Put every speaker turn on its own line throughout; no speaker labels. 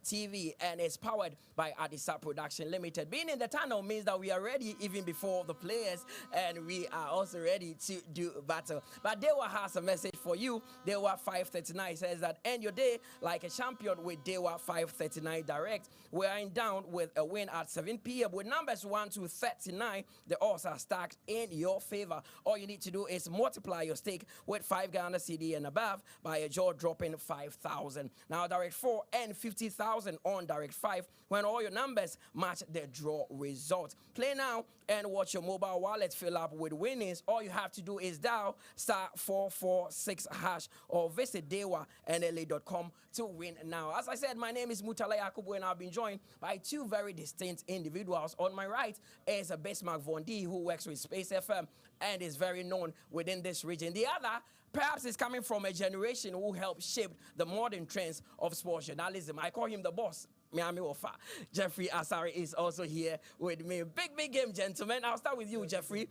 TV, and it's powered by Adisa Production Limited. Being in the tunnel means that we are ready even before the players, and we are also ready to do battle. But Dewa has a message for you. Dewa 539 says that end your day like a champion with Dewa 539 Direct. We are in down with a win at 7 p.m. with numbers 1 to 39. The odds are stacked in your favor. All you need to do is multiply your stake with 5 Ghana CD and above by a jaw dropping 5,000. Now Direct 4 and 50,000 on Direct 5 when all your numbers match the draw result. Play now and watch your mobile wallet fill up with winnings. All you have to do is dial *446# or visit dewanla.com to win now. As I said, my name is Mutala Yakubu and I've been joined by two very distinct individuals. On my right is a Bismarck Vondi who works with Space FM and is very known within this region. The other perhaps is coming from a generation who helped shape the modern trends of sports journalism. I call him the boss. Miami Ofa. Jeffrey Asari is also here with me. Big game, gentlemen. I'll start with you, Jeffrey.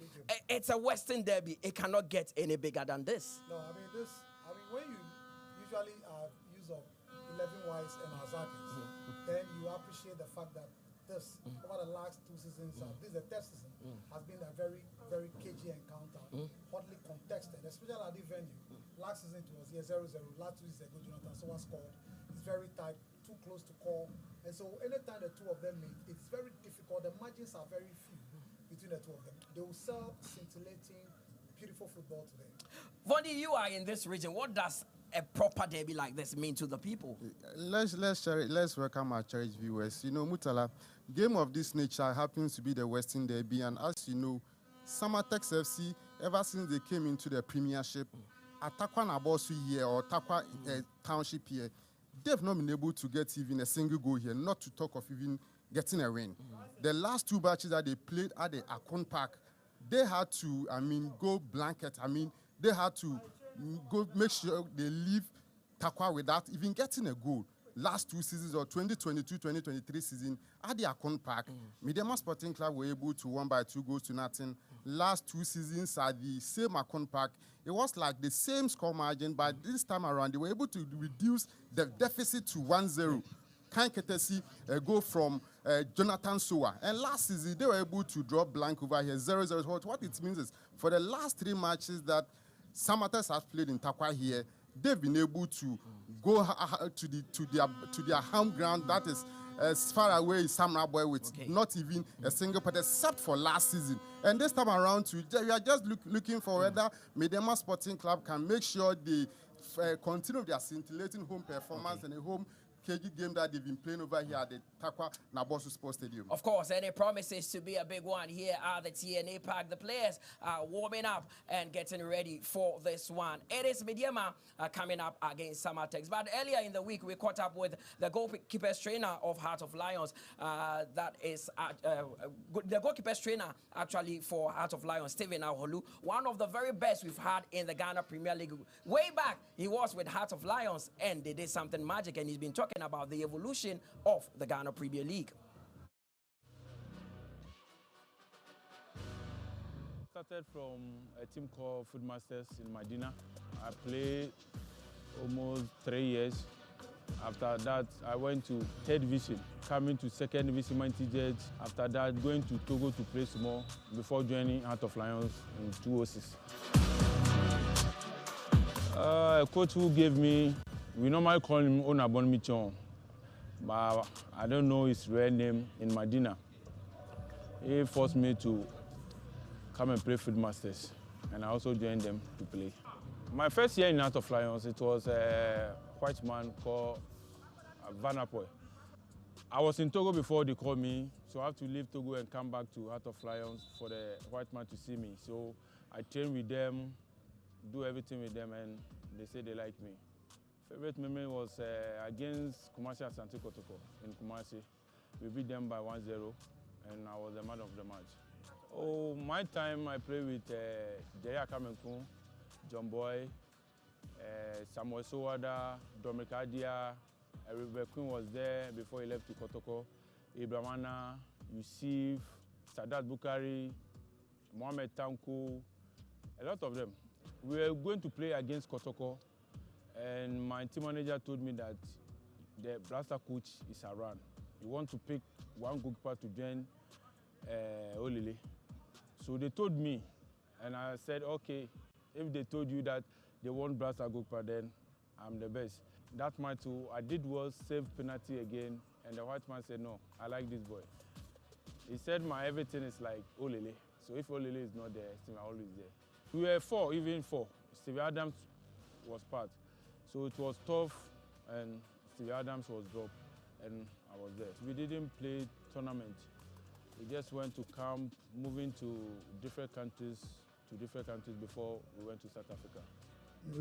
It's a Western derby. It cannot get any bigger than this.
No, when you usually use of 11 wides and Azakis, then you appreciate the fact that this, over the last 2 seasons, this is the third season, has been a very, very cagey encounter, hotly contested, especially at the venue. Last season it was 0-0. Last 2 seasons ago, Jonathan Sowa scored. It's very tight, too close to call. And so anytime the two of them meet, it's very difficult. The margins are very few between the two of them. They will sell scintillating, beautiful football today.
Vondi, you are in this region. What does a proper derby like this mean to the people?
Let's welcome our cherished viewers. You know, Mutala, game of this nature happens to be the Western Derby, and as you know, Samartex FC, ever since they came into the Premiership, Atakwa Nabosu here or Takwa Township here, they've not been able to get even a single goal here, not to talk of even getting a win. The last 2 matches that they played at the Akon Park, they had to, go blanket. They had to go make sure they leave Takwa without even getting a goal. Last 2 seasons, or 2022-2023 season, at the Akon Park, Medeama Sporting Club were able to win by 2 goals to nothing. Last 2 seasons at the same Akon Park, it was like the same score margin, but this time around, they were able to reduce the deficit to 1-0. Kind courtesy go from Jonathan Sowa. And last season, they were able to draw blank over here, 0-0. What it means is, for the last 3 matches that Samartex has played in Takwa here, they've been able to go to their home ground, that is as far away as Samra Boy, with not even a single point, except for last season. And this time around, we are just looking for whether Medeama Sporting Club can make sure they continue their scintillating home performance and a home KG game that they've been playing over here at the Takwa Nabosu Sports Stadium.
Of course, and it promises to be a big one here at the TNA Park. The players are warming up and getting ready for this one. It is Medeama coming up against Samartex. But earlier in the week, we caught up with the goalkeepers trainer of Heart of Lions. That is the goalkeepers trainer, actually, for Heart of Lions, Stephen Ahorlu, one of the very best we've had in the Ghana Premier League. Way back, he was with Heart of Lions, and they did something magic, and he's been talking about the evolution of the Ghana Premier League.
Started from a team called Footmasters in Medina. I played almost 3 years. After that, I went to 3rd Division, coming to 2nd Division Managed. After that, going to Togo to play some more before joining Heart of Lions in 2006. A coach who gave me, we normally call him Onabon Michon, but I don't know his real name in Medina. He forced me to come and play Footmasters, and I also joined them to play. My first year in Heart of Lions, it was a white man called Van Apoy. I was in Togo before they called me, so I have to leave Togo and come back to Heart of Lions for the white man to see me. So I train with them, do everything with them, and they say they like me. Favorite memory was against Kumasi Asante Kotoko in Kumasi. We beat them by 1-0, and I was the man of the match. Oh, my time I played with Deya Kamenkun, John Boy, Samuel Sowada, Dominic Adia, Eric Queen was there before he left to Kotoko, Ibrahimana, Yusuf, Sadat Bukari, Mohamed Tanko, a lot of them. We were going to play against Kotoko, and my team manager told me that the blaster coach is around. You want to pick one goalkeeper to join Olele. So they told me, and I said, okay, if they told you that they want blaster goalkeeper, then I'm the best. That match too, I did well, save penalty again, and the white man said, no, I like this boy. He said my everything is like Olele. So if Olele is not there, Steve Ahorlu is there. We were four. Steve Adams was part. So it was tough, and Steve Adams was dropped, and I was there. We didn't play tournament. We just went to camp, moving to different countries before we went to South Africa.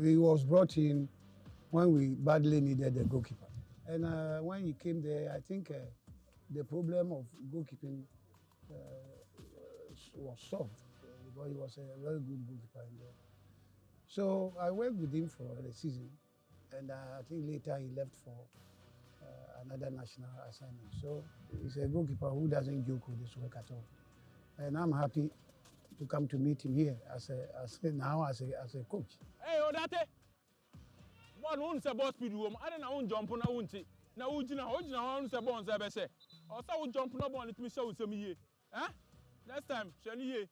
He was brought in when we badly needed a goalkeeper. And when he came there, I think the problem of goalkeeping was solved because he was a very good goalkeeper. So I worked with him for the season, and I think later he left for another national assignment. So he's a goalkeeper who doesn't joke with his work at all. And I'm happy to come to meet him here as a coach.
Hey, Odate! One won't say ball speed room. I don't know jump on a wunty. Now, one say ball on say. Or so jump on a ball, let me show some ye. Huh? Next time, shall ye?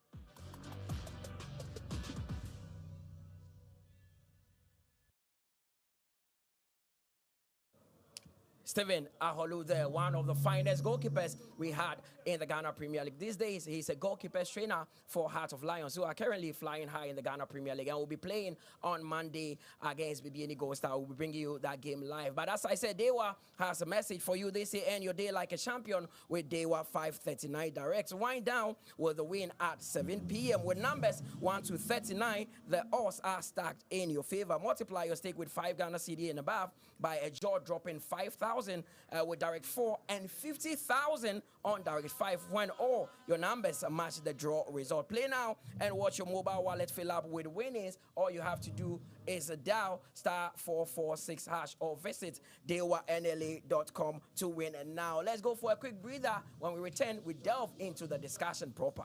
Stephen Ahorlu there, one of the finest goalkeepers we had in the Ghana Premier League. These days, he's a goalkeepers trainer for Heart of Lions, who are currently flying high in the Ghana Premier League and will be playing on Monday against BBN Gold Star. We'll be bringing you that game live. But as I said, Dewa has a message for you. They say, end your day like a champion with Dewa 539 Direct. Wind down with the win at 7 p.m. With numbers 1 to 39, the odds are stacked in your favor. Multiply your stake with 5 Ghana CD and above by a jaw-dropping 5,000 with Direct 4 and 50,000 on Direct 5 when all your numbers match the draw result. Play now and watch your mobile wallet fill up with winnings. All you have to do is dial *446# or visit dewanla.com to win. And now let's go for a quick breather. When we return, we delve into the discussion proper.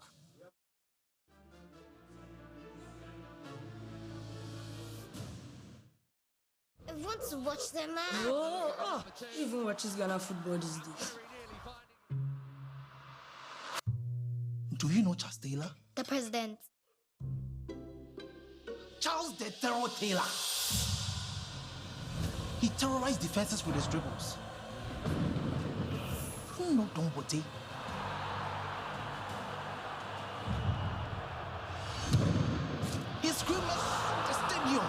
I want to watch them, man.
Oh, even watches Ghana football these days.
Do you know Charles Taylor?
The president.
Charles the Terror Taylor. He terrorized defenses with his dribbles. Who know Don Bote? He screamed the stadium.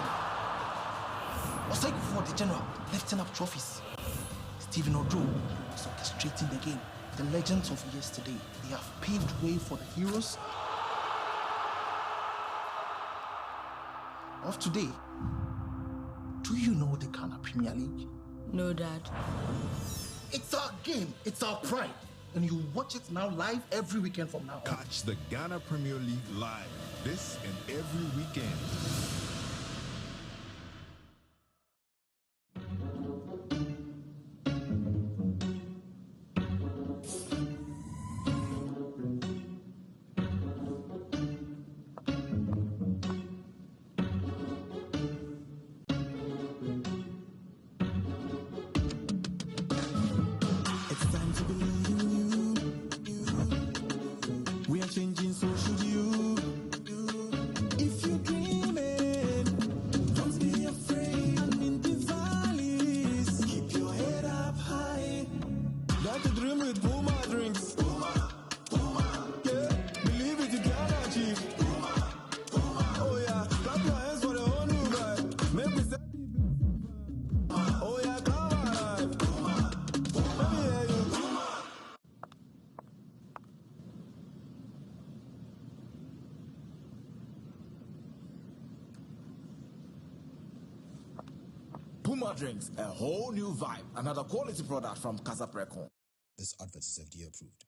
Was like before the general lifting up trophies. Stephen Odro was orchestrating the game. The legends of yesterday, they have paved way for the heroes of today. Do you know the Ghana Premier League?
No, Dad.
It's our game, it's our pride. And you watch it now live every weekend from now on.
Catch the Ghana Premier League live this and every weekend.
Puma Drinks, a whole new vibe. Another quality product from Casa Precon.
This advert is FDA approved.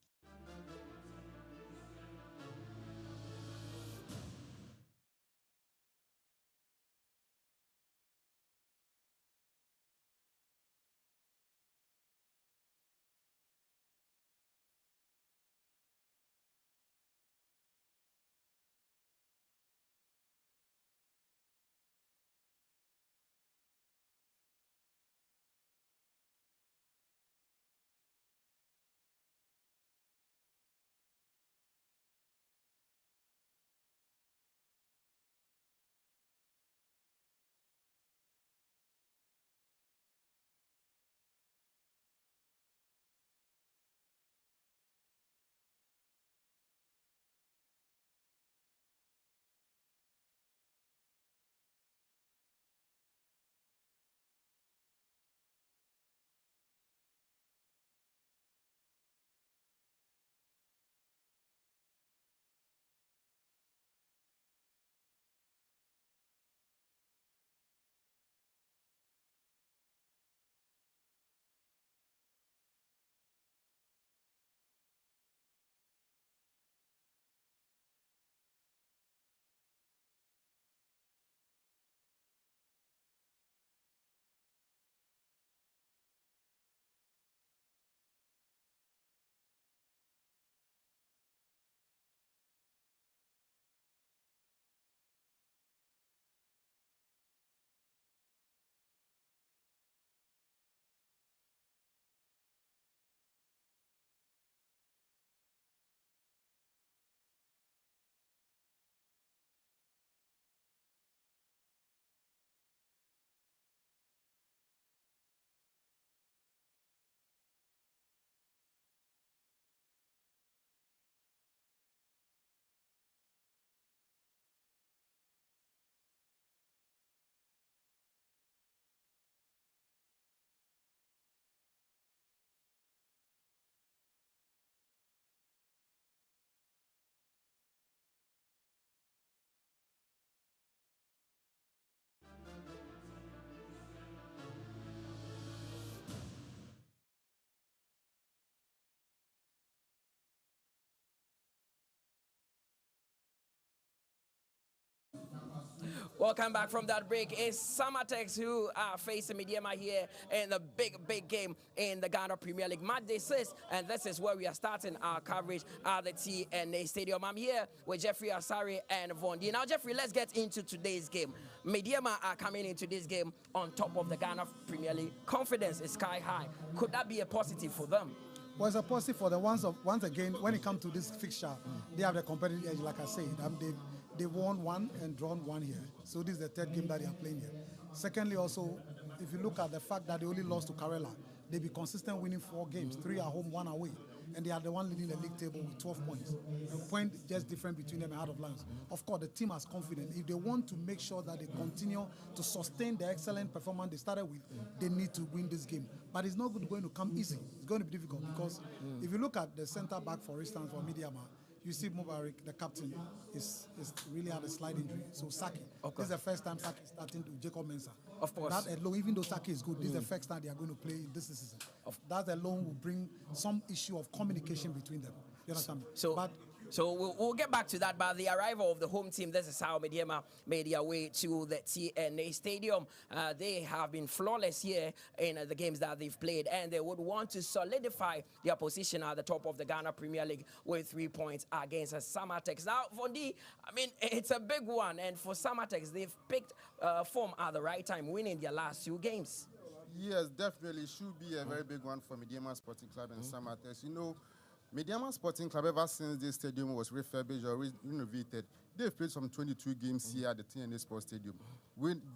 Welcome back from that break. It's Samartex who are facing Medeama here in the big game in the Ghana Premier League. Match day 6, and this is where we are starting our coverage at the TNA Stadium. I'm here with Jeffrey Asari and Vondi. Now, Jeffrey, let's get into today's game. Medeama are coming into this game on top of the Ghana Premier League. Confidence is sky high. Could that be a positive for them?
Well, it's a positive for the once again, when it comes to this fixture, they have the competitive edge, like I said. They won one and drawn one here. So this is the third game that they are playing here. Secondly, also, if you look at the fact that they only lost to Karela, they be consistent winning 4 games, 3 at home, 1 away. And they are the one leading the league table with 12 points. A point just different between them and out of lines. Of course, the team has confidence. If they want to make sure that they continue to sustain the excellent performance they started with, they need to win this game. But it's not going to come easy. It's going to be difficult because if you look at the center back, for instance, for Medeama, you see Mubarak, the captain, is really had a slight injury. So Saki, this is the first time Saki is starting to Jacob Mensah. Of course. That alone, even though Saki is good, this is the first time they are going to play this season. That alone will bring some issue of communication between them. You understand me?
So we'll get back to that, but the arrival of the home team, this is how Medeama made their way to the TNA Stadium. They have been flawless here in the games that they've played, and they would want to solidify their position at the top of the Ghana Premier League with 3 points against Samartex. Now, Vondi, I mean, it's a big one, and for Samartex, they've picked form at the right time, winning their last 2 games.
Yes, definitely. Should be a very big one for Medeama Sporting Club and Samartex. You know, Medeama Sporting Club, ever since this stadium was refurbished or renovated, they've played some 22 games here at the TNA Sports Stadium,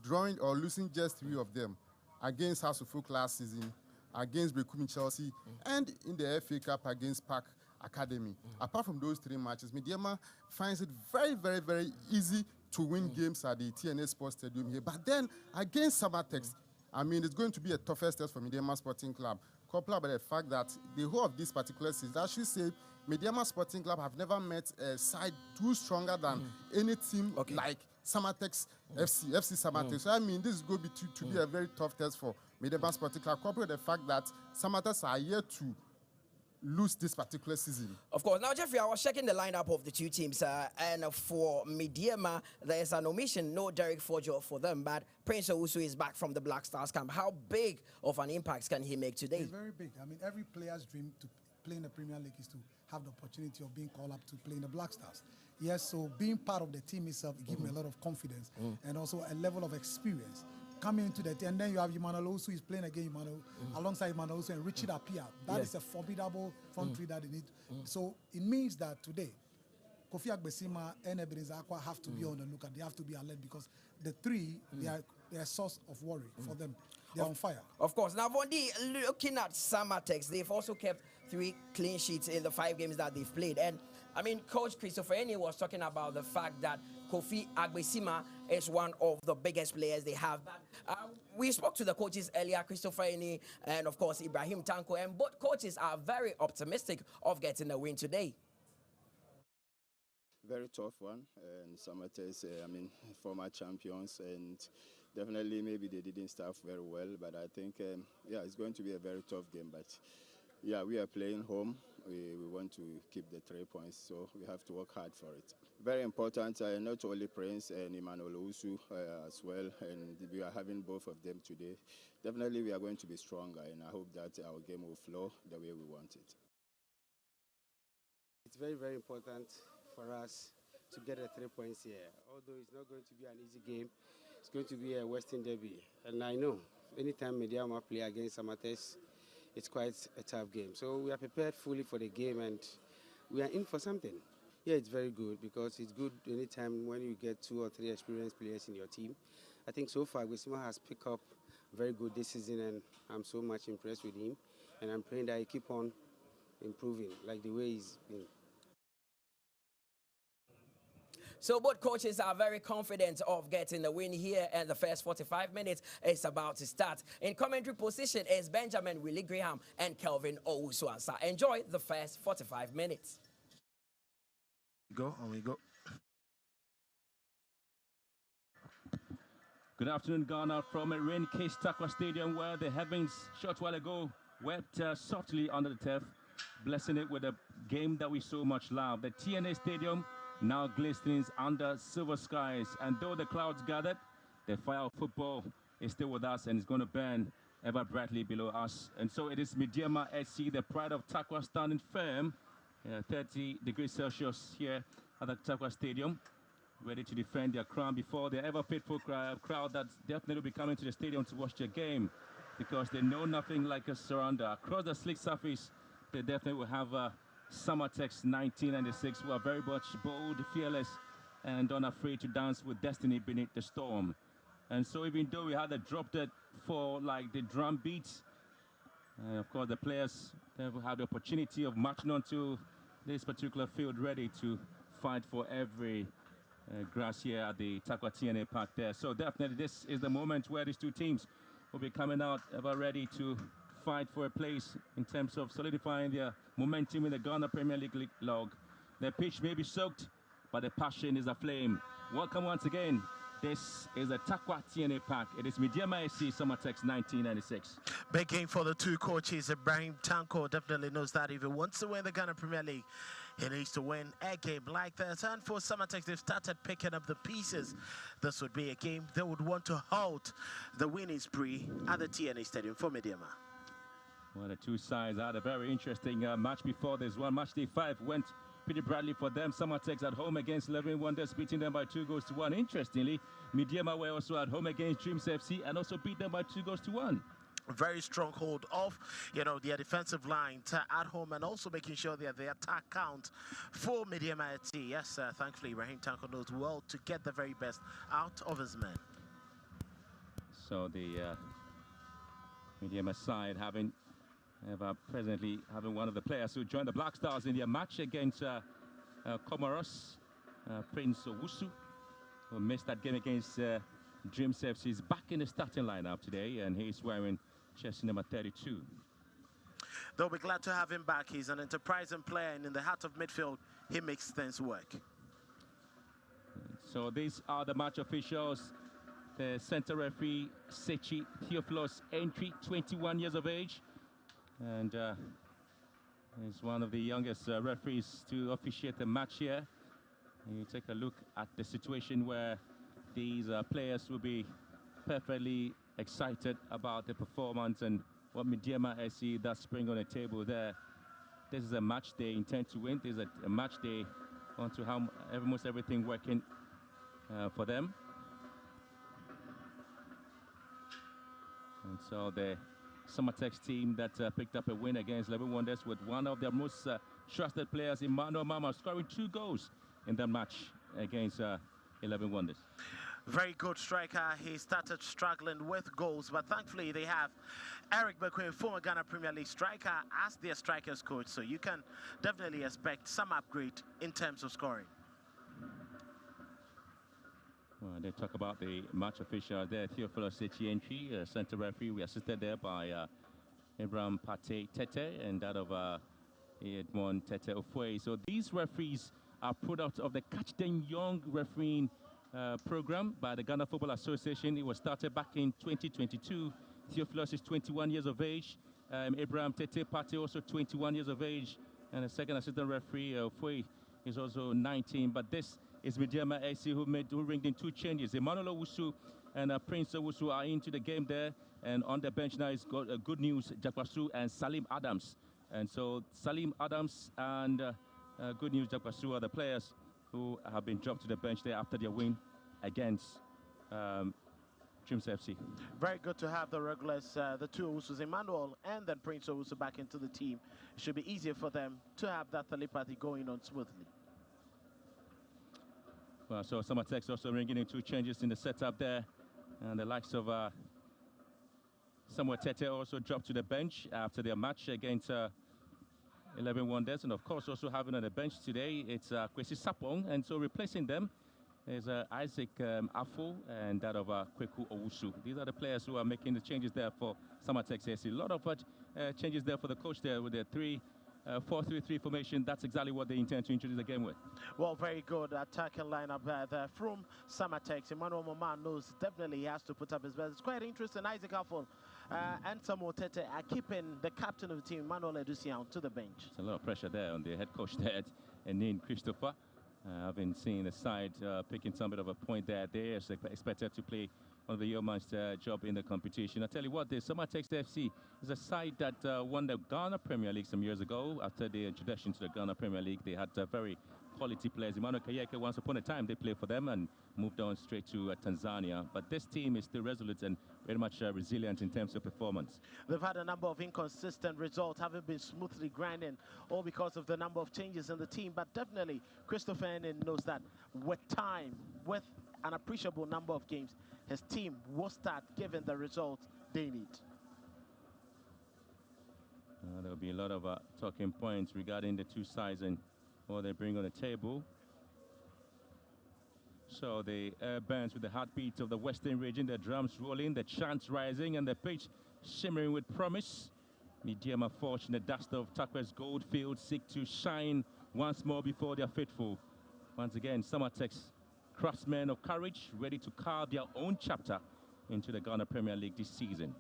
drawing or losing just 3 of them against House of Folk last season, against Brekumi Chelsea, and in the FA Cup against Park Academy. Apart from those 3 matches, Medeama finds it very, very, very easy to win games at the TNA Sports Stadium here. But then against Samartex, I mean, it's going to be a toughest test for Medeama Sporting Club. Coupled by the fact that the whole of this particular season, I should say, Medeama Sporting Club have never met a side too stronger than any team like Samartex FC Samartex. So I mean, this is going to be a very tough test for Medeama Sporting Club. Coupled with the fact that Samartex are yet to lose this particular season.
Of course. Now, Jeffrey, I was checking the lineup of the 2 teams, and for Medeama, there's an omission, no Derek Forger for them, but Prince Owusu is back from the Black Stars camp. How big of an impact can he make today?
It's very big. I mean, every player's dream to play in the Premier League is to have the opportunity of being called up to play in the Black Stars. Yes, so being part of the team itself gives me a lot of confidence and also a level of experience. Coming into that, and then you have Emmanuel Osu is playing again, alongside Emmanuel Osu and Richard Appiah. That is a formidable front three that they need. So it means that today, Kofi Agbesima and Ebenezer Akwa have to be on the lookout. They have to be alert because the 3, they are a source of worry for them. They are on fire.
Of course. Now, Vondi, looking at Samartex, they've also kept 3 clean sheets in the 5 games that they've played. And I mean, Coach Christopher Eni was talking about the fact that Kofi Agbesima is one of the biggest players they have. But we spoke to the coaches earlier, Christopher Eni and, of course, Ibrahim Tanko, and both coaches are very optimistic of getting the win today.
Very tough one, and Samartex, I mean, former champions, and definitely maybe they didn't start very well, but I think, yeah, it's going to be a very tough game, but yeah, we are playing home. We want to keep the 3 points, so we have to work hard for it. Very important, not only Prince and Emmanuel Owusu as well, and we are having both of them today. Definitely we are going to be stronger, and I hope that our game will flow the way we want it.
It's very, very important for us to get the 3 points here. Although it's not going to be an easy game, it's going to be a Western derby. And I know anytime Medeama play against Samartex, it's quite a tough game. So we are prepared fully for the game and we are in for something. Yeah, it's very good because it's good anytime when you get 2 or 3 experienced players in your team. I think so far Agbesima has picked up very good this season and I'm so much impressed with him. And I'm praying that he keep on improving like the way he's been.
So both coaches are very confident of getting the win here, and the first 45 minutes is about to start. In commentary position is Benjamin Willie Graham and Kelvin Owusu-Ansah. Enjoy the first 45 minutes.
We go.
Good afternoon, Ghana, from a rain-cased Takwa Stadium where the heavens short while ago wept softly under the turf, blessing it with a game that we so much love. The TNA Stadium now glistens under silver skies. And though the clouds gathered, the fire of football is still with us and is going to burn ever brightly below us. And so it is Medeama SC, the pride of Takwa, standing firm, 30 degrees Celsius here at the Takwa Stadium, ready to defend their crown before the ever-faithful crowd that definitely will be coming to the stadium to watch their game, because they know nothing like a surrender. Across the slick surface, they definitely will have Samartex 1996, who are very much bold, fearless, and unafraid to dance with destiny beneath the storm. And so even though we had a drop dead for like the drum beats, of course the players have had the opportunity of marching onto this particular field ready to fight for every grass here at the Takwa TNA Park there. So definitely this is the moment where these two teams will be coming out ever ready to fight for a place in terms of solidifying their momentum in the Ghana Premier League log. The pitch may be soaked, but the passion is aflame. Welcome once again. This is the Takwa TNA Park. It is Medeama SC Samartex 1996.
Big game for the two coaches. Ibrahim Tanko definitely knows that if he wants to win the Ghana Premier League, he needs to win a game like that. And for Samartex, they've started picking up the pieces. This would be a game they would want to halt the winning spree at the TNA Stadium for Medeama.
Well, the two sides had a very interesting match before this one. Match day 5 went pretty brightly for them. Samartex at home against 11 Wonders, beating them by 2-1. Interestingly, Medeama were also at home against Dreams FC and also beat them by 2-1.
Very strong hold of, their defensive line at home, and also making sure that the attack count for Medeama FC. Yes, thankfully, Ibrahim Tanko knows well to get the very best out of his men.
So the Medeama side presently having one of the players who joined the Black Stars in their match against Comoros, Prince Owusu, who missed that game against Dreams FC. Is back in the starting lineup today, and he's wearing jersey number 32.
They'll be glad to have him back. He's an enterprising player, and in the heart of midfield, he makes things work.
So these are the match officials. The center referee, Sechi Theophilus Entry, 21 years of age. And he's one of the youngest referees to officiate the match here. And you take a look at the situation where these players will be perfectly excited about the performance and what Medeama SC does bring on the table there. This is a match they intend to win. This is a match they want to have almost everything working for them. And so the Samartex team that picked up a win against 11 Wonders with one of their most trusted players, Emmanuel Mama, scoring 2 goals in that match against 11 Wonders.
Very good striker. He started struggling with goals, but thankfully they have Eric McQueen, former Ghana Premier League striker, as their strikers coach. So you can definitely expect some upgrade in terms of scoring.
Well, they talk about the match official there, Theophilus Echientri, center referee. We assisted there by Abraham Pate Tete and that of Edmond Tete Ofue. So these referees are products of the Catch Them Young refereeing program by the Ghana Football Association. It was started back in 2022. Theophilus is 21 years of age. Abraham Tete Pate also 21 years of age. And the second assistant referee, Ofue, is also 19. But this is Medeama SC who ringed in 2 changes. Emmanuel Owusu and Prince Owusu are into the game there. And on the bench now is got good news, Jakwasu and Salim Adams. And so Salim Adams and good news, Jakwasu are the players who have been dropped to the bench there after their win against Dreams FC.
Very good to have the regulars, the 2 Owusus, Emmanuel and then Prince Owusu, back into the team. It should be easier for them to have that telepathy going on smoothly.
Well, so Samartex also ringing in 2 changes in the setup there. And the likes of Samuel Tete also dropped to the bench after their match against 11 Wonders. And of course, also having on the bench today, it's Kwesi Sapong. And so replacing them is Isaac Afo and that of Kweku Owusu. These are the players who are making the changes there for Samartex SC. A lot of changes there for the coach there with the 4-3-3 formation. That's exactly what they intend to introduce the game with.
Well, very good attacking lineup there from Samartex. Emmanuel Mama knows definitely he has to put up his best. It's quite interesting. Isaac Afol and Samuel Tete are keeping the captain of the team, Emmanuel Edusian, to the bench.
There's a lot of pressure there on the head coach there, Enin Christopher. I've been seeing the side picking some bit of a point there. They are expected to play one of the yeoman's job in the competition. I tell you what, the Samartex FC is a side that won the Ghana Premier League some years ago. After the introduction to the Ghana Premier League, they had very quality players. Emmanuel Kayeke, once upon a time, they played for them and moved on straight to Tanzania. But this team is still resolute and very much resilient in terms of performance.
They've had a number of inconsistent results, haven't been smoothly grinding, all because of the number of changes in the team. But definitely, Christopher Enin knows that with time, with an appreciable number of games, his team will start giving the results they need.
There'll be a lot of talking points regarding the two sides and what they bring on the table. So the air bands with the heartbeat of the Western region, the drums rolling, the chants rising, and the pitch shimmering with promise. Medeama forged in the dust of Takwe's Goldfield seek to shine once more before their faithful. Once again, Samartex, craftsmen of courage, ready to carve their own chapter into the Ghana Premier League this season.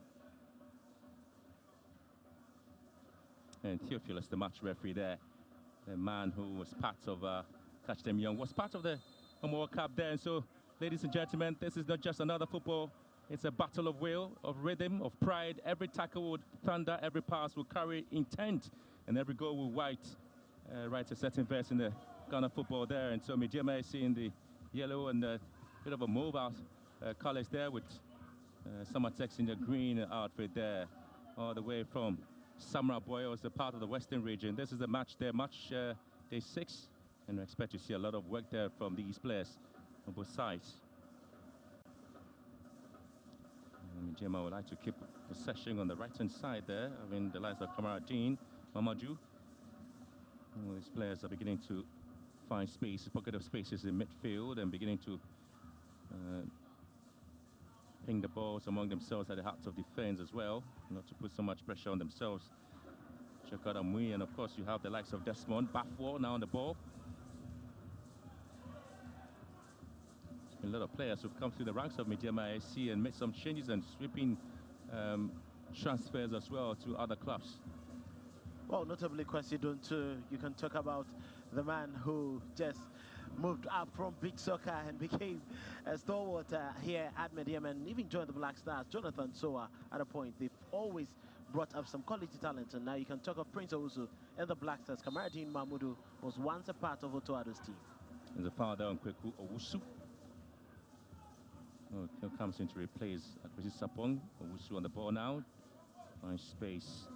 And Theophilus, the match referee there, the man who was part of Catch Them Young, was part of the World Cup there. And so, ladies and gentlemen, this is not just another football. It's a battle of will, of rhythm, of pride. Every tackle would thunder, every pass will carry intent, and every goal will write a certain verse in the Ghana football there. And so Medeama is seeing the yellow and a bit of a move-out colors there with Samartex in the green outfit there, all the way from Samra Boy, was a part of the Western region. This is the match there, match day 6, and we expect to see a lot of work there from these players on both sides. Medeama would like to keep possession on the right-hand side there. I mean, the likes of Kamaradine, Mamadou. All these players are beginning to find space, pocket of spaces in midfield, and beginning to ping the balls among themselves at the heart of defense as well, not to put so much pressure on themselves. Chakada Mui, and of course you have the likes of Desmond Bafwo now on the ball. A lot of players who've come through the ranks of Medeama SC and made some changes and sweeping transfers as well to other clubs.
Well, notably Kwesi Dontu, you can talk about the man who just moved up from big soccer and became a stalwart here at Medeama and even joined the Black Stars. Jonathan Soa at a point. They've always brought up some quality talent, and now you can talk of Prince Owusu and the Black Stars. Kamaradine Mahmoudou was once a part of Otoado's team.
There's a foul there on Kweku Owusu. Oh, comes in to replace Akwesi Sapong. Owusu on the ball now. Finds space.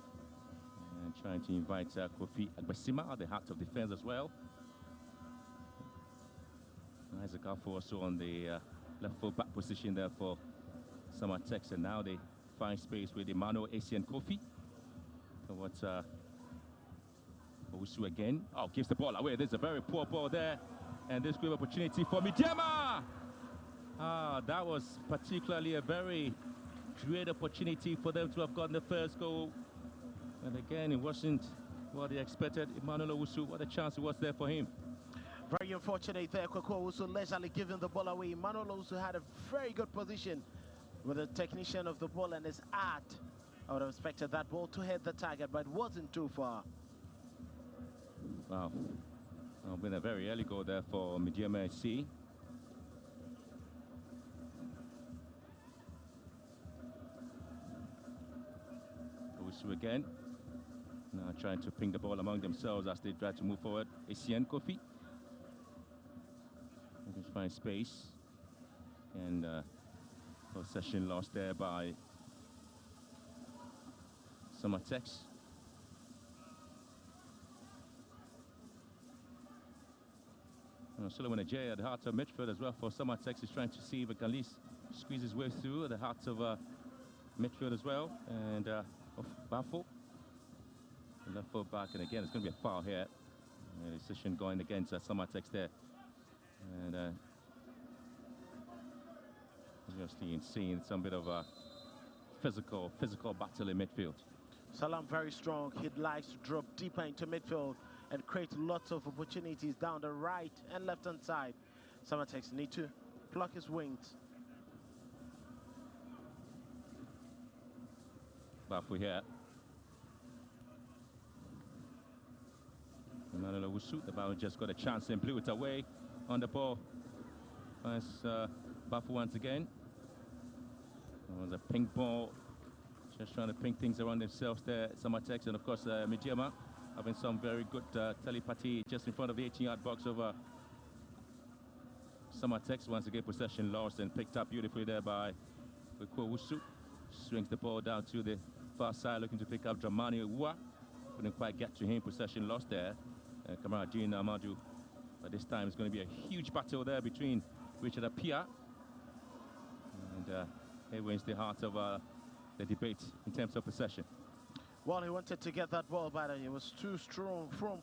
And trying to invite Kofi Agbesima at the heart of defense as well. Isaac Afo also on the left full back position there for Samartex, and now they find space with Emmanuel Asian Kofi. So what's Owusu again? Oh, gives the ball away. There's a very poor ball there, and this great opportunity for Medeama. That was particularly a very great opportunity for them to have gotten the first goal. And again, it wasn't what they expected. Emmanuel Owusu, what a chance it was there for him.
Very unfortunate there. Kweku Owusu leisurely giving the ball away. Emmanuel Owusu had a very good position with the technician of the ball and his art. I would have expected that ball to hit the target, but it wasn't too far.
Wow. Been a very early goal there for Medeama SC. Owusu again. Now trying to ping the ball among themselves as they try to move forward. Asian Kofi. Just find space. And possession lost there by Samartex. Solomon Ajay at the heart of midfield as well for Samartex. Is trying to see if he can at least squeeze his way through at the heart of midfield as well. And Bafo. Left foot back, and again, it's going to be a foul here. Decision going against Samartex there. And obviously seeing some bit of a physical battle in midfield.
Salam very strong. He likes to drop deeper into midfield and create lots of opportunities down the right and left hand side. Samartex need to pluck his wings. Bafo here. Emmanuel
Owusu. The ball just got a chance and blew it away on the ball. Nice Bafu once again. It was a pink ball. Just trying to pink things around themselves there. Samartex and of course Medeama having some very good telepathy just in front of the 18-yard box over Samartex. Once again possession lost and picked up beautifully there by Owusu. Swings the ball down to the far side looking to pick up Dramani Uwa. Couldn't quite get to him. Possession lost there. Kamaradine Amadu. But this time it's going to be a huge battle there between Richard Apia. And he wins the heart of the debate in terms of possession.
Well, he wanted to get that ball, but it was too strong from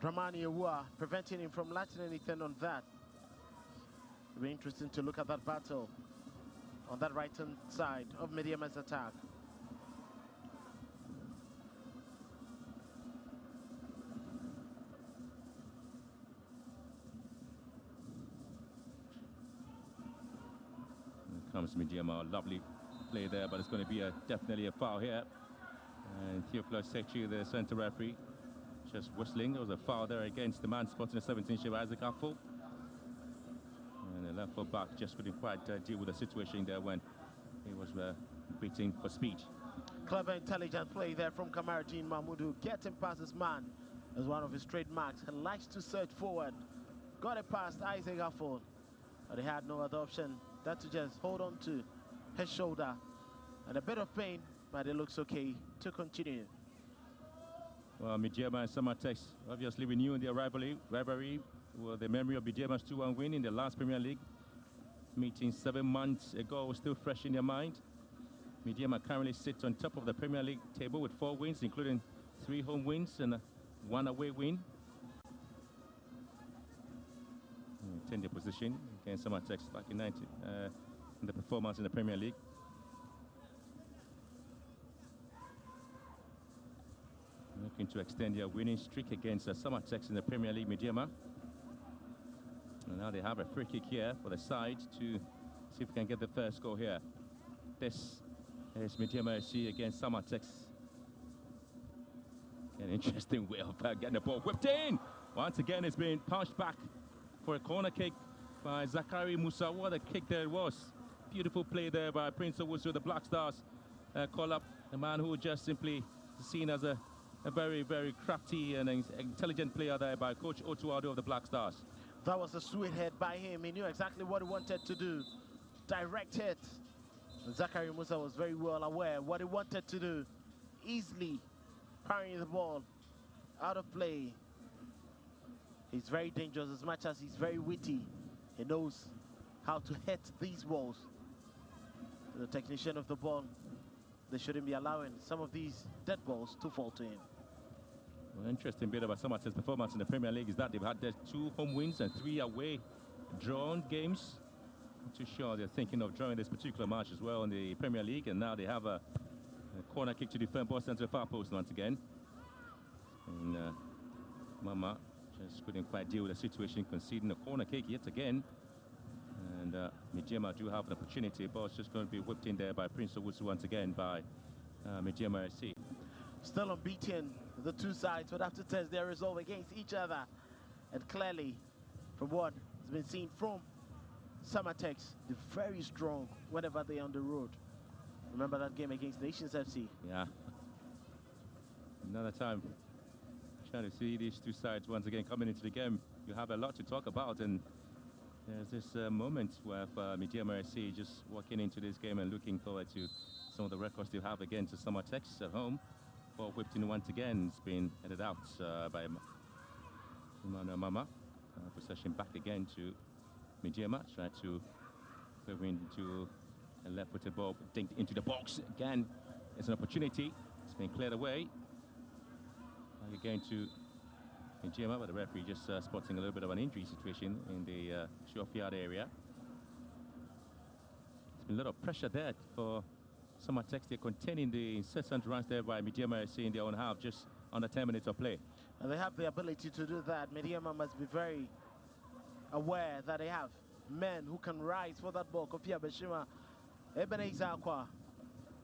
Dramani Uwa, preventing him from latching anything on that. It'll be interesting to look at that battle on that right-hand side of Medeama's attack.
Comes Medeama, lovely play there, but it's going to be definitely a foul here. And Theophilus Sechi, the center referee, just whistling. There was a foul there against the man spotting the 17th Isaac Affle. And the left foot back just couldn't quite deal with the situation there when he was beating for speed.
Clever, intelligent play there from Kamaradine Mahmoud, getting past his man as one of his trademarks. He likes to search forward. Got it past Isaac Affle, but he had no other option than to just hold on to his shoulder. And a bit of pain, but it looks okay to continue.
Well, Medeama and Samartex obviously renewing their rivalry. Well, the memory of Medeama's 2-1 win in the last Premier League meeting 7 months ago was still fresh in their mind. Medeama currently sits on top of the Premier League table with 4 wins, including 3 home wins and 1 away win. 10th position against Samartex back in the performance in the Premier League. Looking to extend their winning streak against Samartex in the Premier League, Medeama. And now they have a free kick here for the side to see if we can get the first goal here. This is Medeama FC against Samartex. An interesting way of getting the ball whipped in. Once again, it's been punched back for a corner kick by Zakari Musa. What a kick there it was. Beautiful play there by Prince Owusu, the Black Stars call up a man who just simply seen as a very, very crafty and intelligent player there by Coach Otuado of the Black Stars.
That was a sweet head by him. He knew exactly what he wanted to do. Direct hit. And Zakari Musa was very well aware what he wanted to do. Easily parrying the ball out of play. He's very dangerous as much as he's very witty. He knows how to hit these balls. The technician of the ball, they shouldn't be allowing some of these dead balls to fall to him.
Well, interesting bit about Samartex's performance in the Premier League is that they've had their 2 home wins and 3 away drawn games. Not too sure they're thinking of drawing this particular match as well in the Premier League, and now they have a corner kick to defend ball center far post once again. And Mama just couldn't quite deal with the situation, conceding a corner kick yet again. And Medeama do have an opportunity, but it's just going to be whipped in there by Prince Owusu once again by Medeama FC.
Still unbeaten, the two sides would have to test their resolve against each other. And clearly, from what has been seen from Samartex, they're very strong whenever they're on the road. Remember that game against Nations FC?
Yeah. Another time, trying to see these two sides once again coming into the game. You have a lot to talk about, and there's this moment where Medeama FC just walking into this game and looking forward to some of the records they have against Samartex at home. Ball whipped in once again. It's been headed out by Mama. Possession back again to Medeama. Try to go into a left-footed ball, dinked into the box again. It's an opportunity. It's been cleared away. Now again to Medeama, but the referee just spotting a little bit of an injury situation in the short-yard area. There's been a lot of pressure there for Samartex. They're containing the incessant runs there by Medeama FC in their own half, just under 10 minutes of play.
And they have the ability to do that. Medeama must be very aware that they have men who can rise for that ball. Kofi Abeshima, Ebenezer Akwa,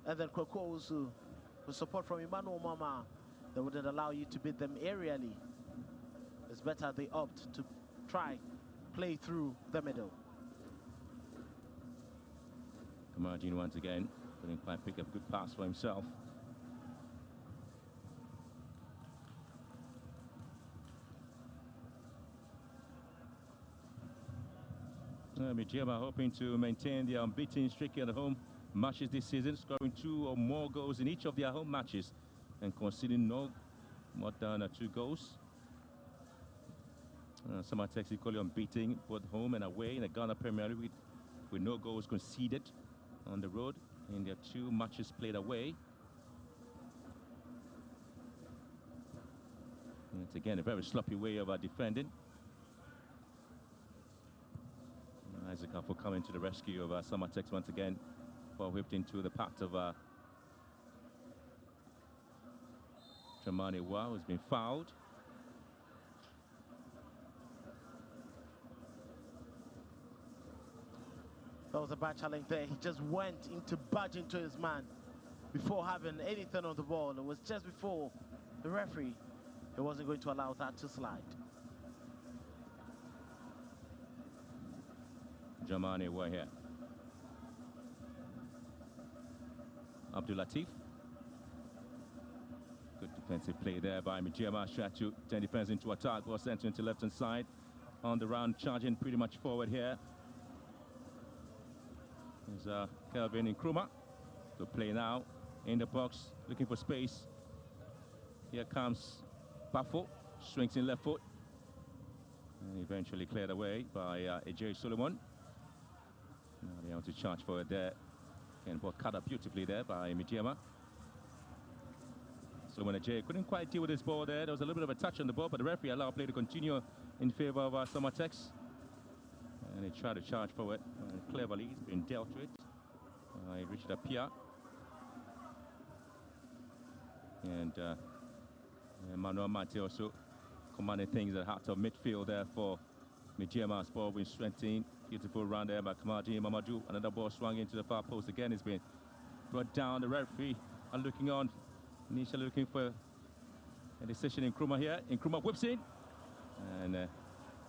and then Kweko Owusu, with support from Emmanuel Mama, that wouldn't allow you to beat them aerially. it's better they opt to try play through the middle.
Kamarjin once again couldn't quite pick up a good pass for himself. Medeama hoping to maintain their unbeaten streak at home matches this season, scoring 2 or more goals in each of their home matches and conceding no more than 2 goals. Samartex equally unbeaten both home and away in the Ghana Premier League with no goals conceded on the road in their 2 matches played away. And it's again a very sloppy way of defending. Isaac Ahorlu coming to the rescue of Samartex once again, ball whipped into the path of Dramane Wa, who's been fouled.
That was a bad challenge there. He just went into budge into his man before having anything on the ball. It was just before the referee. He wasn't going to allow that to slide.
Dramane Wa here. Abdul Latif. Good defensive play there by Medeama. Tried to turn defense into attack. Was sent into left-hand side. On the round, charging pretty much forward here. There's Kelvin Nkrumah. Good play now. In the box, looking for space. Here comes Bafo. Swings in left foot. And eventually cleared away by Ejay Solomon. Now they want to charge forward there. And ball cut up beautifully there by Medeama. Solomon Ejay couldn't quite deal with this ball there. There was a little bit of a touch on the ball, but the referee allowed play to continue in favor of Samartex. And they tried to charge forward. Cleverly, he's been dealt with. Richard Apia. And Emmanuel Mate also commanding things at heart of midfield there for Medeama's ball being strengthened. Beautiful run there by Kamarjin Mamadou. Another ball swung into the far post again. It's been brought down. The referee are looking on. Initially looking for a decision in Nkrumah here. Nkrumah whips in and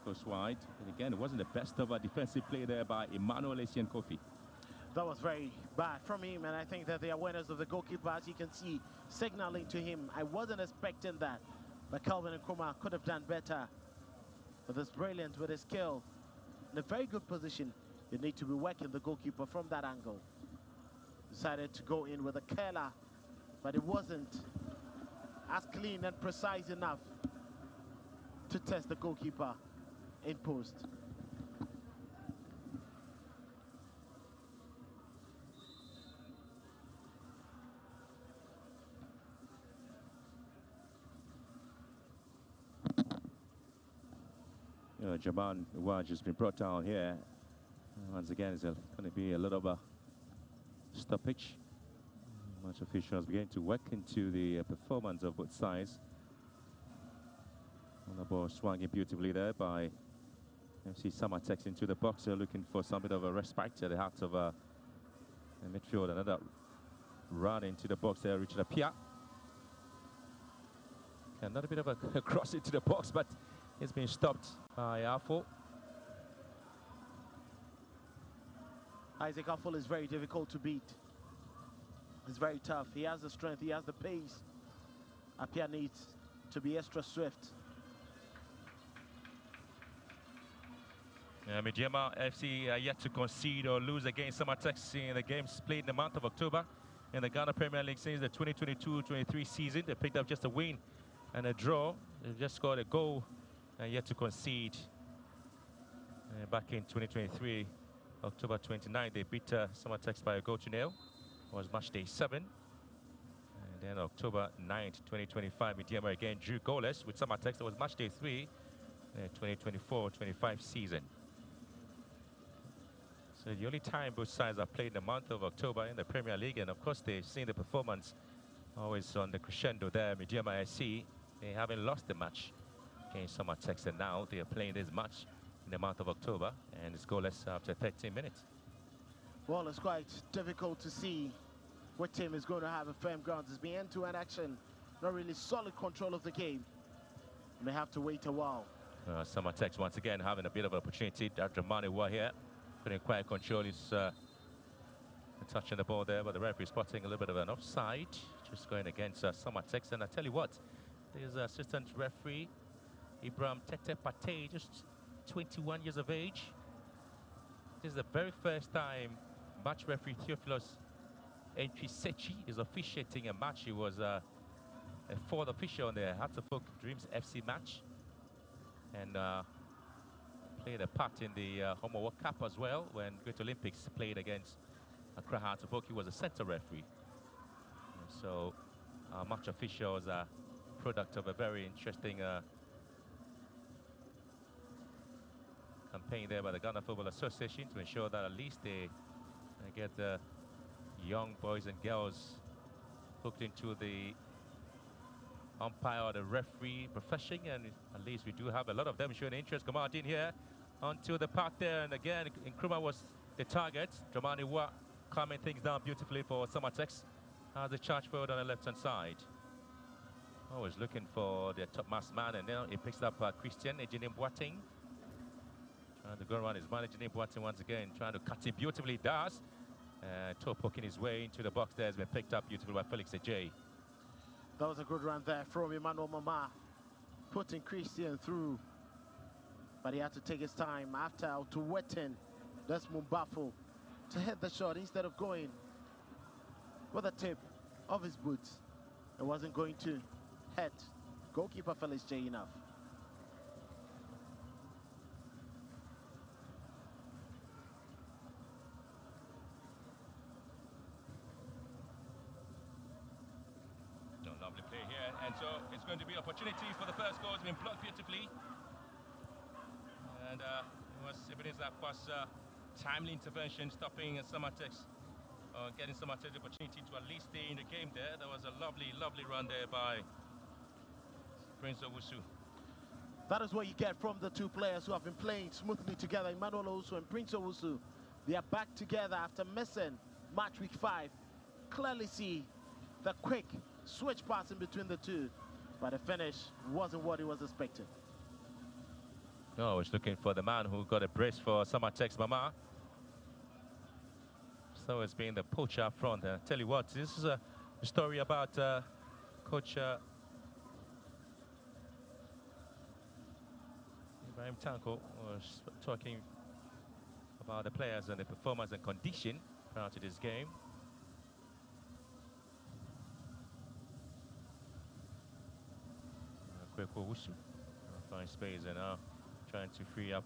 goes wide. And again, it wasn't the best of a defensive play there by Emmanuel Essien Kofi.
That was very bad from him, and I think that the awareness of the goalkeeper, as you can see, signaling to him. I wasn't expecting that, but Kelvin Nkrumah could have done better. With his brilliance, with his skill, in a very good position, you need to be working the goalkeeper from that angle. Decided to go in with a curler, but it wasn't as clean and precise enough to test the goalkeeper in post.
Jaman Waj has been brought down here. Once again, it's going to be a little bit of a stoppage. Match officials beginning to work into the performance of both sides. And the ball swung in beautifully there by MC Samartex into the box. They're looking for some bit of a respite at the heart of the midfield. Another run into the box there, Richard Apia. Another bit of a cross into the box, but it's been stopped by Ahorlu.
Isaac Ahorlu is very difficult to beat. It's very tough. He has the strength, he has the pace. Apia needs to be extra swift.
Medeama FC yet to concede or lose against Samartex in the games played in the month of October. In the Ghana Premier League since the 2022-23 season, they picked up just a win and a draw. They just scored a goal and yet to concede. Back in 2023, October 29, they beat Samartex by a goal to nil. It was match day 7. And then October 9th, 2025, Medeama again drew goalless with Samartex. That was match day 3, 2024-25 season. So the only time both sides are played in the month of October in the Premier League, and of course they've seen the performance always on the crescendo there. Medeama SC, they haven't lost the match against Samartex, and now they are playing this match in the month of October, and it's goalless after 13 minutes.
Well, it's quite difficult to see what team is going to have a firm ground. It's been end-to-end action, not really solid control of the game. May have to wait a while.
Samartex once again having a bit of an opportunity. Dramani Wa here couldn't quite control his touching the ball there, but the referee spotting a little bit of an offside, just going against Samartex. And I tell you what, there's assistant referee Ibrahim Tete Pate, just 21 years of age. This is the very first time match referee Theophilus Enchisechi is officiating a match. He was a fourth official on the Hartlepool Dreams FC match, and played a part in the Homo World Cup as well when Great Olympics played against Accra Hartlepool. He was a center referee. And so match officials are product of a very interesting campaign there by the Ghana Football Association to ensure that at least they get the young boys and girls hooked into the umpire or the referee profession, and at least we do have a lot of them showing interest. Come on in here onto the path there, and again Nkrumah was the target. Dramani Wa calming things down beautifully for Samartex. Has the charge forward on the left hand side. Always looking for the top mass man, and now he picks up Christian Ejine Boateng. Trying to go around his man. Ejine Boateng once again trying to cut it beautifully. Does toe poking his way into the box there has been picked up beautifully by Felix Ejay.
That was a good run there from Emmanuel Mama, putting Christian through, but he had to take his time after to Wetten. That's Mumbafo to hit the shot instead of going with the tip of his boots. It wasn't going to hit goalkeeper Felix J enough.
Lovely play here, and so it's going to be opportunity for the first goal. It's been blocked beautifully, and it was Ebenezer Akwa's timely intervention stopping Samartex, getting Samartex the opportunity to at least stay in the game there. That was a lovely, lovely run there by Prince Owusu.
That is what you get from the two players who have been playing smoothly together, Emmanuel Owusu and Prince Owusu. They are back together after missing match week 5. Clearly see the quick switch passing between the two, but the finish wasn't what he was expecting.
No, I was looking for the man who got a brace for Samartex Mama. So it's been the poacher up front. Tell you what, this is a story about Coach Ibrahim Tanko was talking about the players and the performance and condition prior to this game. Owusu find space and now trying to free up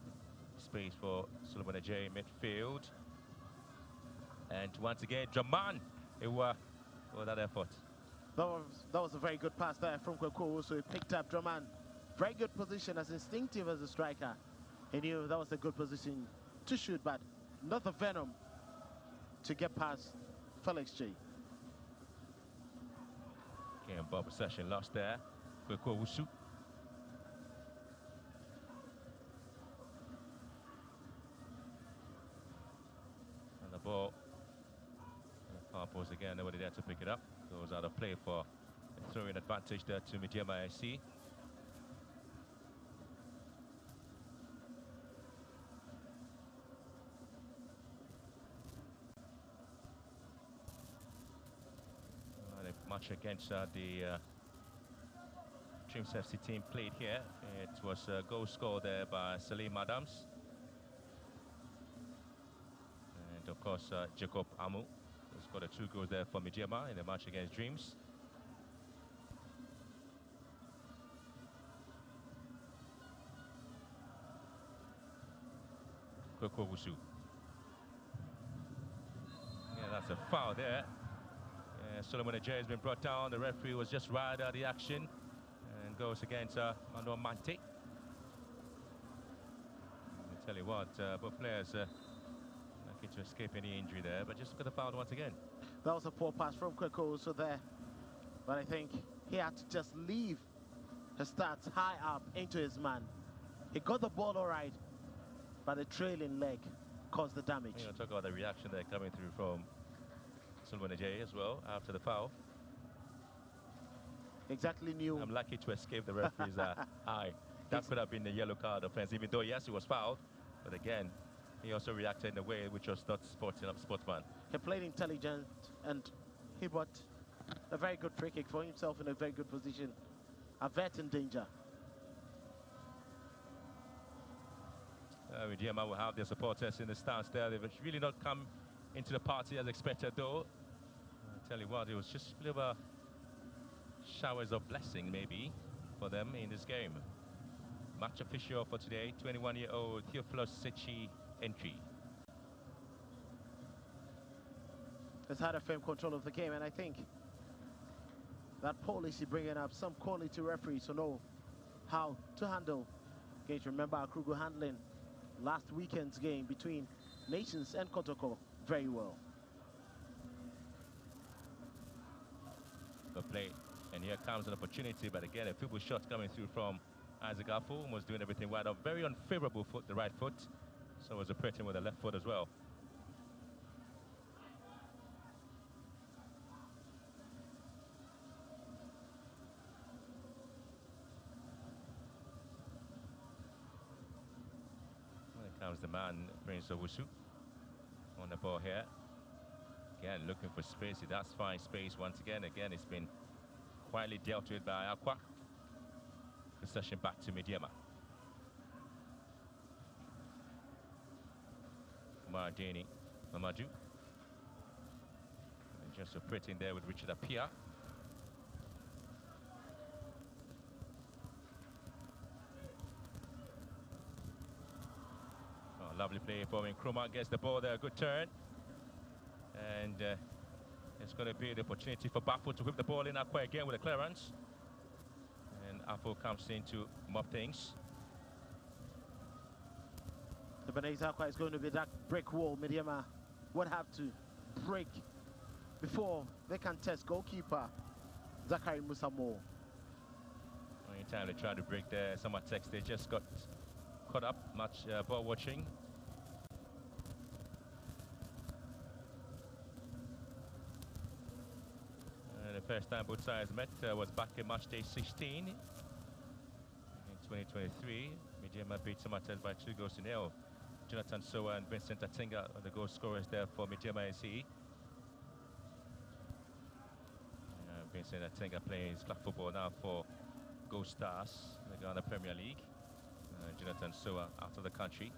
space for Solomon Ajay midfield. And once again, Jaman for that effort.
That was a very good pass there from Kweku, so he picked up Draman. Very good position, as instinctive as a striker. He knew that was a good position to shoot, but not the venom to get past Felix J.
Okay, and ball possession lost there. Kweku Owusu. And the ball. Far post again, nobody there to pick it up. Goes out of play for a throwing advantage there to Medeama SC. The match against the Dreams FC team played here. It was a goal scored there by Salim Adams. And of course, Jacob Amu. Got 2 goals there for Medeama in the match against Dreams. Kweku Owusu. Yeah, that's a foul there. Solomon Ajay has been brought down. The referee was just right out of the action and goes against Manuel Mante. I tell you what, both players to escape any injury there, but just got the foul once again.
That was a poor pass from Kweku also there, but I think he had to just leave his stats high up into his man. He got the ball all right, but the trailing leg caused the damage.
You know, talk about the reaction there coming through from Solomon Ajay as well after the foul.
Exactly knew.
I'm lucky to escape the referee's eye. That could have been the yellow card offense, even though, yes, he was fouled. But again, he also reacted in a way which was not sportsman.
He played intelligent, and he got a very good free kick for himself in a very good position, averting danger.
Medeama will have their supporters in the stands there. They've really not come into the party as expected, though. I tell you what, it was just a little showers of blessing, maybe, for them in this game. Match official for today, 21-year-old Theophilus Sechi entry.
Has had a firm control of the game, and I think that policy bringing up some quality referees to know how to handle games. Remember Akrugo handling last weekend's game between Nations and Kotoko very well.
Good play, and here comes an opportunity, but again a feeble shot coming through from Isaac Ahorlu, was doing everything right. A very unfavorable foot, the right foot, so was operating with the left foot as well. Comes the man, Prince Owusu, on the ball here. Again, looking for space. He does find space once again. Again, it's been quietly dealt with by Aqua. Possession back to Medeama. Mardini, Mamadou. And just operating there with Richard Apia. Lovely play for him. Nkrumah gets the ball there, good turn. And it's going to be the opportunity for Bafo to whip the ball in Aqua again with a clearance. And Afo comes in to mop things.
The Benes Aqua is going to be that brick wall Medeama would have to break before they can test goalkeeper Zachary Musamo.
Anytime they try to break the Samartex, they just got caught up much ball watching. The first time both sides met was back in match day 16 in 2023. Medeama beat Samartex by 2-0. Jonathan Sowa and Vincent Atinga are the goal scorers there for Medeama SE. Vincent Atinga playing flag football now for Gold Stars, the Ghana Premier League. Jonathan Sowa out of the country.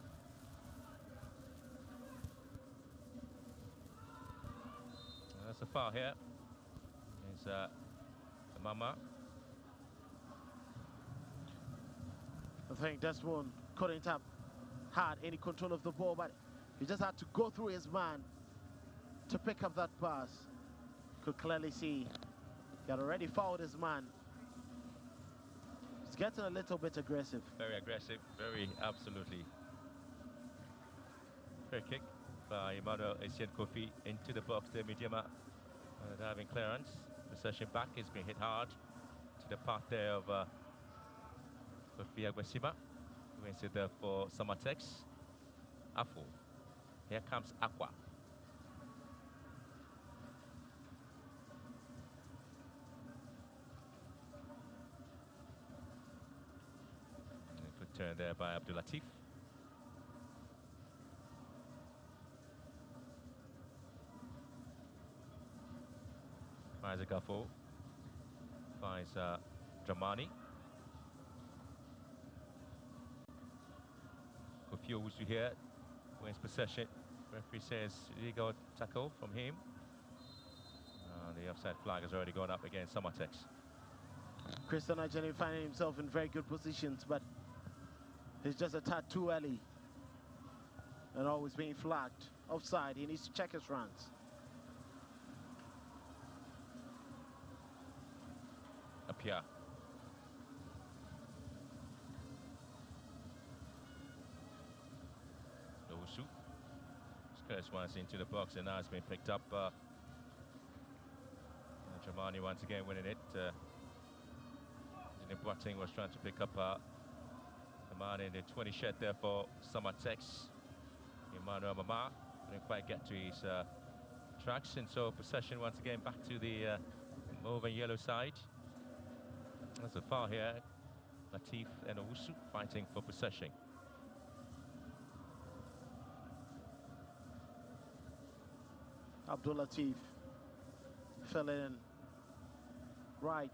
That's a foul here. It's Mama.
I think Desmond couldn't have had any control of the ball, but he just had to go through his man to pick up that pass. Could clearly see he had already fouled his man. He's getting a little bit aggressive.
Very aggressive, very absolutely. Fair kick by Emmanuel Essien Kofi into the box there. Medeama having clearance. Possession back has been hit hard to the path there of Kofi Agwesima. Wins it there for Samartex. Afo. Here comes Aqua. Good turn there by Abdul Latif. Isaac Afo finds Dramani. Kofi Owusu here wins possession. Referee says illegal tackle from him. The offside flag has already gone up against Samartex.
Christian Ajani finding himself in very good positions, but he's just a tad too early and always being flagged offside. He needs to check his runs.
Apia. Owusu skirts once into the box, and now it's been picked up. Dramani once again winning it. Boateng was trying to pick up the man in the 20 shirt there for Samartex. Emmanuel Mama didn't quite get to his tracks, and so possession once again back to the mauve and yellow side. That's a foul here. Latif and Owusu fighting for possession.
Abdul Latif fell in right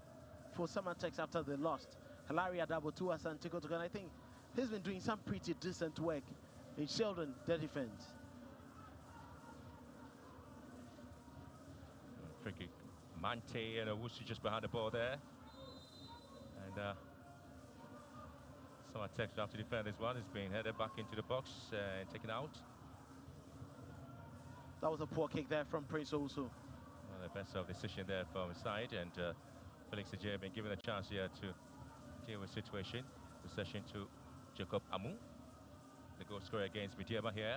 for Samartex after they lost. Hilary Adabo and Santico Togan. I think he's been doing some pretty decent work in shielding their defense.
Free kick. Mante and Owusu just behind the ball there. And Samartex have to defend this one. It's being headed back into the box and taken out.
That was a poor kick there from Prince Owusu.
Well, the best of decision there from his side, and Felix Ajay been given a chance here to deal with the situation. Possession to Jacob Amu, the goal scorer against Medeama here.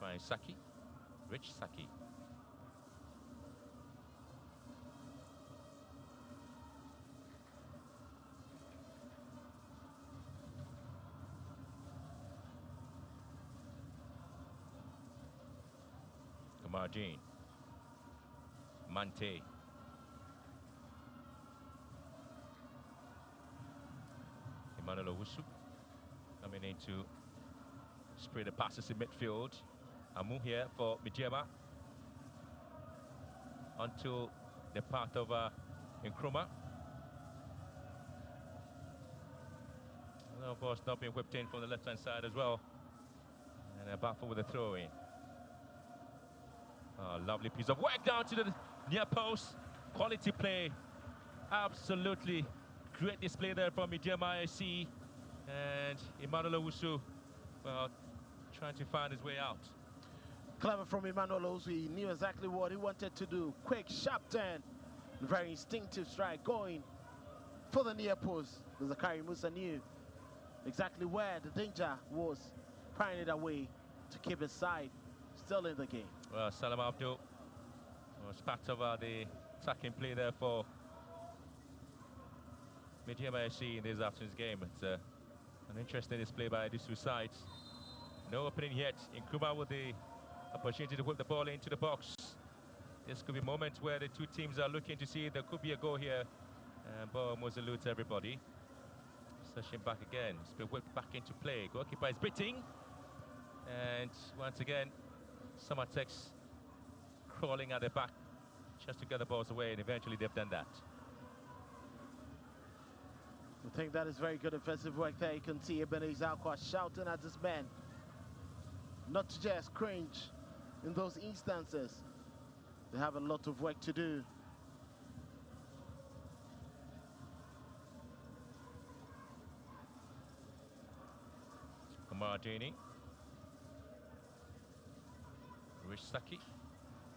Finds Saki, Rich Saki. Margin, Mante, Emmanuel Owusu coming in to spray the passes in midfield. Amu here for Medeama until the path of Nkrumah. And of course, not being whipped in from the left-hand side as well. And a battle with a throw-in. Lovely piece of work down to the near post. Quality play. Absolutely great display there from Medeama SC. And Emmanuel Owusu, well, trying to find his way out.
Clever from Emmanuel Owusu. He knew exactly what he wanted to do. Quick, sharp turn. Very instinctive strike going for the near post. Zakari Musa knew exactly where the danger was, prying it away to keep his side still in the game.
Well, Salam Abdul was part of the attacking play there for Medeama SC in this afternoon's game. It's an interesting display by these two sides. No opening yet. Nkrumah with the opportunity to whip the ball into the box. This could be a moment where the two teams are looking to see if there could be a goal here. And ball almost eludes everybody. Session back again. It's been whipped back into play. Goalkeeper is beating. And once again, Samartex crawling at the back just to get the balls away, and eventually they've done that.
I think that is very good offensive work there. You can see Ebenezer Akwa shouting at his men not to just cringe in those instances. They have a lot of work to do.
Kamardini. Rich Saki.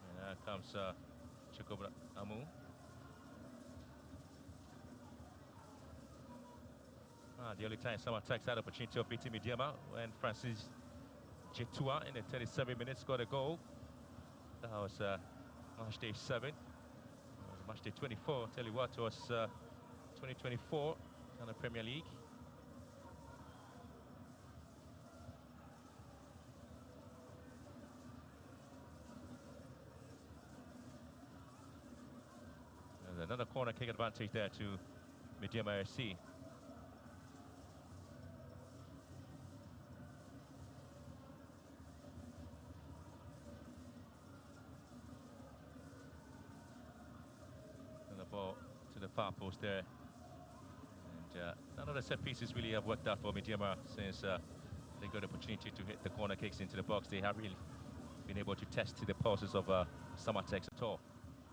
And there comes Jacob Amu. The only time Samartex had opportunity of beating Medeama when Francis Jetua in the 37 minutes scored a goal. That was match day 7. It was match day 24. Tell you what, it was 2024 in the Premier League. And another corner kick advantage there to Medeama SC. Ball to the far post there, and none of the set pieces really have worked out for Medeama since they got the opportunity to hit the corner kicks into the box. They haven't really been able to test the pulses of Samartex at all.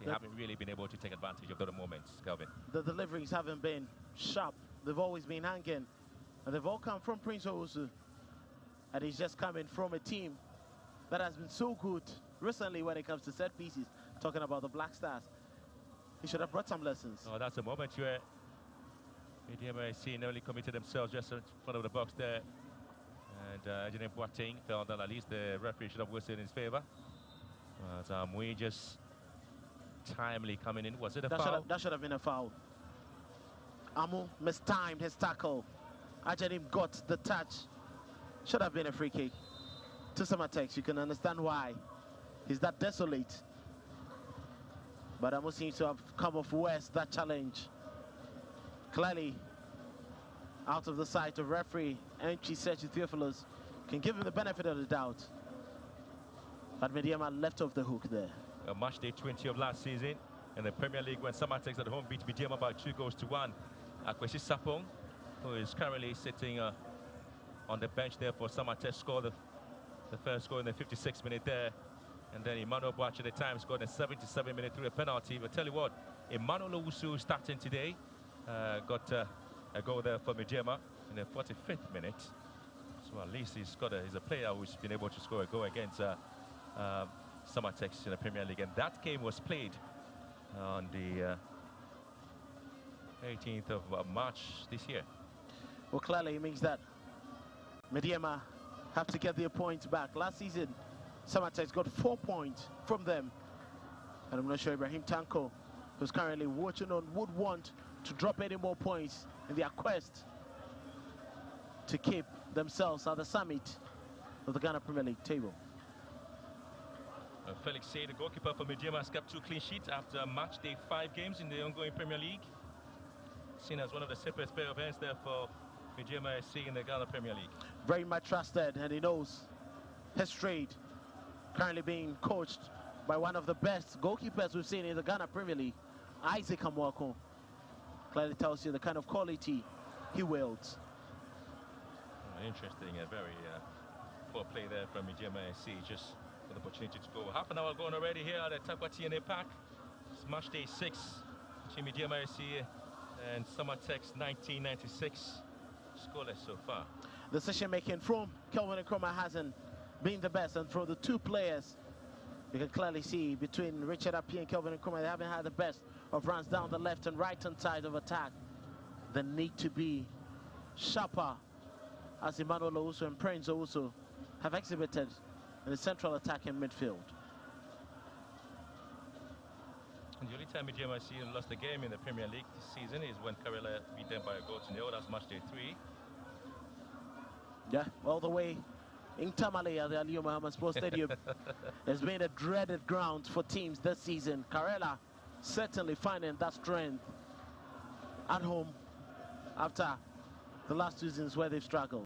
They haven't really been able to take advantage of those moments, Calvin.
The deliveries haven't been sharp. They've always been hanging, and they've all come from Prince Owusu, and he's just coming from a team that has been so good recently when it comes to set pieces. Talking about the Black Stars. He should have brought some lessons.
Oh, that's a moment where Medeama SC nearly committed themselves just in front of the box there. And Janine Boateng felt that at least the referee should have whistled in his favor. Mui just timely coming in. Was it a foul?
That should have been a foul. Amu mistimed his tackle. Ajanim got the touch. Should have been a free kick. To Samartex, you can understand why he's that desolate. But Amu seems to have come off worse that challenge. Clearly, out of the sight of referee Enchi Sergio Theophilus, can give him the benefit of the doubt. But Medeama left off the hook there.
Match day 20 of last season in the Premier League when Samartex at home beat Medeama by 2-1. Akwesi Sapong, who is currently sitting on the bench there for Samartex, scored the first goal in the 56th minute there. And then Emmanuel Boachi at the time scored in the 77th minute through a penalty. But tell you what, Emmanuel Owusu starting today, got a goal there for Medeama in the 45th minute. So at least he's a player who's been able to score a goal against Samartex in the Premier League. And that game was played on the 18th of March this year.
Well, clearly it means that Medeama have to get their points back. Last season, Samartex got 4 points from them. And I'm not sure Ibrahim Tanko, who's currently watching on, would want to drop any more points in their quest to keep themselves at the summit of the Ghana Premier League table.
Felix Say, the goalkeeper for Medeama, has kept 2 clean sheets after match day 5 games in the ongoing Premier League. Seen as one of the safest pair of hands there for Medeama SC in the Ghana Premier League.
Very much trusted, and he knows his trade. Currently being coached by one of the best goalkeepers we've seen in the Ghana Premier League, Isaac Amwako. Clearly tells you the kind of quality he wields.
Interesting, a very poor play there from Medeama SC, just with the opportunity to go. Half an hour gone already here at the Takwa TNA Park. It's match day 6 between Medeama SC and Samartex 1996. Scoreless so far.
The decision making from Kelvin Nkrumah hasn't been the best, and from the 2 players, you can clearly see between Richard Appiah and Kelvin Nkrumah, they haven't had the best of runs down the left and right hand side of attack. They need to be sharper, as Emmanuel Owusu and Prince Owusu have exhibited in the central attack in midfield.
And the only time Medeama SC lost a game in the Premier League this season is when Karela beat them by a goal to nil. That's match day 3.
Yeah, all the way in Tamale at the Aliyu Muhammad Sports Stadium. It's been a dreaded ground for teams this season. Karela certainly finding that strength at home after the last 2 seasons where they've struggled.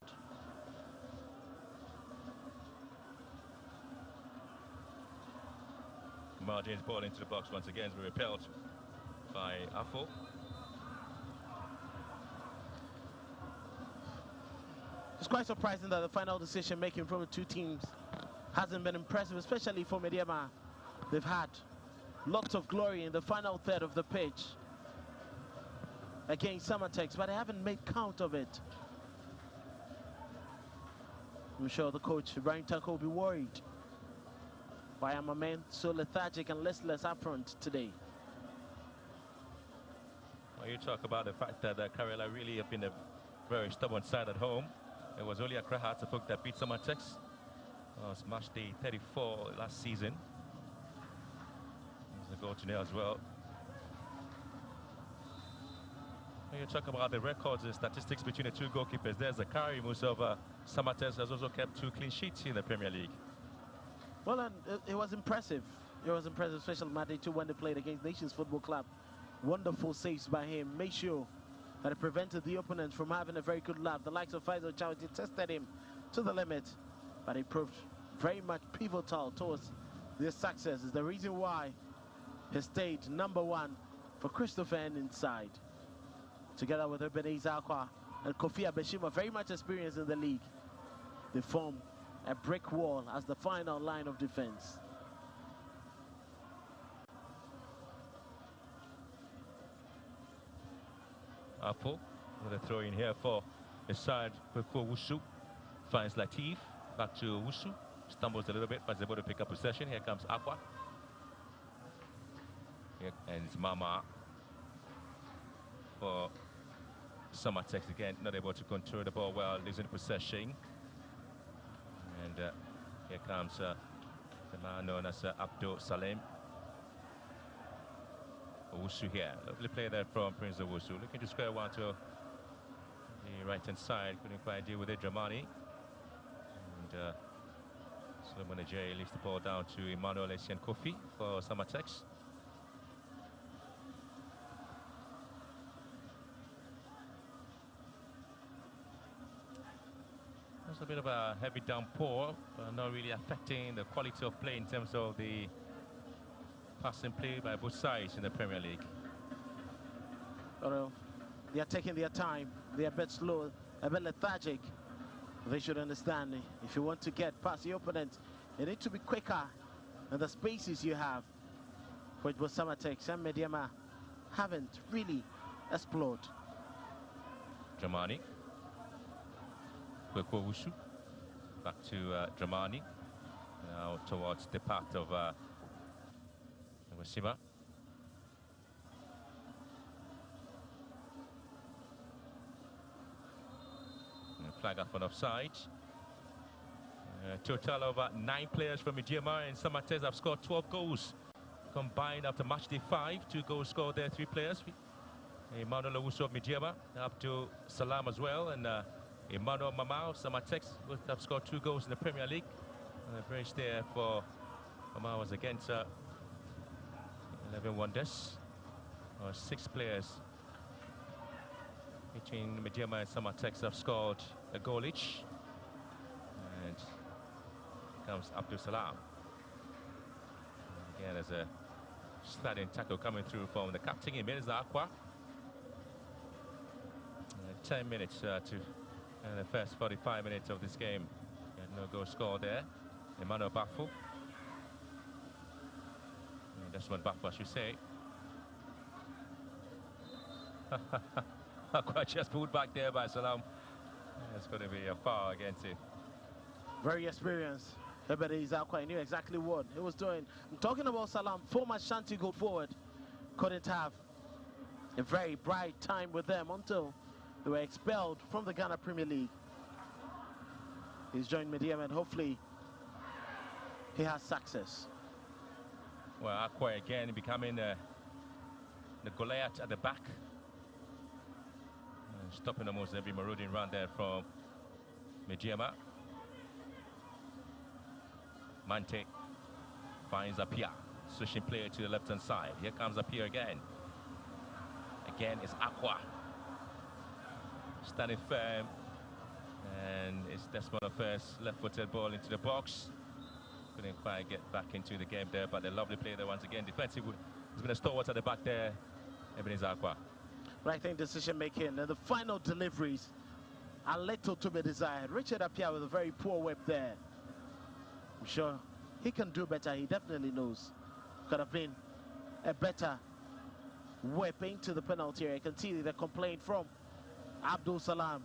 Margin's ball into the box once again, be repelled by Afo.
It's quite surprising that the final decision making from the 2 teams hasn't been impressive, especially for Medeama. They've had lots of glory in the final third of the pitch against Samartex, but they haven't made count of it. I'm sure the coach, Ibrahim Tanko, will be worried. Why am I men so lethargic and listless up front today?
Well, you talk about the fact that Karela really have been a very stubborn side at home. It was only Accra Hearts-a-Folk that beat Samartex. It was match day 34 last season. There's a goal to nil as well. When you talk about the records and statistics between the 2 goalkeepers, there's Zakari Musa of Samartex has also kept 2 clean sheets in the Premier League.
Well, and it was impressive. It was impressive, especially Monday too when they played against Nations Football Club. Wonderful saves by him. Made sure that it prevented the opponent from having a very good laugh. The likes of Faisal Chowdhury tested him to the limit, but he proved very much pivotal towards their success. Is the reason why he stayed #1 for Christopher N inside, together with Ebenezer Akwa and Kofi Abeshima, very much experienced in the league. They form a brick wall as the final line of defense.
Apple with a throw in here for the side before Wusu. Finds Latif, back to Wusu. Stumbles a little bit, but is able to pick up possession. Here comes Aqua. Here ends Mama for Samartex again. Not able to control the ball well, losing possession. And here comes the man known as Abdul Salim. Owusu here. Lovely play there from Prince Owusu. Looking to square one to the right-hand side. Couldn't quite deal with it, Dramani. And Solomon Ajay leaves the ball down to Emmanuel Essien Kofi for Samartex. a bit of a heavy downpour, not really affecting the quality of play in terms of the passing play by both sides in the Premier League.
They are taking their time. They are a bit slow, a bit lethargic. They should understand, if you want to get past the opponent, you need to be quicker than the spaces you have. Which was Samartex and Medeama haven't really explored.
Dramani. Kwekwo-Wusu. Back to Dramani. Now towards the path of Wasima. Flag up on offside. Total of 9 players from Medeama and Samartex have scored 12 goals. Combined after match day 5, 2 goals scored there, 3 players. Emmanuel Owusu of Medeama, up to Salam as well, and Emmanuel Mama of Samartex both have scored 2 goals in the Premier League. And the brace there for Mama was against 11 wonders. 6 players between Medeama and Samartex have scored a goal each. And comes Abdul Salam. Again, there's a sliding tackle coming through from the captain, Mirza Aqua. 10 minutes to the first 45 minutes of this game. No goal scored there. Emmanuel Bafo. Desmond Bafo, I should say. Aqua just pulled back there by Salam. It's going to be a foul against him.
Very experienced. Everybody is Aqua. He knew exactly what he was doing. I'm talking about Salam, former Shanti goal forward. Couldn't have a very bright time with them until they were expelled from the Ghana Premier League. He's joined Medeama and hopefully he has success.
Well, Aqua again becoming the Goliath at the back. Stopping almost every marauding run there from Medeama. Mante finds Apia, switching player to the left-hand side. Here comes Apia again. Again, it's Aqua. Standing firm. And it's Desmond first left-footed ball into the box. Couldn't quite get back into the game there, but a lovely play there once again. Defensive has been a stalwart at the back there. Ebenezer Aqua.
But I think decision-making and the final deliveries are little to be desired. Richard Apia with a very poor whip there. I'm sure he can do better. He definitely knows. Could have been a better whip into the penalty area. I can see the complaint from Abdul Salam.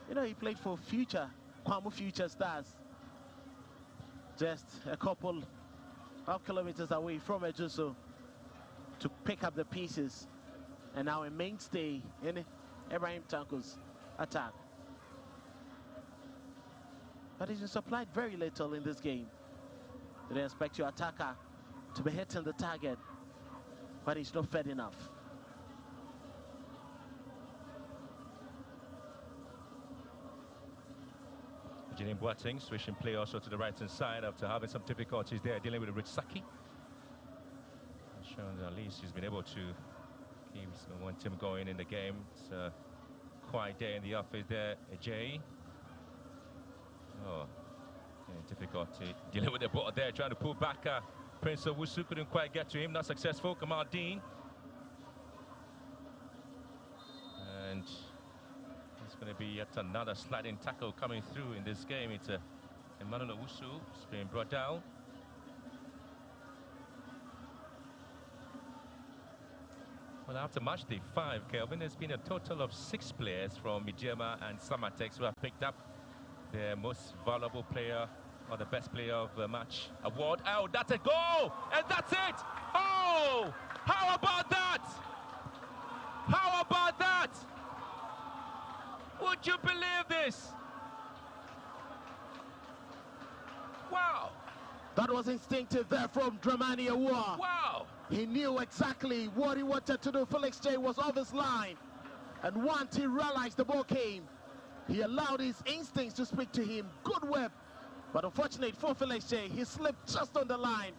You know, he played for Kwamu Future Stars. Just a couple of kilometers away from Ejuso to pick up the pieces. And now a mainstay in Ibrahim Tanko's attack. But he's been supplied very little in this game. You don't expect your attacker to be hitting the target, but he's not fed enough.
Janine Boateng switching play also to the right-hand side after having some difficulties there dealing with Rich Saki. Showing that at least he's been able to keep one team going in the game. It's a quiet day in the office there, Jay. Oh, difficulty dealing with the ball there, trying to pull back. Prince Owusu couldn't quite get to him, not successful. Kamal Dean. And it's going to be yet another sliding tackle coming through in this game. It's Emmanuel Owusu being brought down. Well, after match day 5, Kelvin, there's been a total of 6 players from Medeama and Samartex who have picked up the most valuable player or the best player of the match award. Oh, that's a goal! And that's it! Oh! How about that? How about that? Would you believe this? Wow!
That was instinctive there from Dramani Awuah.
Wow!
He knew exactly what he wanted to do. Felix J was off his line. And once he realized the ball came, he allowed his instincts to speak to him. Good whip. But unfortunately for Felix J, he slipped just on the line.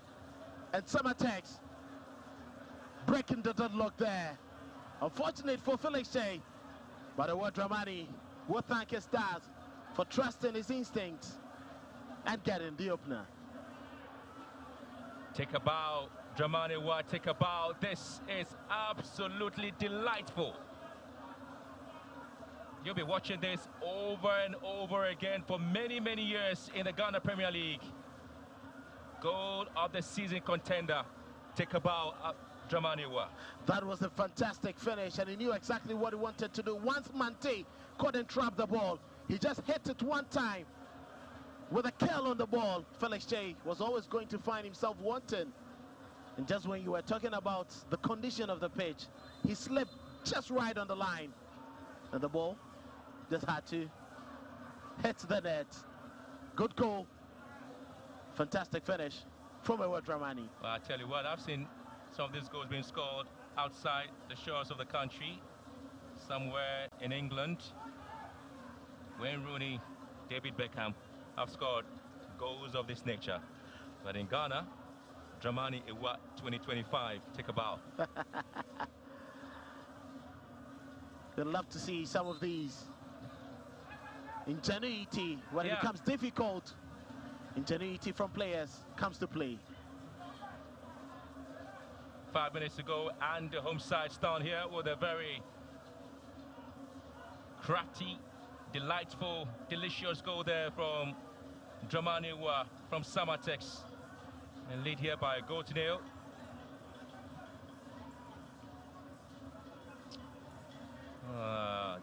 And Samartex breaking the deadlock there. Unfortunate for Felix J. But the word Dramani will thank his dad for trusting his instincts and getting the opener.
Take a bow, Dramani Wa, take a bow. This is absolutely delightful. You'll be watching this over and over again for many, many years in the Ghana Premier League. Goal of the season contender. Take a bow, Dramani Wa.
That was a fantastic finish, and he knew exactly what he wanted to do. Once Mante couldn't trap the ball, he just hit it one time. With a curl on the ball, Felix J was always going to find himself wanting. And just when you were talking about the condition of the pitch, he slipped just right on the line. And the ball just had to hit the net. Good goal. Fantastic finish from Ewa Dramani.
Well, I tell you what, I've seen some of these goals being scored outside the shores of the country, somewhere in England. Wayne Rooney, David Beckham have scored goals of this nature. But in Ghana, Dramani Ewa 2025, take a bow.
We'd love to see some of these. Ingenuity, when it becomes difficult, ingenuity from players comes to play.
5 minutes to go, and the home side's down here with a very crafty, delightful, delicious goal there from Dramani Wa from Samartex, and lead here by a goal to nil.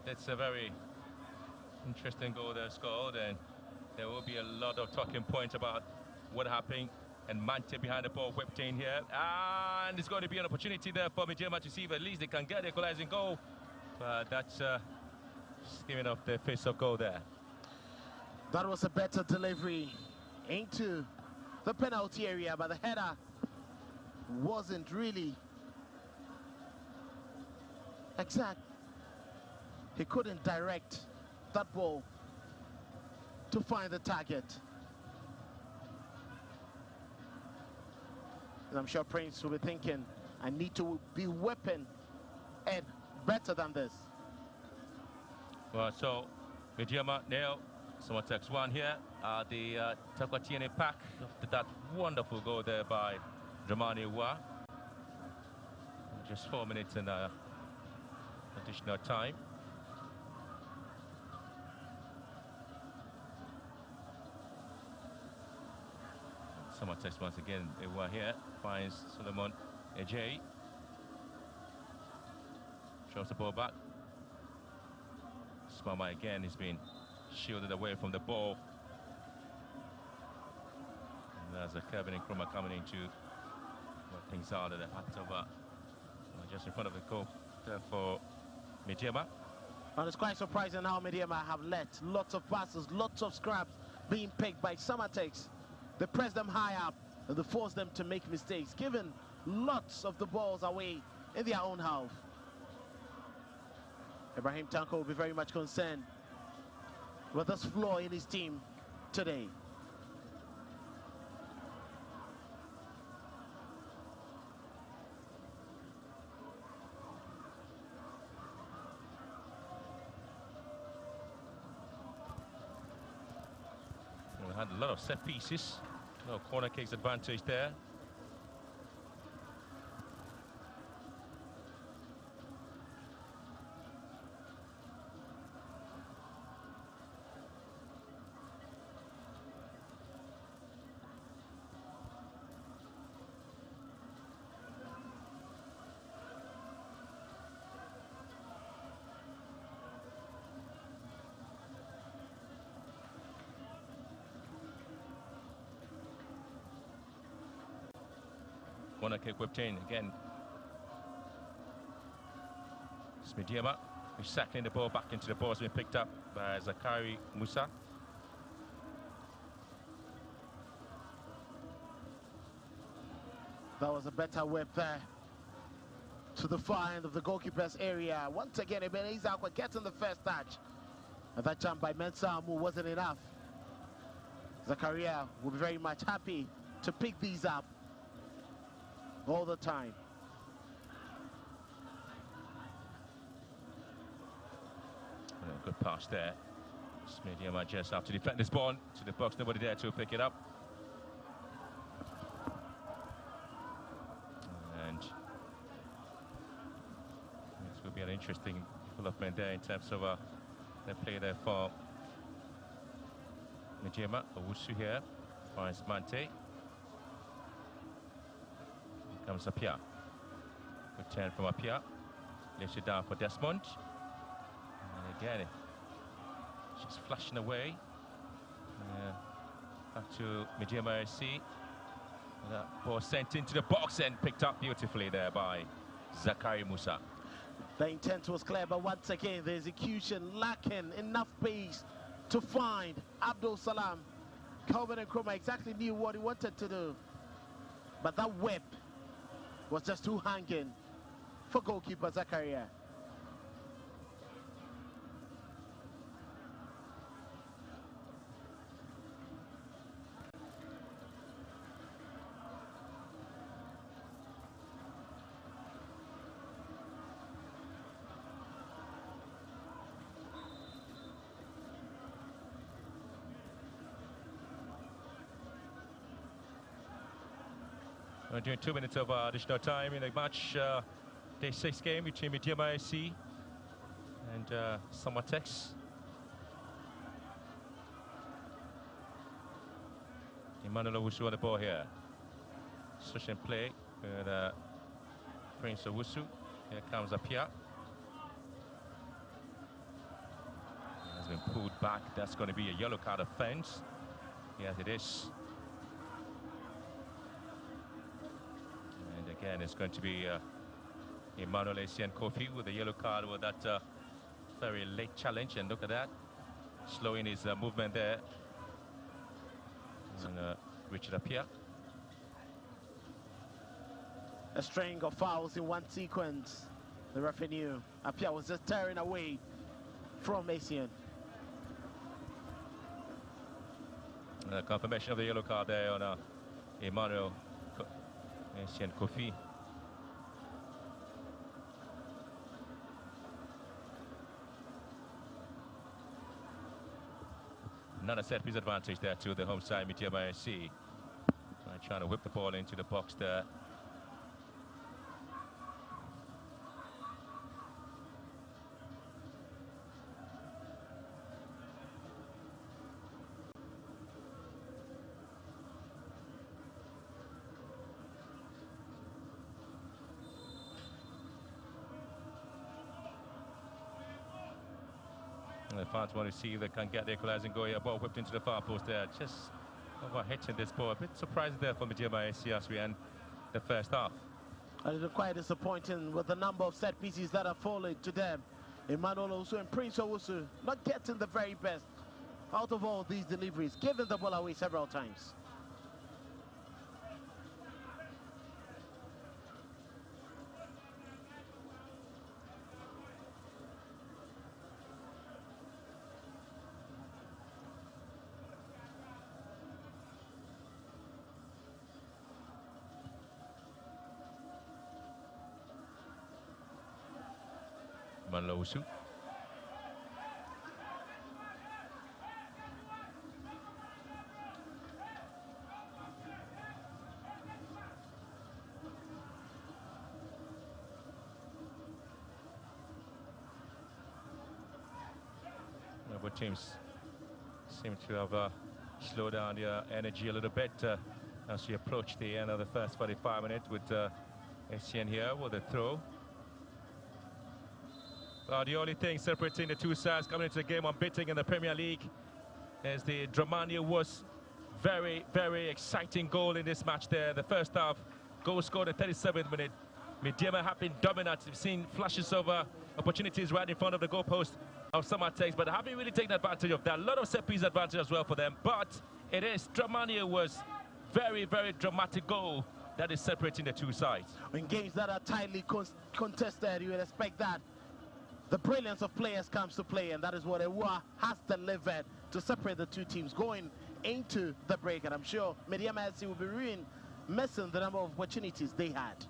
That's a very interesting goal there scored, and there will be a lot of talking points about what happened. And Mante behind the ball, whipped in here, and it's going to be an opportunity there for Medeama to see if at least they can get the equalizing goal. But that's giving off the face-off goal there.
That was a better delivery into the penalty area, but the header wasn't really exact. He couldn't direct that ball to find the target. And I'm sure Prince will be thinking, I need to be weapon and better than this.
Well, so Medeama nil, Samartex 1 here. The Takwatiene pack after that wonderful goal there by Dramani Wa. Just 4 minutes in additional time. Samartex once again, they were here, finds Solomon Ejay. Shows the ball back. Spama again has been shielded away from the ball. And there's a Kevin Nkrumah coming in to work things out at the heart of just in front of the goal there for Medeama.
And it's quite surprising how Medeama have let lots of passes, lots of scraps being picked by Samartex. They press them high up and they force them to make mistakes, giving lots of the balls away in their own half. Ibrahim Tanko will be very much concerned with this flaw in his team today.
We had a lot of set pieces, no corner kicks advantage there. Corner kick whipped in again. It's Medeama who's sacking the ball back into the ball. It's been picked up by Zakari Musa.
That was a better whip there to the far end of the goalkeeper's area. Once again, Ebenezer Akwa getting the first touch. And that jump by Mensah Amu wasn't enough. Zakaria will be very much happy to pick these up all the time.
Good pass there. Medeama just have to defend this ball to the box. Nobody there to pick it up. And this will be an interesting development there in terms of the play there for Medeama. Owusu here finds Mante. Here comes Apia. Good turn from Apia. Lifts it down for Desmond. And again, she's flashing away. Back to Medeama SC. That ball sent into the box and picked up beautifully there by Zakari Musa.
The intent was clear, but once again, the execution lacking enough pace to find Abdul Salam. Calvin Nkrumah exactly knew what he wanted to do, but that whip was just too hanging for goalkeeper Zakaria.
We're doing 2 minutes of additional time in the match, day 6 game between Medeama SC and Samartex. Emmanuel Owusu on the ball here. Switch and play with Prince Owusu. Here comes Apia. Has been pulled back. That's going to be a yellow card offense. Yes, it is. Again, it's going to be Emmanuel Essien Kofi with a yellow card with that very late challenge. And look at that, slowing his movement there. And Richard Apia.
A string of fouls in one sequence. The referee knew Apia was just tearing away from Essien.
Confirmation of the yellow card there on Emmanuel Essien Kofi. Another set piece advantage there to the home side, Medeama SC. Trying to whip the ball into the box there. The fans want to see if they can get the equalizing goal here. Ball whipped into the far post there. Just overhitting this ball. A bit surprising there for Medeama SC as we end the first half.
And it's quite disappointing with the number of set pieces that are falling to them. Emmanuel Owusu and Prince Owusu not getting the very best out of all these deliveries, giving the ball away several times.
Owusu. Both teams seem to have slowed down their energy a little bit as we approach the end of the first 45 minutes with Essien here with a throw. The only thing separating the two sides coming into the game unbeaten in the Premier League is the Dramania was very, very exciting goal in this match there. The first half, goal scored in the 37th minute. Medeama have been dominant. We've seen flashes of opportunities right in front of the goalpost of Samartex, but haven't really taken advantage of that. A lot of set-piece advantage as well for them, but it is Dramania was very, very dramatic goal that is separating the two sides.
In games that are tightly contested, you would expect that the brilliance of players comes to play, and that is what Ewa has delivered to separate the two teams going into the break. And I'm sure Medeama SC will be missing the number of opportunities they had.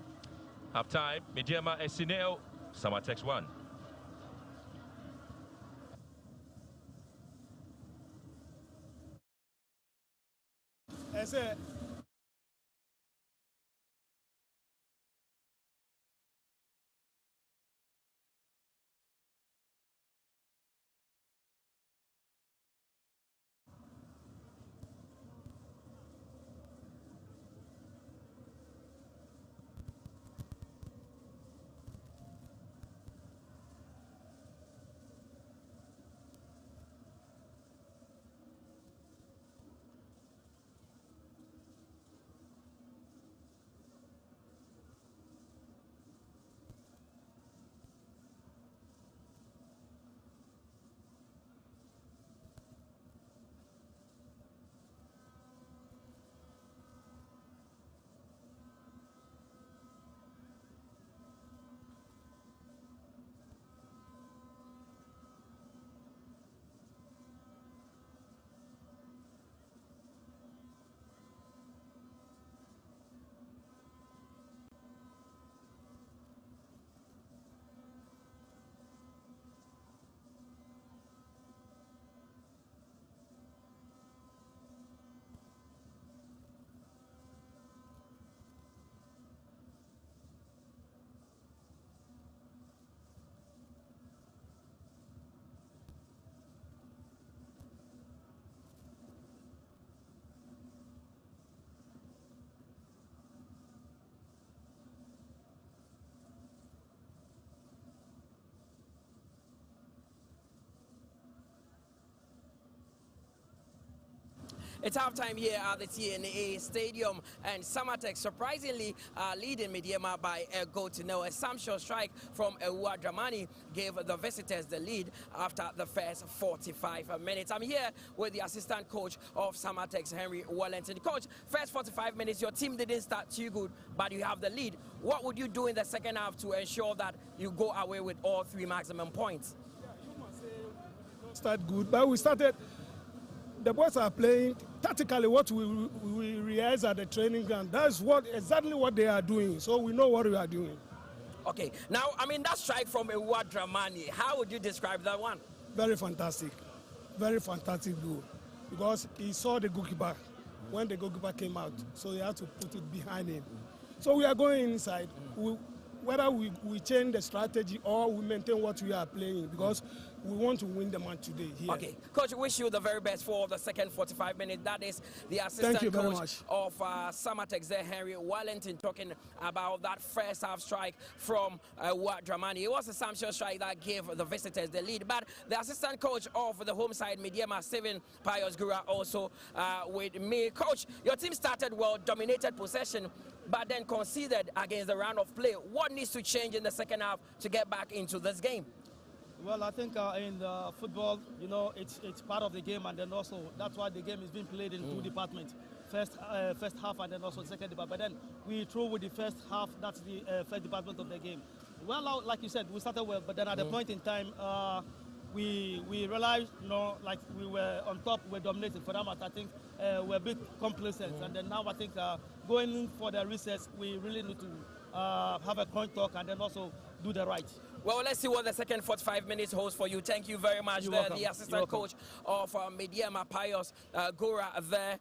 Half time, Medeama SC 0, Samartex 1.
ɛsɛ
It's halftime here at the TNA Stadium, and Samartex surprisingly leading Medeama by a goal to nil. A Samshot strike from Ewa Dramani gave the visitors the lead after the first 45 minutes. I'm here with the assistant coach of Samartex, Henry Wellington. Coach, first 45 minutes, your team didn't start too good, but you have the lead. What would you do in the second half to ensure that you go away with all 3 maximum points?
Start good, but we started. The boys are playing tactically what we realize at the training ground. That's exactly what they are doing. So we know what we are doing.
Okay, now I mean that strike from Ewa Dramani. How would you describe that one?
Very fantastic goal, because he saw the goalkeeper when the goalkeeper came out, so he had to put it behind him. So we are going inside. Whether we change the strategy or we maintain what we are playing, because we want to win the match today here.
Okay, Coach, wish you the very best for the second 45 minutes. That is the assistant coach of Samartex there, Henry Wellington, talking about that first half strike from Dramani. It was a Samshot strike that gave the visitors the lead, but the assistant coach of the home side, Medeama, Steven Pius Gura, also with me. Coach, your team started well, dominated possession, but then conceded against the round of play. What needs to change in the second half to get back into this game?
Well, I think in the football, you know, it's part of the game, and then also that's why the game is being played in 2 departments. First half and then also second department. But then we throw with the first half, that's the first department of the game. Well, like you said, we started well, but then at the point in time, we realized, you know, like we were on top, we were dominating. For that matter, I think we're a bit complacent. And then now I think going for the recess, we really need to have a coin talk and then also do the right.
Well, let's see what the second 45 minutes holds for you. Thank you very much. The assistant coach of Medeama, Pius Gora, there,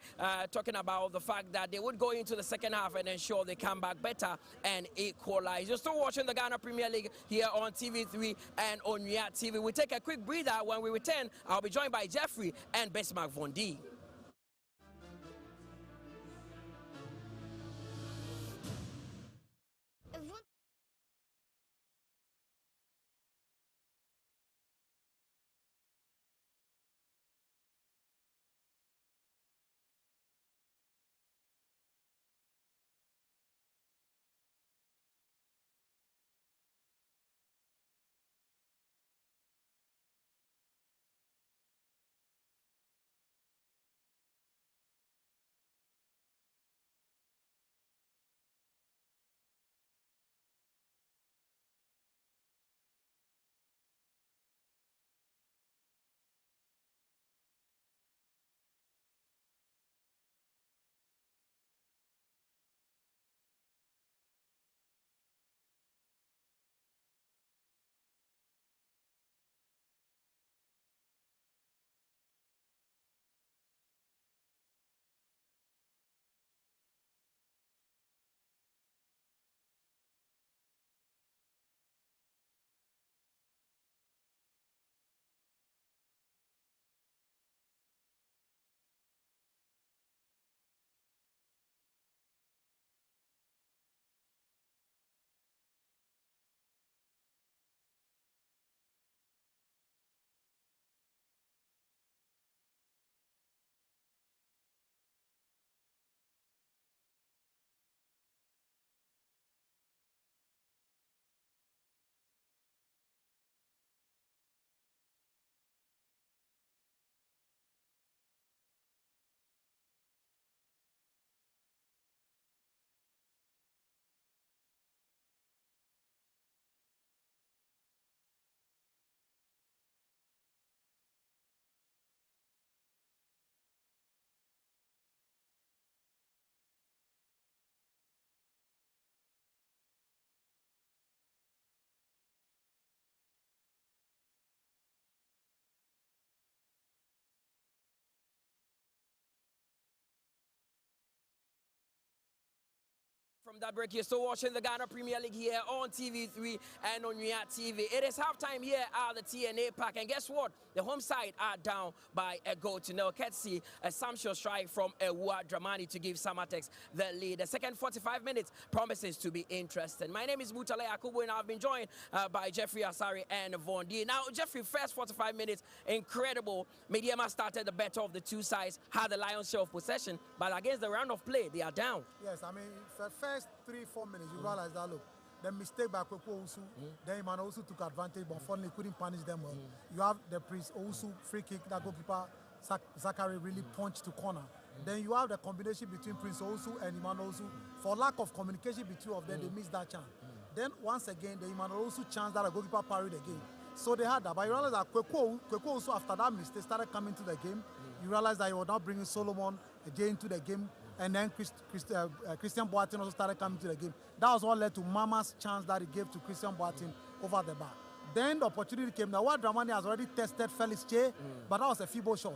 talking about the fact that they would go into the second half and ensure they come back better and equalize. You're still watching the Ghana Premier League here on TV3 and on React TV. We take a quick breather. When we return, I'll be joined by Jeffrey and Bismarck Von D. From that break, you're still watching the Ghana Premier League here on TV3 and on React TV. It is halftime here at the TNA Park, and guess what? The home side are down by a goal to nil. Courtesy a sumptuous strike from Ewa Dramani to give Samartex the lead. The second 45 minutes promises to be interesting. My name is Mutale Akubu, and I've been joined by Jeffrey Asari and Von D. Now, Jeffrey, first 45 minutes, incredible. Medeama started the better of the two sides, had the lion's share of possession, but against the round of play, they are down.
Yes, I mean, for first 3-4 minutes, you realize that, look, the mistake by Kwekwo Owusu, then Iman also took advantage, but unfortunately couldn't punish them well. You have the Prince Owusu free kick that goalkeeper Zachary really punched to corner. Then you have the combination between Prince Owusu and Iman Owusu. For lack of communication between of them, they missed that chance. Then once again, the Iman Owusu chance that a goalkeeper parried again. So they had that, but you realize that Kwekwo Owusu, after that mistake, started coming to the game. You realize that he was now bringing Solomon again into the game. And then Christian Boateng also started coming to the game. That was what led to Mama's chance that he gave to Christian Boateng over the bar. Then the opportunity came. Now, what Dramani has already tested Felix Che, but that was a feeble shot.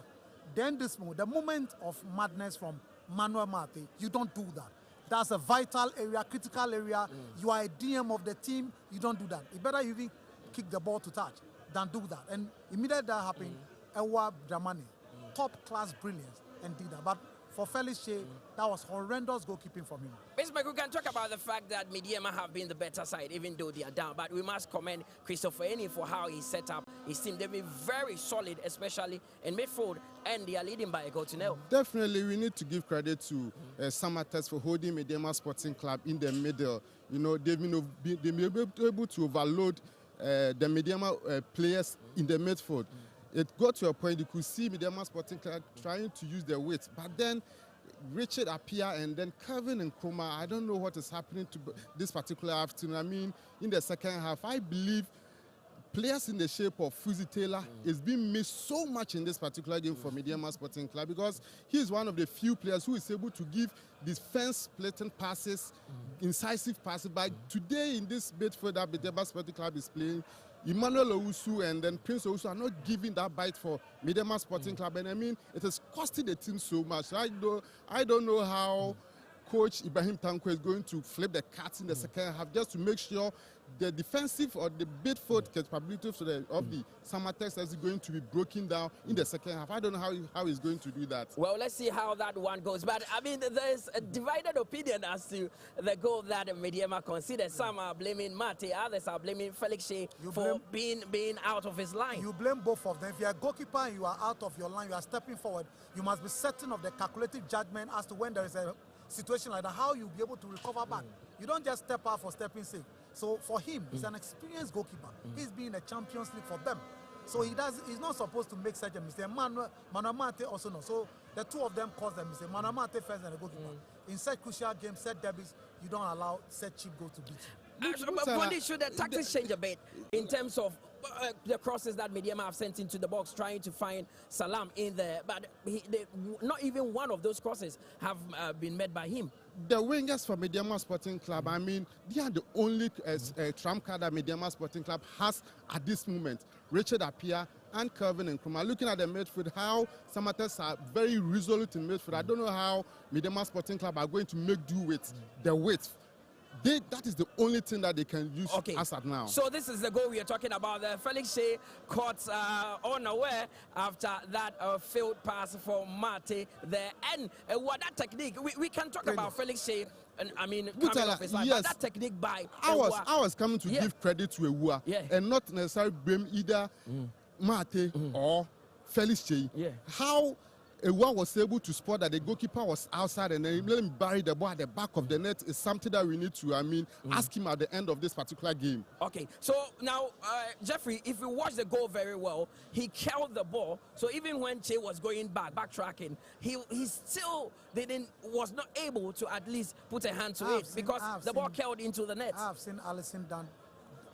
Then this moment, the moment of madness from Manuel Mate, you don't do that. That's a vital area, critical area. You are a DM of the team, you don't do that. It's better you even kick the ball to touch than do that. And immediately that happened, Ewa Dramani, top-class brilliance, and did that. But for Felix Che, that was horrendous goalkeeping from him.
Mr. we can talk about the fact that Medeama have been the better side, even though they are down. But we must commend Christopher Eni for how he set up his team. They've been very solid, especially in midfield, and they are leading by a goal to nil.
Definitely, we need to give credit to Samartex for holding Medeama Sporting Club in the middle. You know, they've been able to overload the Medeama players in the midfield. It got to a point you could see Medeama Sporting Club trying to use their weight, but then Richard Appiah and then Kevin and Nkrumah, I don't know what is happening to this particular afternoon. I mean, in the second half, I believe players in the shape of Fuzi Taylor is being missed so much in this particular game for Medeama Sporting Club, because he is one of the few players who is able to give defense-splitting passes, incisive passes. But today in this midfield that Medeama Sporting Club is playing, Emmanuel Owusu and then Prince Owusu are not giving that bite for Medeama Sporting Club, and I mean it is costing the team so much. I don't know how Coach Ibrahim Tanko is going to flip the cards in the second half just to make sure the defensive or the midfield capabilities of the Samartex is going to be broken down in the second half. I don't know how he's going to do that.
Well, let's see how that one goes. But, I mean, there's a divided opinion as to the goal that Medeama considered. Some are blaming Mate, others are blaming Felix Che for being out of his line.
You blame both of them. If you're a goalkeeper and you are out of your line, you are stepping forward, you must be certain of the calculative judgment as to when there is a situation like that, how you'll be able to recover back. You don't just step out for stepping sake. So for him, he's an experienced goalkeeper. He's been in the Champions League for them. So he's not supposed to make such a mistake. Manuel Mate also no. So the two of them caused the mistake. Manuel Mate first and the goalkeeper. In such crucial games, set derbies, you don't allow set cheap goals to beat you.
But Bondi, should the tactics change a bit in terms of the crosses that Medeama have sent into the box, trying to find Salam in there, but not even one of those crosses have been met by him.
The wingers for Medeama Sporting Club, I mean, they are the only trump card that Medeama Sporting Club has at this moment. Richard Appiah and Kevin Nkrumah. Looking at the midfield, how Samartex are very resolute in midfield. I don't know how Medeama Sporting Club are going to make do with the width. That is the only thing that they can use as at now.
So this is the goal we are talking about. Felix Che caught unaware after that failed pass for Mate there. And what that technique, we can talk about Felix Che, I mean, coming off his line, but that technique by
I was coming to give credit to Ewa and not necessarily blame either Mate or Felix Che. How Ewa was able to spot that the goalkeeper was outside and then let him bury the ball at the back of the net is something that we need to, ask him at the end of this particular game.
Okay, so now, Jeffrey, if you watch the goal very well, he curled the ball. So even when Che was going backtracking, he still was not able to at least put a hand to it because the ball curled into the net.
I have seen Alisson done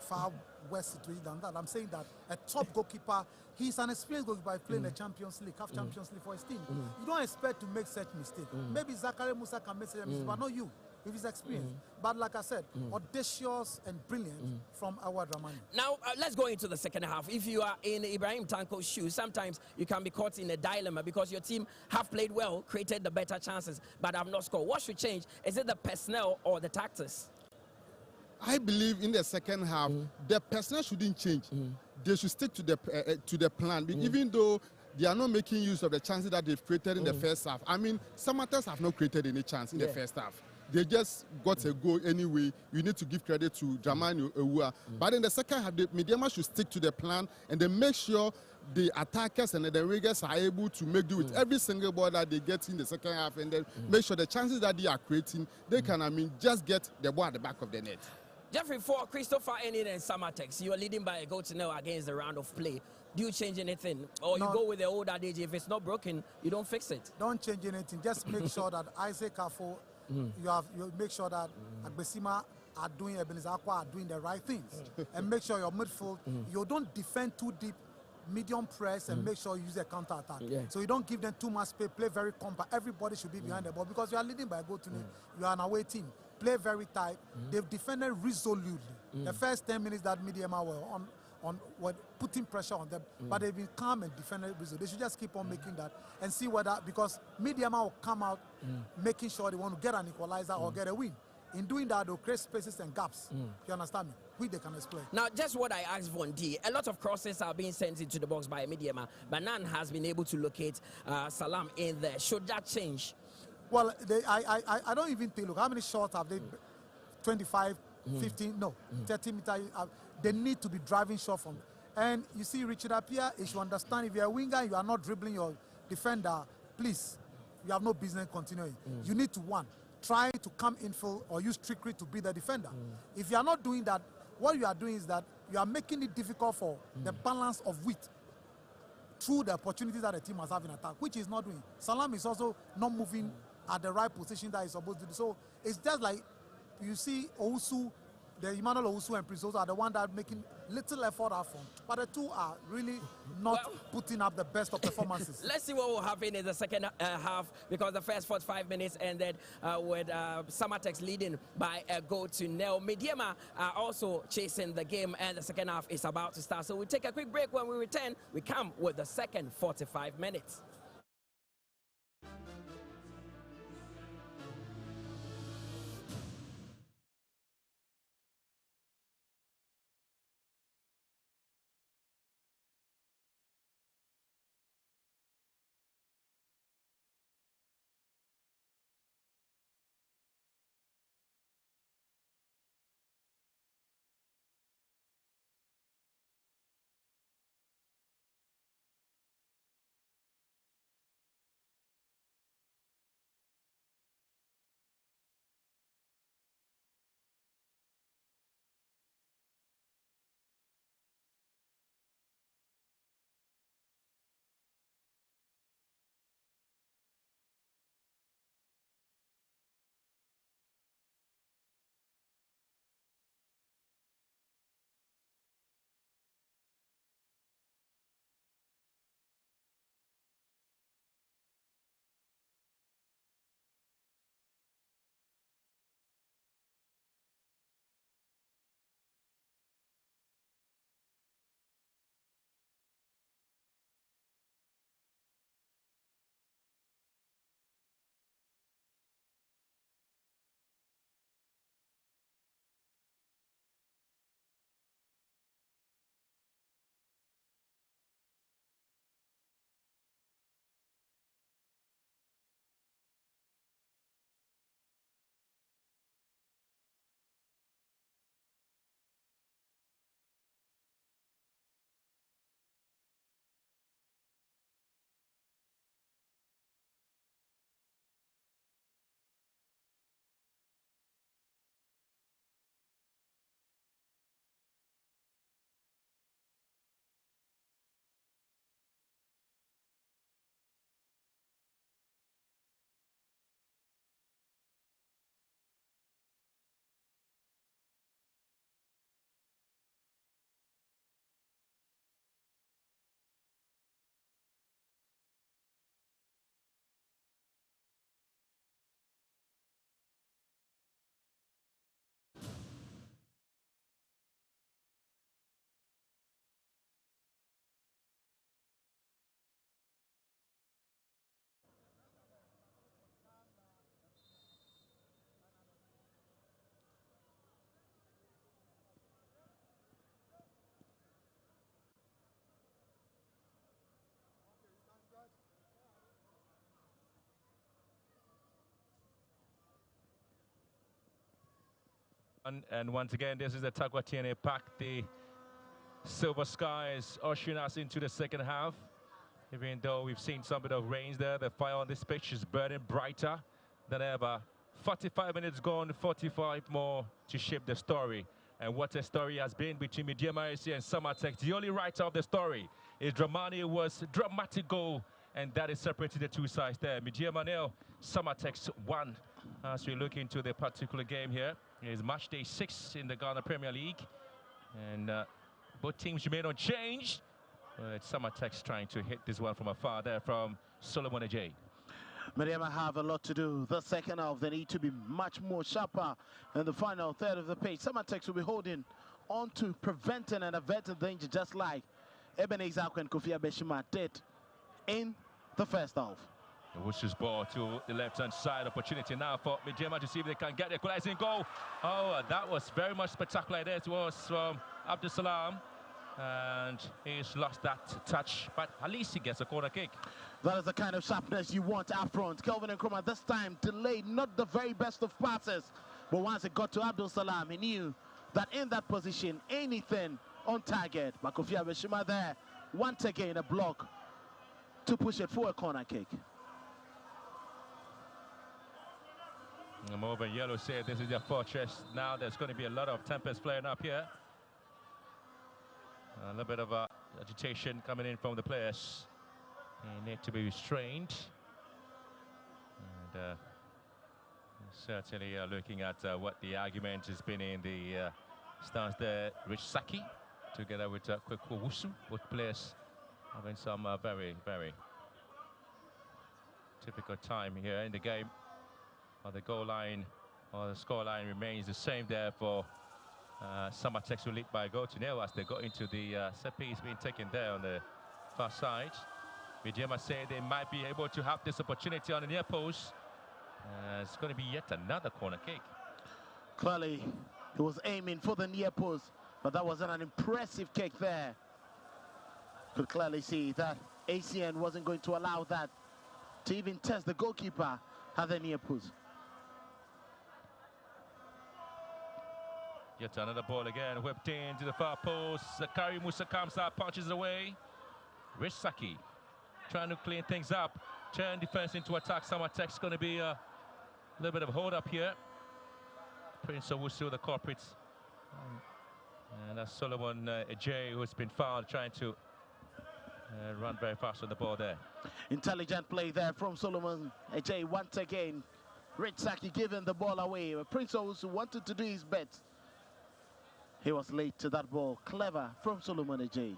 far worse situation than that. I'm saying that a top goalkeeper, he's an experienced goalkeeper playing the Champions League, Champions League for his team. You don't expect to make such mistake. Maybe Zachary Musa can make such a mistake, but not you. with his experience. But like I said, audacious and brilliant from Awad Ramani.
Now, let's go into the second half. If you are in Ibrahim Tanko's shoes, sometimes you can be caught in a dilemma because your team have played well, created the better chances, but have not scored. What should change? Is it the personnel or the tactics?
I believe in the second half, the personnel shouldn't change. They should stick to the plan, even though they are not making use of the chances that they've created in the first half. I mean, Samartex have not created any chance in the first half. They just got a goal anyway. You need to give credit to Dramani Ewua. But in the second half, the Medeama should stick to the plan and then make sure the attackers and the wingers are able to make do with every single ball that they get in the second half, and then make sure the chances that they are creating, they can, just get the ball at the back of the net.
Jeffrey, for Christopher Enid and Samartex, you are leading by a goal to nil against the round of play. Do you change anything? Or you go with the old adage, if it's not broken, you don't fix it?
Don't change anything. Just make sure that Isaac Afo, you make sure that Agbesima are doing, Ebenezer Akwa are doing the right things. And make sure your midfield, you don't defend too deep, medium press, and make sure you use a counter attack. So you don't give them too much space, play very compact. Everybody should be behind the ball because you are leading by a goal to nil. You are an away team. Play very tight. They've defended resolutely. The first 10 minutes that Medeama were putting pressure on them, but they've been calm and defended resolutely. They should just keep on making that and see whether, because Medeama will come out making sure they want to get an equalizer or get a win. In doing that, they'll create spaces and gaps. You understand me? Which they can exploit.
Now, just what I asked Von D, a lot of crosses are being sent into the box by Medeama, but none has been able to locate Salam in there. Should that change?
Well, I don't even think, look, how many shots have they? 25, 15, no, 30 meters. They need to be driving shot from. And you see, Richard Appiah, you should understand, if you're a winger, you are not dribbling your defender, please, you have no business continuing. You need to, one, try to come in full or use trickery to be the defender. If you are not doing that, what you are doing is that you are making it difficult for the balance of width through the opportunities that the team must have in attack, which is not doing. Salam is also not moving at the right position that he's supposed to do. So it's just like you see Owusu, the Emmanuel Owusu and Prince are the one that are making little effort out front. But the two are really not putting up the best of performances.
Let's see what will happen in the second half, because the first 45 minutes ended with Samartex leading by a goal to nil. Medeama are also chasing the game, and the second half is about to start. So we'll take a quick break. When we return, we come with the second 45 minutes.
And once again, this is the Takwatiene Park. The Silver Skies ushering us into the second half. Even though we've seen some bit of rains there, the fire on this pitch is burning brighter than ever. 45 minutes gone, 45 more to shape the story. And what a story has been between Medeama FC and Samartex. The only writer of the story is Dramani was dramatic goal, and that is separating the two sides there. Medeama 0, Samartex 1. As we look into the particular game here, it is match day 6 in the Ghana Premier League. And both teams remain unchanged. Samartex trying to hit this one from afar there from Solomon Ajay.
Medeama have a lot to do. The second half, they need to be much more sharper in the final third of the pitch. Samartex will be holding on to preventing and averting danger, just like Ebenezer and Kofi Abeshima did in the first half.
The Wooshu's ball to the left-hand side. Opportunity now for Medeama to see if they can get the equalizing goal. Oh, that was very much spectacular. There it was from Abdul Salam. And he's lost that touch, but at least he gets a corner kick.
That is the kind of sharpness you want up front. Kelvin Nkrumah this time delayed, not the very best of passes, but once it got to Abdul Salam, he knew that in that position, anything on target. But Kofi Abeshima there, once again a block to push it for a corner kick.
Over Yellow said this is their fortress. Now there's going to be a lot of tempest flaring up here. A little bit of agitation coming in from the players. They need to be restrained. And certainly looking at what the argument has been in the stance there. Rich Saki together with Kweko Wusu. Both players having some very, very typical time here in the game. The goal line or the score line remains the same there for Samartex will lead by a goal to nil as they got into the set piece being taken there on the far side. Medeama say they might be able to have this opportunity on the near post. It's going to be yet another corner kick.
Clearly, he was aiming for the near post, but that wasn't an impressive kick there. Could clearly see that ACN wasn't going to allow that to even test the goalkeeper at the near post.
Yet another ball again, whipped into the far post. Zakari Musa comes out, punches away. Rich Saki trying to clean things up. Turn defense into attack. Samartex going to be a little bit of hold up here. Prince Owusu, the culprit. And that's Solomon Ajay, who's been fouled, trying to run very fast on the ball there.
Intelligent play there from Solomon Ajay once again. Rich Saki giving the ball away. Prince Owusu wanted to do his best. He was late to that ball. Clever from Solomon Ajay.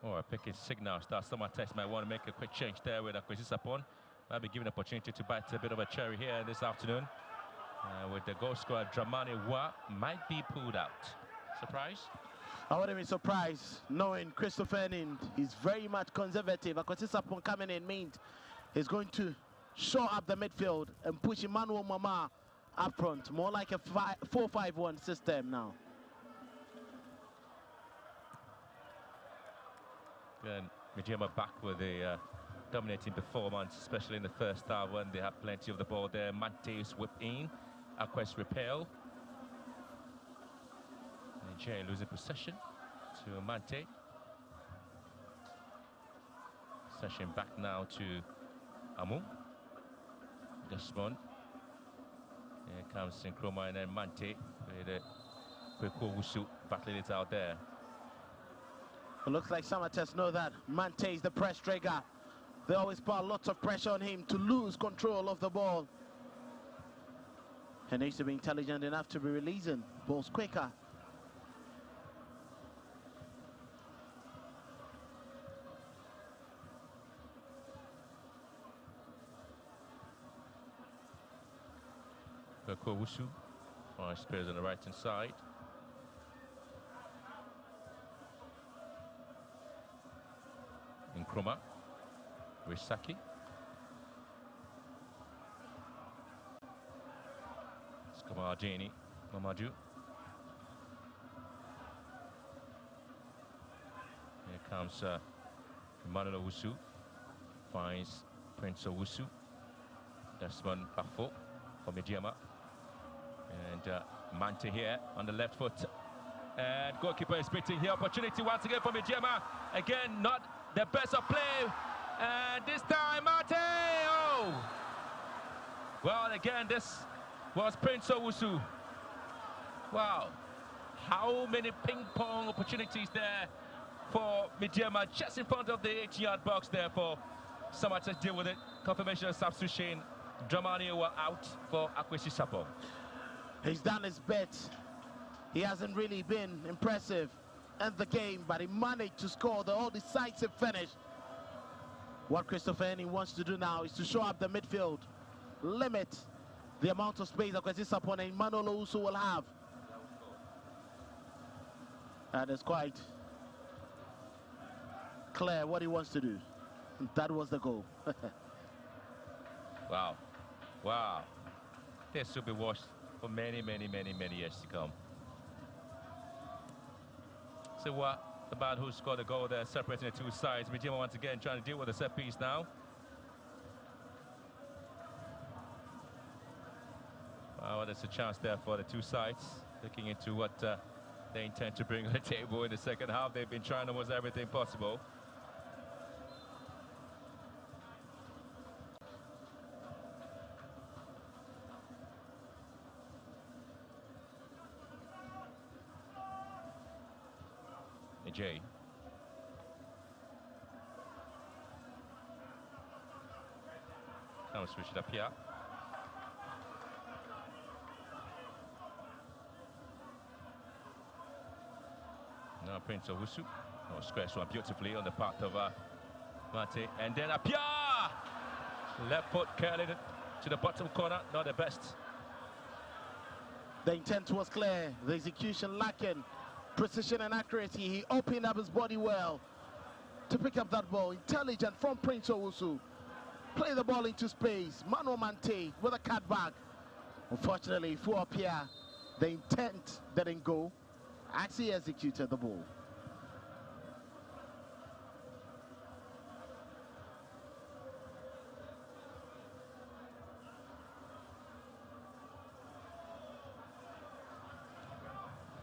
Oh, a picking signal. Samartex might want to make a quick change there with Akwesi Sapon. Might be given an opportunity to bite a bit of a cherry here this afternoon. With the goal scorer, Dramani Wa might be pulled out. Surprise?
I wouldn't be surprised knowing Christopher Nind is very much conservative. Akwesi Sapon coming in means he's going to shore up the midfield and push Emmanuel Mama up front. More like a 4-5-1 system now.
And Medeama back with a dominating performance, especially in the first half when they had plenty of the ball there. Mante's whipped in, Akwes repel. Jay losing possession to Mante. Possession back now to Amu. Desmond. Here comes Nkrumah and then Mante with Kweko Wusu battling it out there.
It looks like Samartex know that Mante is the press trigger. They always put lots of pressure on him to lose control of the ball. He needs to be intelligent enough to be releasing balls quicker.
Kweko Wusu, nice players on the right hand side. Nkrumah, Risaki. It's Kamar Jani, Mamadou. comes Emmanuel Owusu, finds Prince Owusu. Desmond Bafo for Medeama. And Mante here on the left foot. And goalkeeper is spitting here. Opportunity once again for Medeama. Again, not the best of play. And this time, Mante! Oh! Well, again, this was Prince Owusu. Wow. How many ping-pong opportunities there for Medeama, just in front of the 8-yard box there for Samartex deal with it. Confirmation of substitution. Dramani were out for Akwesi Sapong.
He's done his bit. He hasn't really been impressive in the game, but he managed to score the all-decisive finish. What Christopher Henning wants to do now is to show up the midfield, limit the amount of space Akwesi Sapong and Emmanuel Owusu will have. And it's quite clear what he wants to do. That was the goal.
Wow. Wow. This will be watched for many, many, many, many years to come. So what about who scored the goal there, separating the two sides? Medeama once again trying to deal with the set piece now. Well, there's a chance there for the two sides, looking into what they intend to bring on the table in the second half. They've been trying almost everything possible. Jay. Now switch it up here. Now Prince Owusu. Oh, squares one beautifully on the part of Mate. And then Apia! Left foot curling it to the bottom corner. Not the best.
The intent was clear. The execution lacking. Precision and accuracy. He opened up his body well to pick up that ball. Intelligent from Prince Owusu. Play the ball into space. Mano Mante with a cutback. Unfortunately, for Apia, the intent didn't go. Actually executed the ball.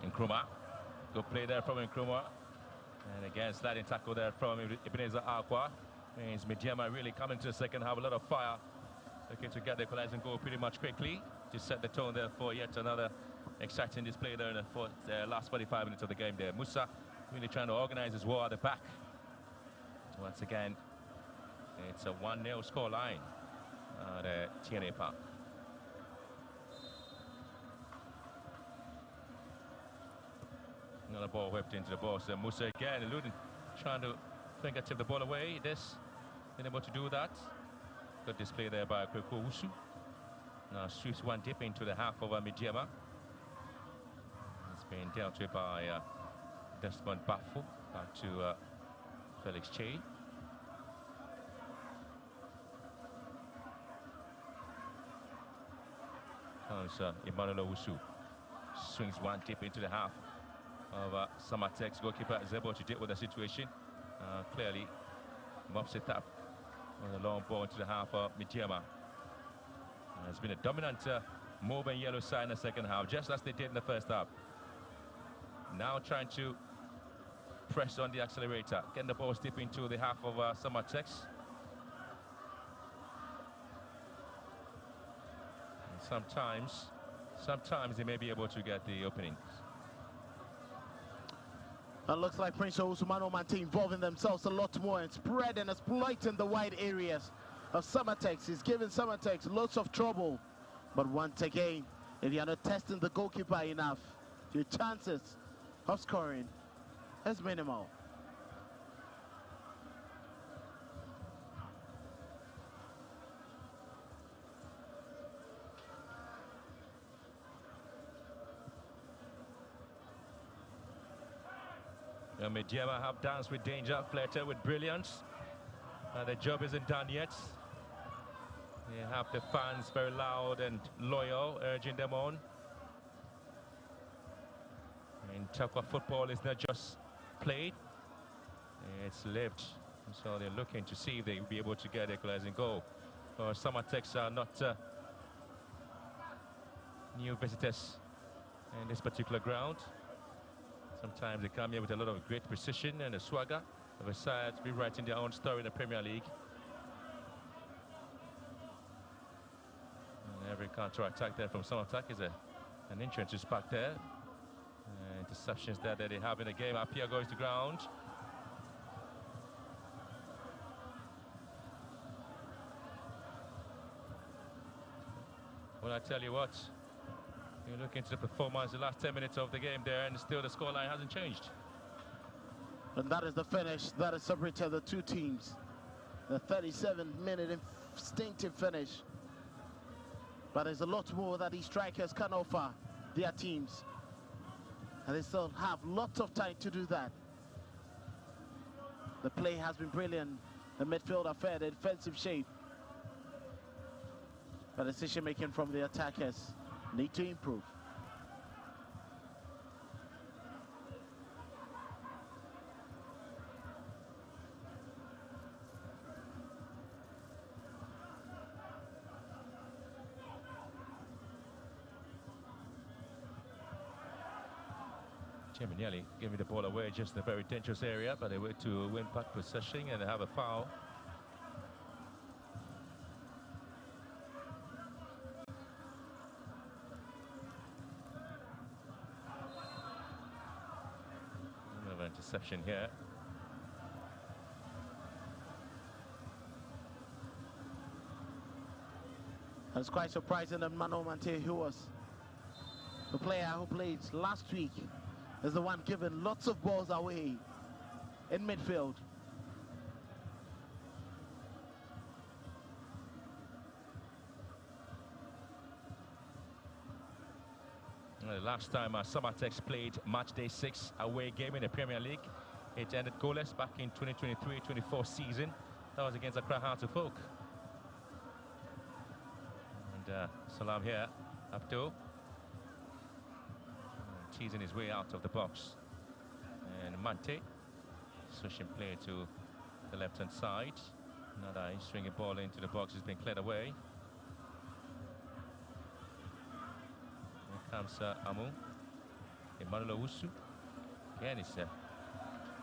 Nkrumah. Good play there from Nkrumah. And again, sliding tackle there from Ebenezer Aqua. Means Medeama really coming to the second half, a lot of fire. Looking to get the equalizing goal pretty much quickly to set the tone there for yet another exciting display there in the last 45 minutes of the game there. Musa really trying to organize his war at the back. Once again, it's a 1-0 score line at TNA Park. Another ball whipped into the box. Musa again eluding, trying to fingertip the ball away. This been able to do that. Good display there by Kweko Usu. Now sweeps one deep into the half of Medeama. It's been dealt with by Desmond Bafo. Back to Felix Che. Comes Emmanuel Owusu. Swings one deep into the half of Samartex. Goalkeeper is able to deal with the situation. Clearly mops it up on a long ball into the half of Medeama. It's been a dominant move and yellow side in the second half, just as they did in the first half. Now trying to press on the accelerator, getting the ball deep into the half of Samartex. And sometimes they may be able to get the openings.
It looks like Prince Owusu Mante involving themselves a lot more and spread and exploiting the wide areas of Samartex. He's giving Samartex lots of trouble. But once again, if you're not testing the goalkeeper enough, your chances of scoring is minimal.
Medeama have danced with danger, flirted with brilliance. The job isn't done yet. They have the fans very loud and loyal, urging them on. And Takwa football is not just played, It's lived. So they're looking to see if they will be able to get the equalizing goal. Samartex are not new visitors in this particular ground. Sometimes they come here with a lot of great precision and a swagger of a side rewriting their own story in the Premier League. And every counter-attack there from Samartex is an entrance to spark there. Interceptions there that they have in the game. Apia goes to ground. Well, I tell you what, you look into the performance the last 10 minutes of the game there, and still the scoreline hasn't changed.
And that is the finish. That is separated the two teams. The 37-minute instinctive finish. But there's a lot more that these strikers can offer their teams. And they still have lots of time to do that. The play has been brilliant. The midfield affair, the defensive shape. But decision making from the attackers need to improve.
Jimmy nearly giving the ball away just in a very dangerous area, but they were to win back possession and they have a foul. Another interception here.
And it's quite surprising that Mano Mante, who was the player who played last week, is the one giving lots of balls away in midfield.
The last time Samartex played match day 6 away game in the Premier League, it ended goalless back in 2023-24 season. That was against Accra Hearts of Oak. And Salam here, Abdul. Teasing his way out of the box. And Mante, switching play to the left-hand side. Another swinging ball into the box has been cleared away. Here comes Amu. Emmanuel Owusu. Again, it's a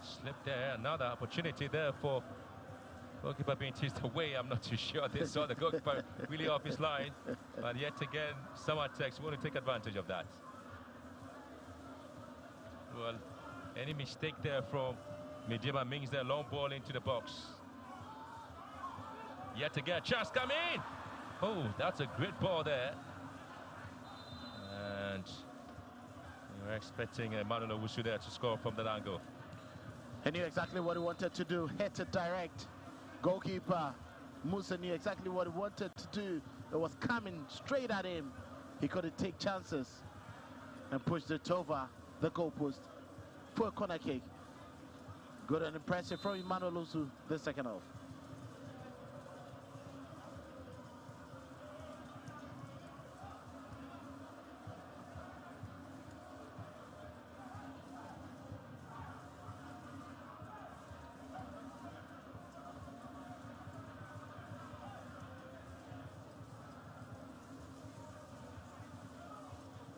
slip there. Another opportunity there for goalkeeper being teased away. I'm not too sure they saw the goalkeeper really off his line. But yet again, Samartex want to take advantage of that. Well, any mistake there from Medeama means their long ball into the box. Yet again, chance coming! Oh, that's a great ball there. And we were expecting Emmanuel Owusu there to score from that angle.
He knew exactly what he wanted to do. Hit it direct. Goalkeeper Musa knew exactly what he wanted to do. It was coming straight at him. He couldn't take chances and pushed it over the goalpost for a corner kick. Good and impressive from Emmanuel Owusu the second half.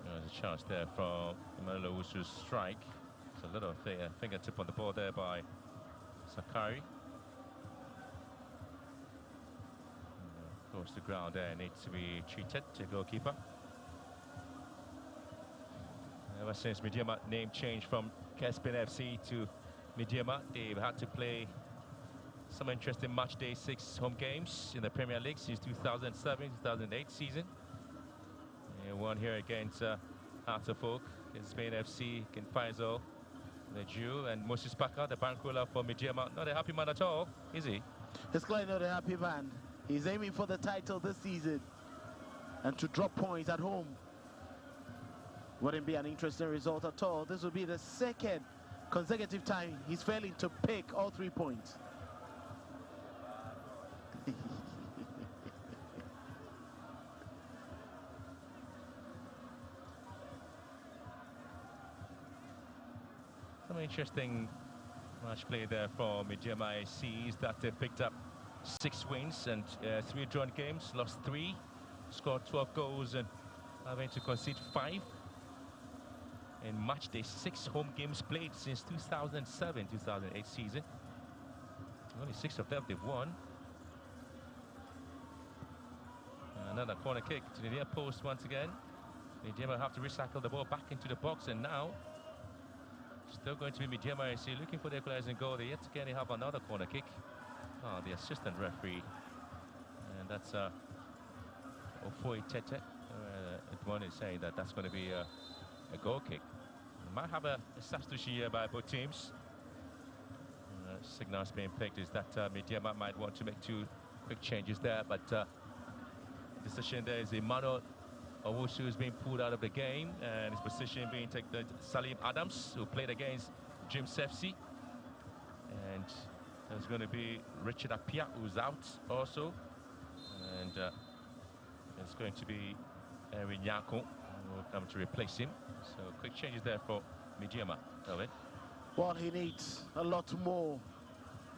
There's a chance there from Emmanuel Owusu's strike. It's a little fingertip on the ball there by Sakari. Close to ground there, needs to be treated to goalkeeper. Ever since Medeama name change from Kespin FC to Medeama, they've had to play some interesting match day 6 home games in the Premier League since 2007-2008 season. And one here against Hearts of Oak, Spain FC, Kinfaizo, the Jew, and Moses Paka, the bankroller for Medeama. Not a happy man at all, is he?
He's clearly not a happy man. He's aiming for the title this season. And to drop points at home wouldn't be an interesting result at all. This will be the second consecutive time he's failing to pick all 3 points.
Some interesting Match play there for Medeama SCs that they picked up 6 wins and 3 drawn games, lost 3, scored 12 goals and having to concede 5. In match day 6 home games played since 2007-2008 season. Only 6 of them they've won. Another corner kick to the near post once again. Medeama have to recycle the ball back into the box, and now still going to be Medeama SC looking for the equalizing goal. They yet again have another corner kick. Oh, the assistant referee, and that's Ofoi Tete. One is saying that that's going to be a goal kick. We might have a substitution here by both teams. Signals being picked is that Medeama might want to make 2 quick changes there, but decision there is Emmanuel Owusu is being pulled out of the game, and his position being taken Salim Adams, who played against James FC, and there's going to be Richard Apia, who's out also, and it's going to be Henry Nyako, who will come to replace him. So quick changes there for Medeama.
Well, he needs a lot more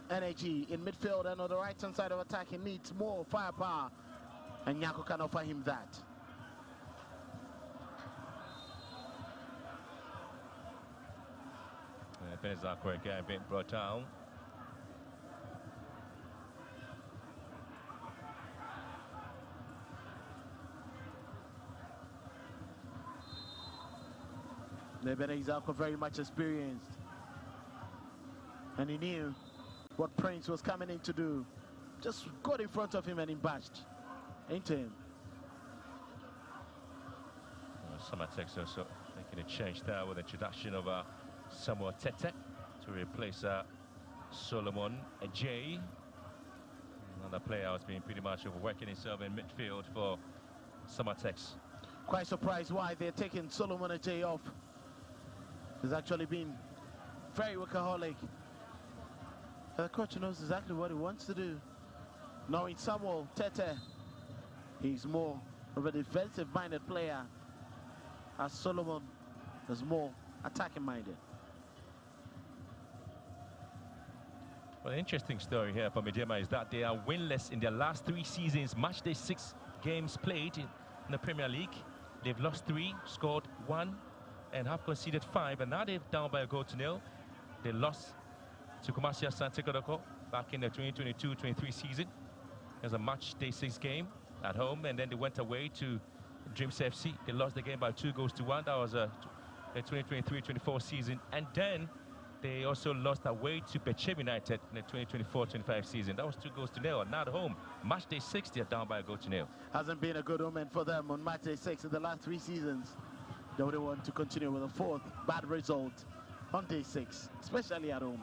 energy in midfield, and on the right-hand side of attack, he needs more firepower, and Nyako can offer him that.
Benazakwe again being brought down.
Benazakwe very much experienced, and he knew what Prince was coming in to do. Just got in front of him and he bashed into him.
Samartex also making a change there with the introduction of Samuel Tete to replace Solomon Ajay. Another player who's been pretty much overworking himself in midfield for Samartex.
Quite surprised why they're taking Solomon Ajay off. He's actually been very workaholic. The coach knows exactly what he wants to do. Knowing Samuel Tete, he's more of a defensive-minded player, as Solomon is more attacking-minded.
Well, the interesting story here for Medeama is that they are winless in their last 3 seasons. Match day 6 games played in the Premier League. They've lost 3, scored 1, and have conceded 5. And now they're down by a goal to 0. They lost to Kumasi Asante Kotoko back in the 2022-23 season. It was a match day 6 game at home, and then they went away to Dreams FC. They lost the game by 2 goals to 1. That was a 2023-24 season. And then they also lost away to Bechem United in the 2024-25 season. That was 2 goals to 0. Now at home, match day 6, they're down by a goal to 0.
Hasn't been a good omen for them on match day 6 in the last 3 seasons. They would want to continue with a 4th bad result on day 6, especially at home.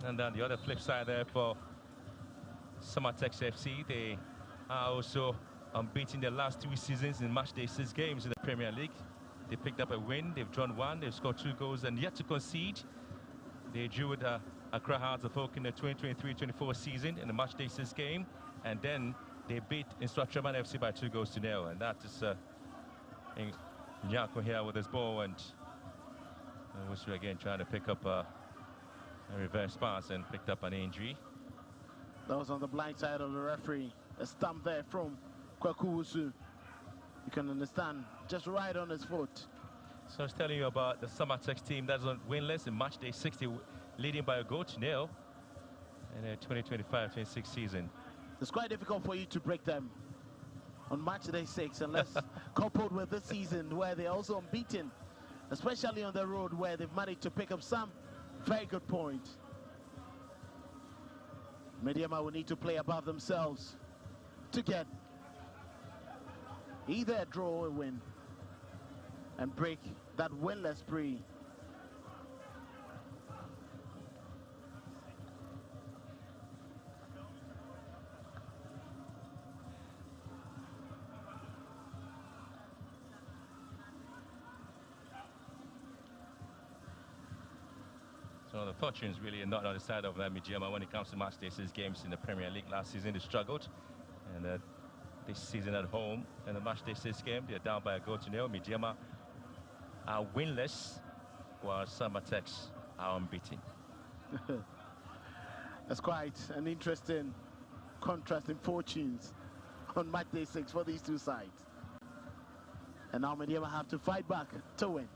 And then the other flip side there for Samartex FC, they are also unbeaten their last 2 seasons in match day 6 games in the Premier League. They picked up a win, they've drawn 1, they've scored 2 goals and yet to concede. They drew with Accra Hearts of Oak in the 2023-24 season in the match day 6 game, and then they beat Instructraman FC by 2 goals to 0. And that is Nyako here with his ball, and Wusu again trying to pick up a reverse pass and picked up an injury.
That was on the blind side of the referee. A stump there from Kwaku Wusu. You can understand, just right on his foot.
So I was telling you about the Samartex team that's on winless in match day 60, leading by a goal to 0 in the 2025-26 season.
It's quite difficult for you to break them on match day 6, unless coupled with this season where they're also unbeaten, especially on the road where they've managed to pick up some very good points. Medeama will need to play above themselves to get either a draw or a win and break that winless spree.
So the fortunes really are not on the side of Medeama when it comes to match day 6 games in the Premier League. Last season they struggled, and this season at home in the match day 6 game they're down by a goal to 0. Medeama are winless, while Samartex are unbeaten.
That's quite an interesting contrast in fortunes on match day 6 for these two sides. And now Medeama have to fight back to win.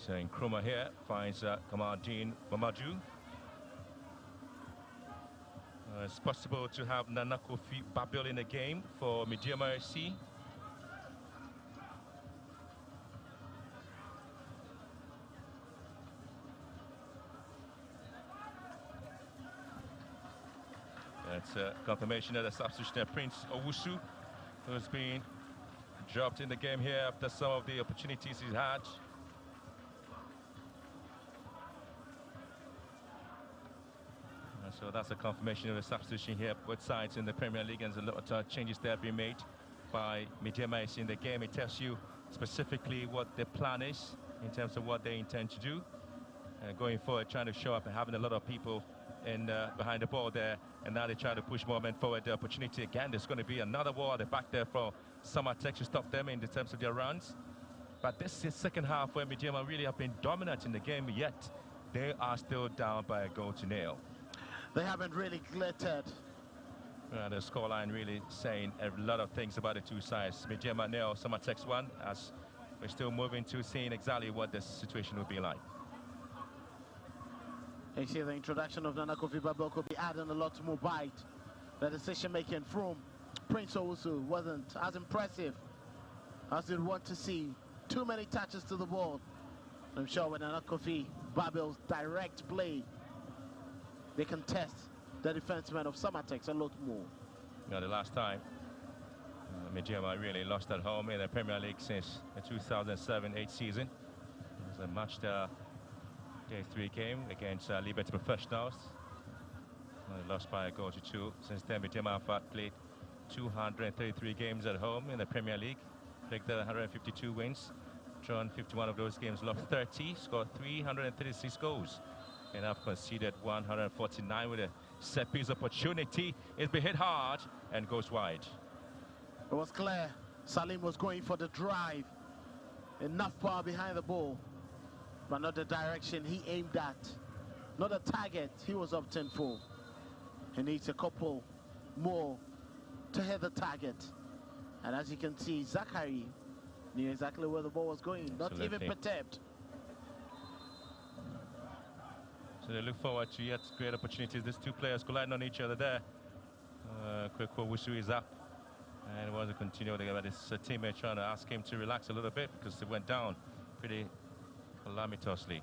So Nkrumah here finds Kamaldeen Mamadou. It's possible to have Nana Kofi Babil in the game for Medeama FC. That's a confirmation of the substitution of Prince Owusu, who's been dropped in the game here after some of the opportunities he's had. So that's a confirmation of the substitution here. Both sides in the Premier League, and there's a lot of changes that have been made by Medeama in the game. It tells you specifically what the plan is in terms of what they intend to do. Going forward, trying to show up and having a lot of people in behind the ball there, and now they try to push more men forward. The opportunity again, there's going to be another wall at the back there for Samartex to stop them in the terms of their runs. But this is the second half where Medeama really have been dominant in the game, yet they are still down by a goal to nil.
They haven't really glittered.
The scoreline really saying a lot of things about the two sides. Medeama nil, Samartex 1, as we're still moving to seeing exactly what the situation will be like.
You see the introduction of Nana Kofi Babil could be adding a lot more bite. The decision-making from Prince Owusu wasn't as impressive as you'd want to see. Too many touches to the ball. I'm sure with Nana Kofi Babil's direct play, they can test the defensemen of Samartex a lot more.
You know, the last time Medeama really lost at home in the Premier League since the 2007-8 season. It was a match day 3 game against Liberty Professionals. They lost by a goal to 2. Since then, Medeama have played 233 games at home in the Premier League. Picked 152 wins, drawn 51 of those games, lost 30, scored 336 goals. And have conceded 149 with a set-piece opportunity. It's been hit hard and goes wide.
It was clear Salim was going for the drive. Enough power behind the ball, but not the direction he aimed at. Not the target he was opting for. He needs a couple more to hit the target. And as you can see, Zachary knew exactly where the ball was going, not even perturbed.
So they look forward to yet great opportunities. These two players colliding on each other there. Kwekwo Wusu is up and wants to continue the game. But his teammate trying to ask him to relax a little bit because he went down pretty calamitously.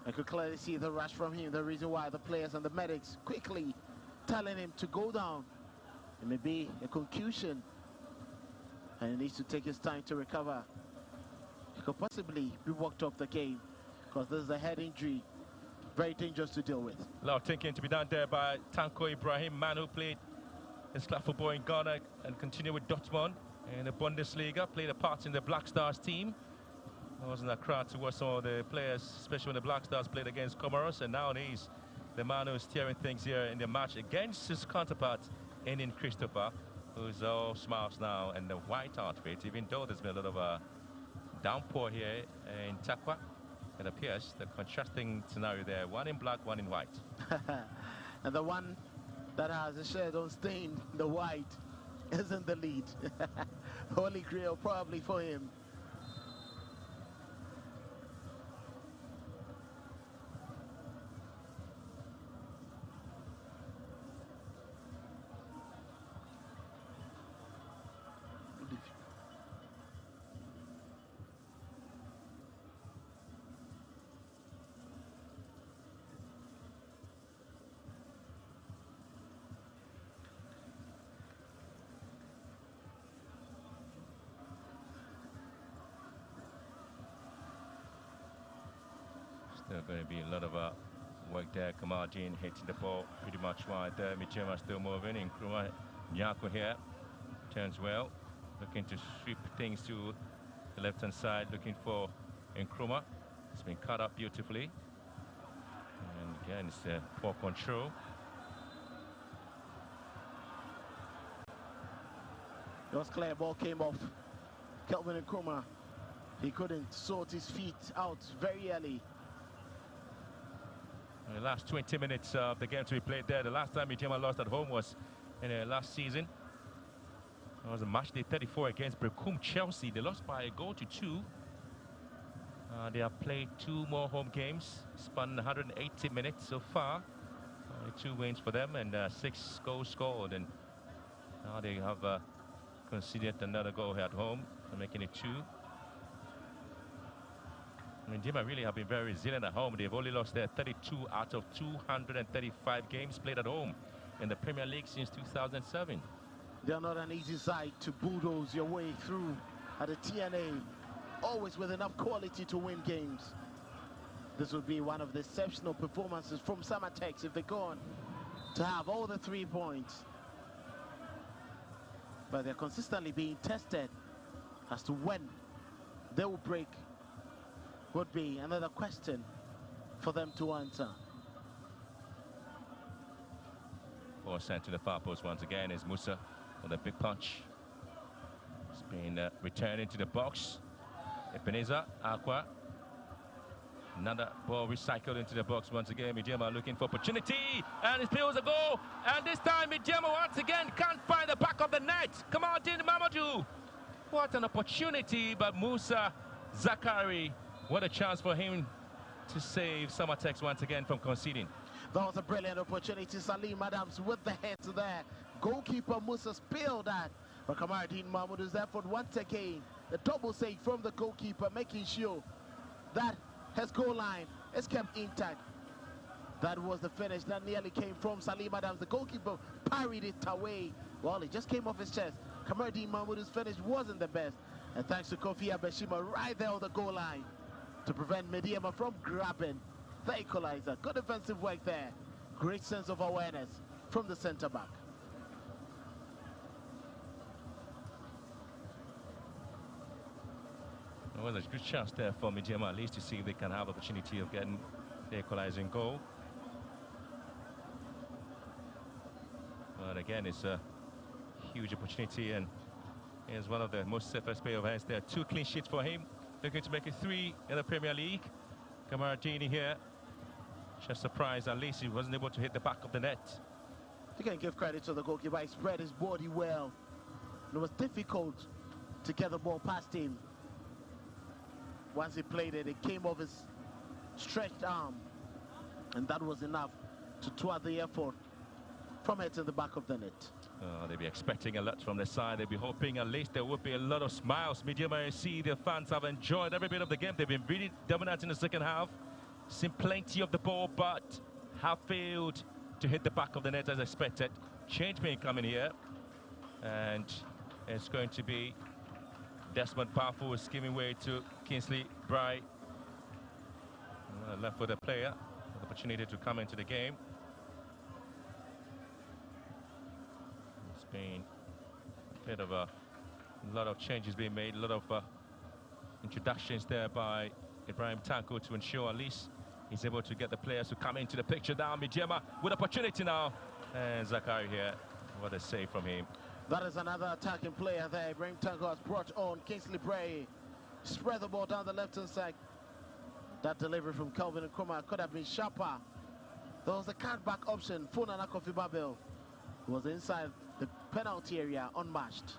I could clearly see the rush from him. The reason why the players and the medics quickly telling him to go down. It may be a concussion, and he needs to take his time to recover. He could possibly be walked off the game, because this is a head injury, very dangerous to deal with.
A lot of thinking to be done there by Tanko Ibrahim, man who played his club football in Ghana and continued with Dortmund in the Bundesliga, played a part in the Black Stars team. There wasn't a crowd towards some of the players, especially when the Black Stars played against Comoros, and now he's the man who's steering things here in the match against his counterpart, Enin Christopher, who's all smiles now in the white outfit, even though there's been a lot of a downpour here in Takwa. It appears the contrasting scenario there, one in black, one in white.
And the one that has a shirt on stain, the white, is in the lead. Holy Grail probably for him.
Still going to be a lot of work there. Kamaldeen hitting the ball pretty much wide there. Medeama still moving. Nkrumah Nyako here turns well, looking to sweep things to the left-hand side, looking for Nkrumah. It's been cut up beautifully. And again, it's poor control.
It was clear, ball came off. Kelvin Nkrumah, he couldn't sort his feet out very early.
In the last 20 minutes of the game to be played there, the last time Medeama lost at home was in last season. It was a match day 34 against Brecum Chelsea. They lost by a goal to 2. They have played 2 more home games, spun 180 minutes so far. Only 2 wins for them and 6 goals scored. And now they have conceded another goal here at home, making it 2. Medeama really have been very resilient at home. They've only lost their 32 out of 235 games played at home in the Premier League since 2007.
They're not an easy side to bulldoze your way through at the TNA, always with enough quality to win games. This would be one of the exceptional performances from Samartex if they go on to have all the 3 points. But they're consistently being tested as to when they will break would be another question for them to answer.
Ball sent to the far post once again is Musa with a big punch. It's been returned into the box. Ebenezer Aqua. Another ball recycled into the box once again. Medeama looking for opportunity, and it feels a goal. And this time Medeama once again can't find the back of the net. Come on, Din Mamadou. What an opportunity, but Musa Zakari, what a chance for him to save Samartex once again from conceding.
That was a brilliant opportunity. Salim Adams with the head there. Goalkeeper Musa spilled that. But Kamardine Mahmoud's effort once again. The double save from the goalkeeper, making sure that his goal line is kept intact. That was the finish that nearly came from Salim Adams. The goalkeeper parried it away. Well, it just came off his chest. Kamardine Mahmoud's finish wasn't the best. And thanks to Kofi Abeshima right there on the goal line to prevent Medeama from grabbing the equalizer. Good defensive work there. Great sense of awareness from the centre back.
Well, there's a good chance there for Medeama at least to see if they can have opportunity of getting the equalizing goal. But again, it's a huge opportunity, and here's one of the most safest play of hands there. 2 clean sheets for him. Looking to make it 3 in the Premier League. Kamaradini here. Just surprised, at least he wasn't able to hit the back of the net.
You can give credit to the goalkeeper. He spread his body well. It was difficult to get the ball past him. Once he played it, it came off his stretched arm. And that was enough to thwart the effort from hitting the back of the net.
They'll be expecting a lot from the side. They'll be hoping at least there will be a lot of smiles. Medeama FC, their fans have enjoyed every bit of the game. They've been really dominant in the second half. Seen plenty of the ball, but have failed to hit the back of the net as expected. Change may come in here. And it's going to be Desmond Powerful is giving way to Kingsley Bry. Left with a player with opportunity to come into the game. It's been a bit of a lot of changes being made, a lot of introductions there by Ibrahim Tanko to ensure at least he's able to get the players to come into the picture now. Medeama with opportunity now. And Zakari here, what a save from him.
That is another attacking player there. Ibrahim Tanko has brought on Kingsley Bray. Spread the ball down the left-hand side. That delivery from Kelvin Nkrumah could have been sharper. There was a cutback option. Funana Kofi Babel was inside the penalty area, unmatched.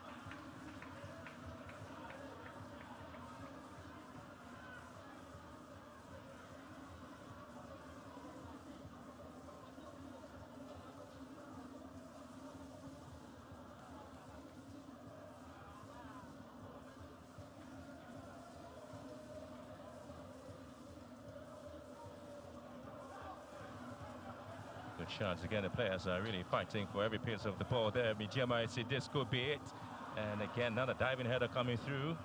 Chance again, the players are really fighting for every piece of the ball there. Medeama, I see this could be it. And again, another diving header coming through.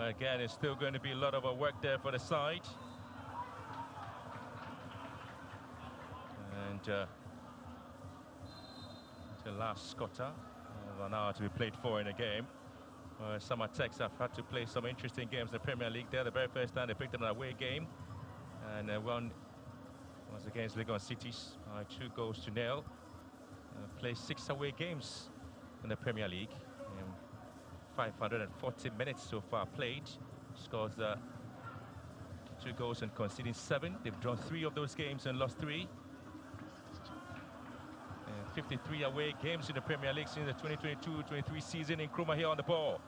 But again, it's still going to be a lot of work there for the side. And the last quarter of an hour to be played for in a game. Samartex have had to play some interesting games in the Premier League there. The very first time they picked up an away game, and won was against Legon Cities by 2-0. Played 6 away games in the Premier League. 540 minutes so far played. Scores 2 goals and conceding 7. They've drawn 3 of those games and lost 3. 53 away games in the Premier League since the 2022-23 season. Nkrumah here on the ball.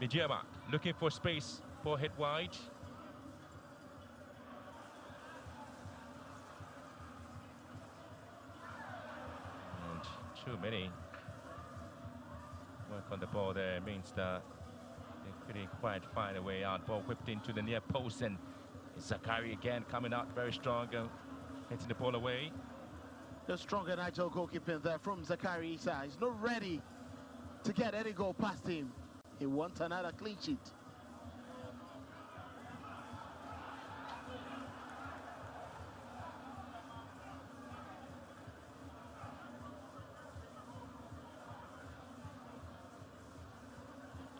Medeama looking for space, ball hit wide. And too many work on the ball there means that they couldn't quite find a way out. Ball whipped into the near post, and Zakari again coming out very strong, hitting the ball away.
The stronger Nigel goalkeeping there from Zakari Issa. He's not ready to get any goal past him. He wants another clean sheet.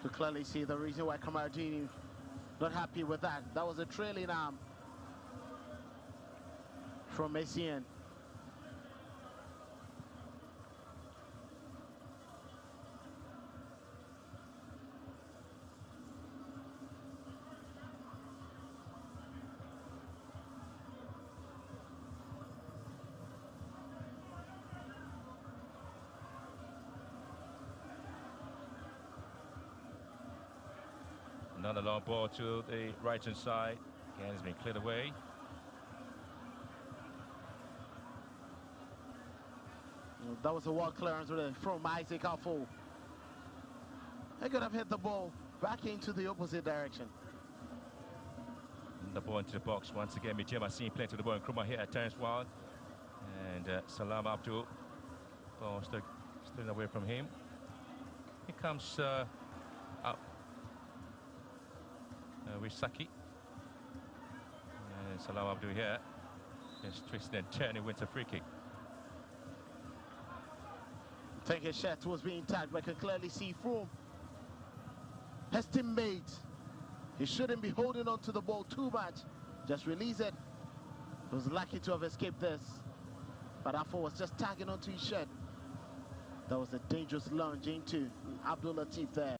You clearly see the reason why Kamardini not happy with that. That was a trailing arm from Messian.
Another long ball to the right-hand side. Again, it's been cleared away.
That was a wide clearance from Isaac Ahorlu. He could have hit the ball back into the opposite direction.
The ball into the box once again. Medeama seen playing to the ball. Nkrumah here at turns one. And Salam Abdul. Ball still away from him. Here comes out. With Saki. And Salam Abdul here. Just twisting and turning, wins a free kick.
I think his shirt was being tagged, but I can clearly see from his teammate. He shouldn't be holding on to the ball too much. Just release it. He was lucky to have escaped this. But Ahorlu was just tagging onto his shirt. That was a dangerous lunge into Abdul Latif there.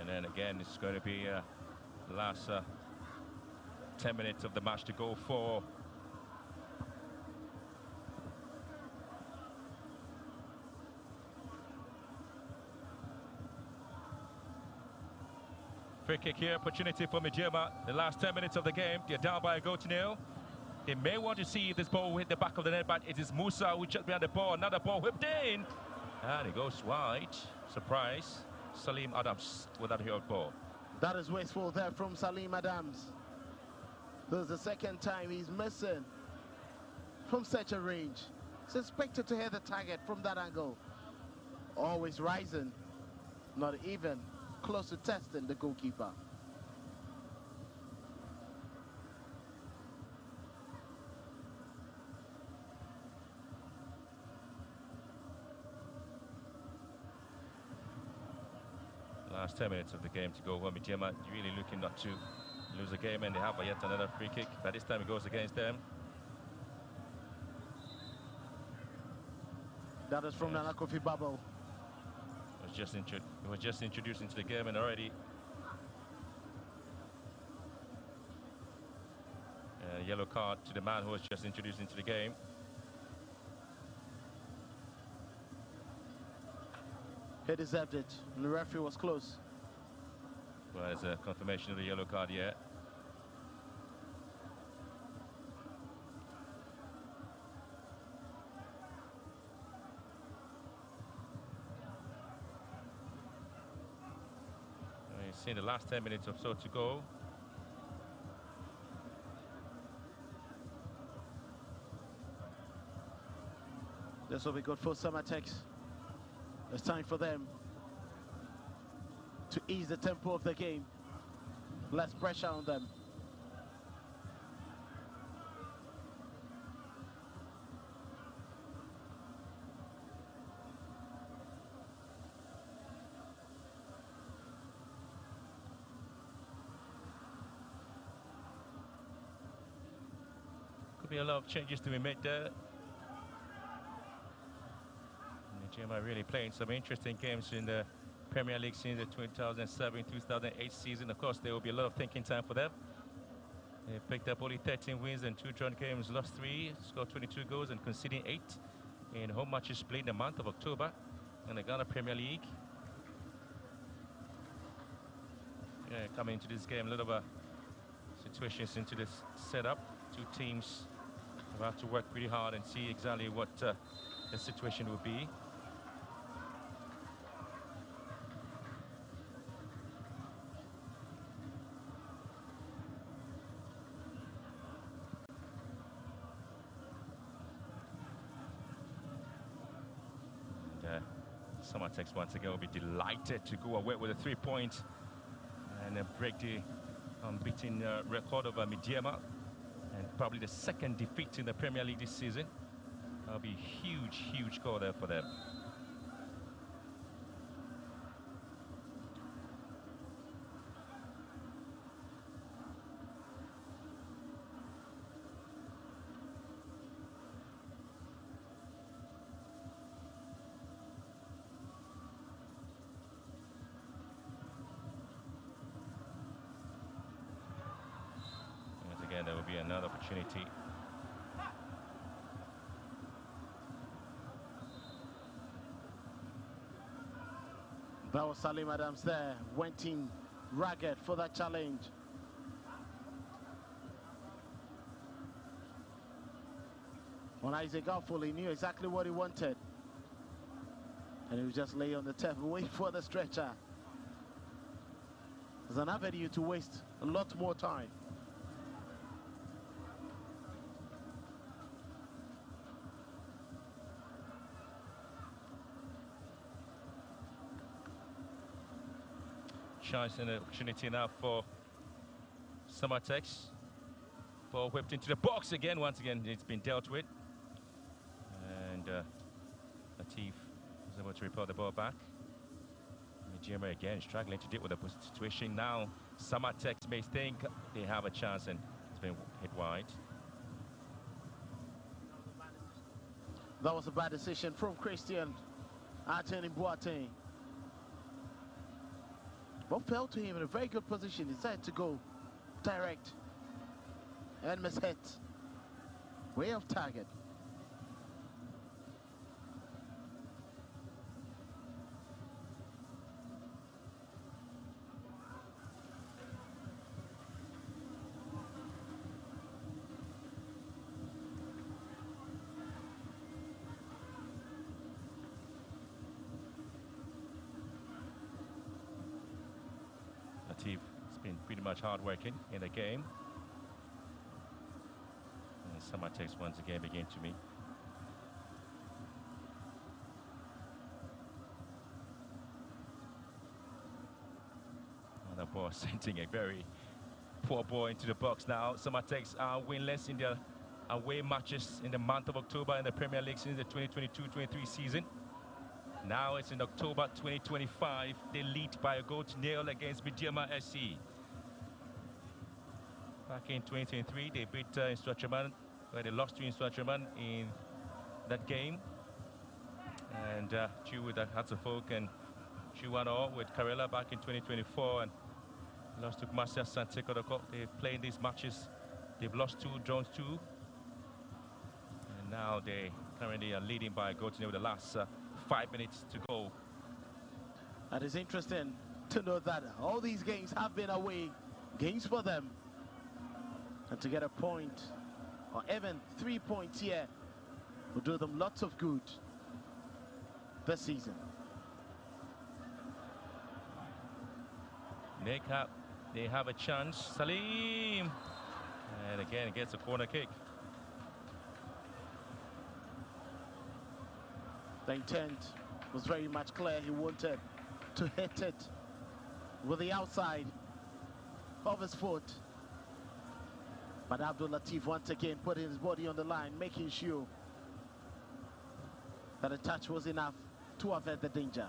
And then again, it's going to be the last 10 minutes of the match to go for. Free kick here, opportunity for Medeama. The last 10 minutes of the game, they're down by a goal to nil. They may want to see if this ball will hit the back of the net, but it is Musa who just behind the ball. Another ball whipped in. And it goes wide. Surprise. Salim Adams with that hit ball.
That is wasteful there from Salim Adams. This is the second time he's missing from such a range. It's expected to hit the target from that angle. Always rising, not even close to testing the goalkeeper.
Last 10 minutes of the game to go. Well, Medeama really looking not to lose the game, and they have yet another free kick. But this time it goes against them.
That is from Nana Kofi Bubble.
He was just introduced into the game, and already yellow card to the man who was just introduced into the game.
He deserved it, and the referee was close.
Well, there's a confirmation of the yellow card yet. in the last 10 minutes or so to go.
This will be good for Samartex. It's time for them to ease the tempo of the game. Less pressure on them.
Could be a lot of changes to be made there. Medeama really playing some interesting games in the Premier League since the 2007-2008 season. Of course, there will be a lot of thinking time for them. They picked up only 13 wins and 2 drawn games, lost 3, scored 22 goals and conceding 8 in home matches played in the month of October in the Ghana Premier League. Yeah, coming into this game, a lot of situations into this setup. Two teams have to work pretty hard and see exactly what the situation will be. Samartex once again will be delighted to go away with a 3-point and break the unbeaten record of Medeama, and probably the second defeat in the Premier League this season. That'll be a huge, huge score there for them. There will be another opportunity.
That was Salim Adams there, went in ragged for that challenge. On Isaac Ahorlu, he knew exactly what he wanted. And he would just lay on the turf and wait for the stretcher. There's an avenue to waste a lot more time.
Chance and opportunity now for Samartex. Ball whipped into the box again. Once again, it's been dealt with. And Latif was able to repel the ball back. Medeama again struggling to deal with the situation. Now, Samartex may think they have a chance, and it's been hit wide.
That was a bad decision from Christian Anthony Boateng. Ball fell to him in a very good position. He decided to go direct and miss hit. Way off target.
It's been pretty much hard working in the game. And Samartex once again begin to me. Another ball sending a very poor ball into the box now. Samartex are winless in their away matches in the month of October in the Premier League since the 2022-23 season. Now it's in October 2025. They lead by a goal to nil against Medeama SC. Back in 2023, they beat Instructurman, where they lost to Instructurman in that game. And drew with Hatzefolk and drew 1-0 with Karela back in 2024 and lost to Marcia Sante Kodoko. They've played these matches. They've lost 2, drawn 2. And now they currently are leading by a goal to nil with the last 5 minutes to go.
And it's interesting to know that all these games have been away games for them. And to get a point, or even 3 points here, will do them lots of good this season.
They have a chance. Salim! And again, gets a corner kick.
The intent was very much clear. He wanted to hit it with the outside of his foot. But Abdul Latif once again putting his body on the line, making sure that a touch was enough to avert the danger.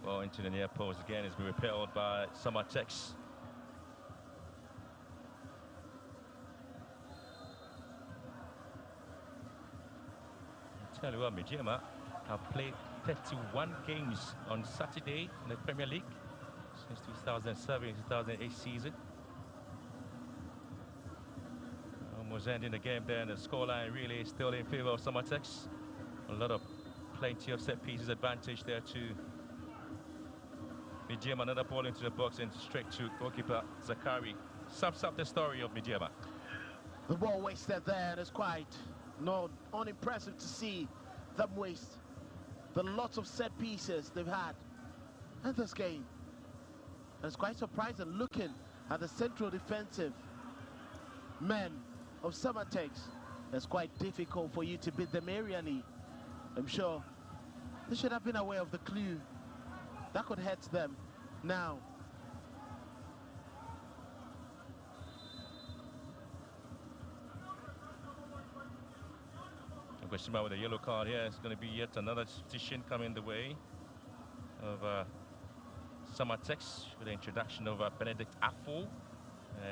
Well, into the near post again has been repelled by Samartex. Tell you what, Medeama have played 31 games on Saturday in the Premier League since 2007-2008 season. Almost ending the game there, and the scoreline really is still in favour of Samartex. Plenty of set pieces advantage there to Medeama. Another ball into the box and straight to goalkeeper Zakari. Sums up the story of Medeama.
The ball wasted there, and it's quite not unimpressive to see them waste the lots of set pieces they've had in this game. And it's quite surprising looking at the central defensive men of Samartex. It's quite difficult for you to beat them aerially. I'm sure they should have been aware of the clue that could hurt them now.
With a yellow card here, it's going to be yet another substitution coming the way of Samartex with the introduction of Benedict Afo,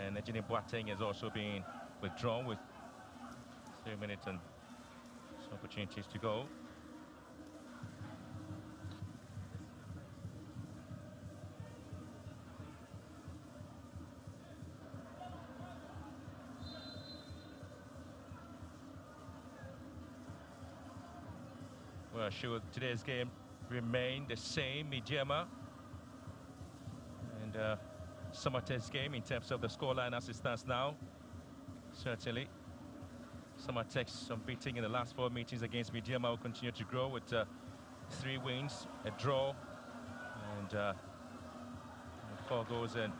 and Ejini Boateng has also been withdrawn with 3 minutes and some opportunities to go. Well, should today's game remain the same, Medeama and Samartex game in terms of the scoreline as it stands now? Certainly. Samartex unbeaten in the last 4 meetings against Medeama will continue to grow with 3 wins, a draw, and 4 goals and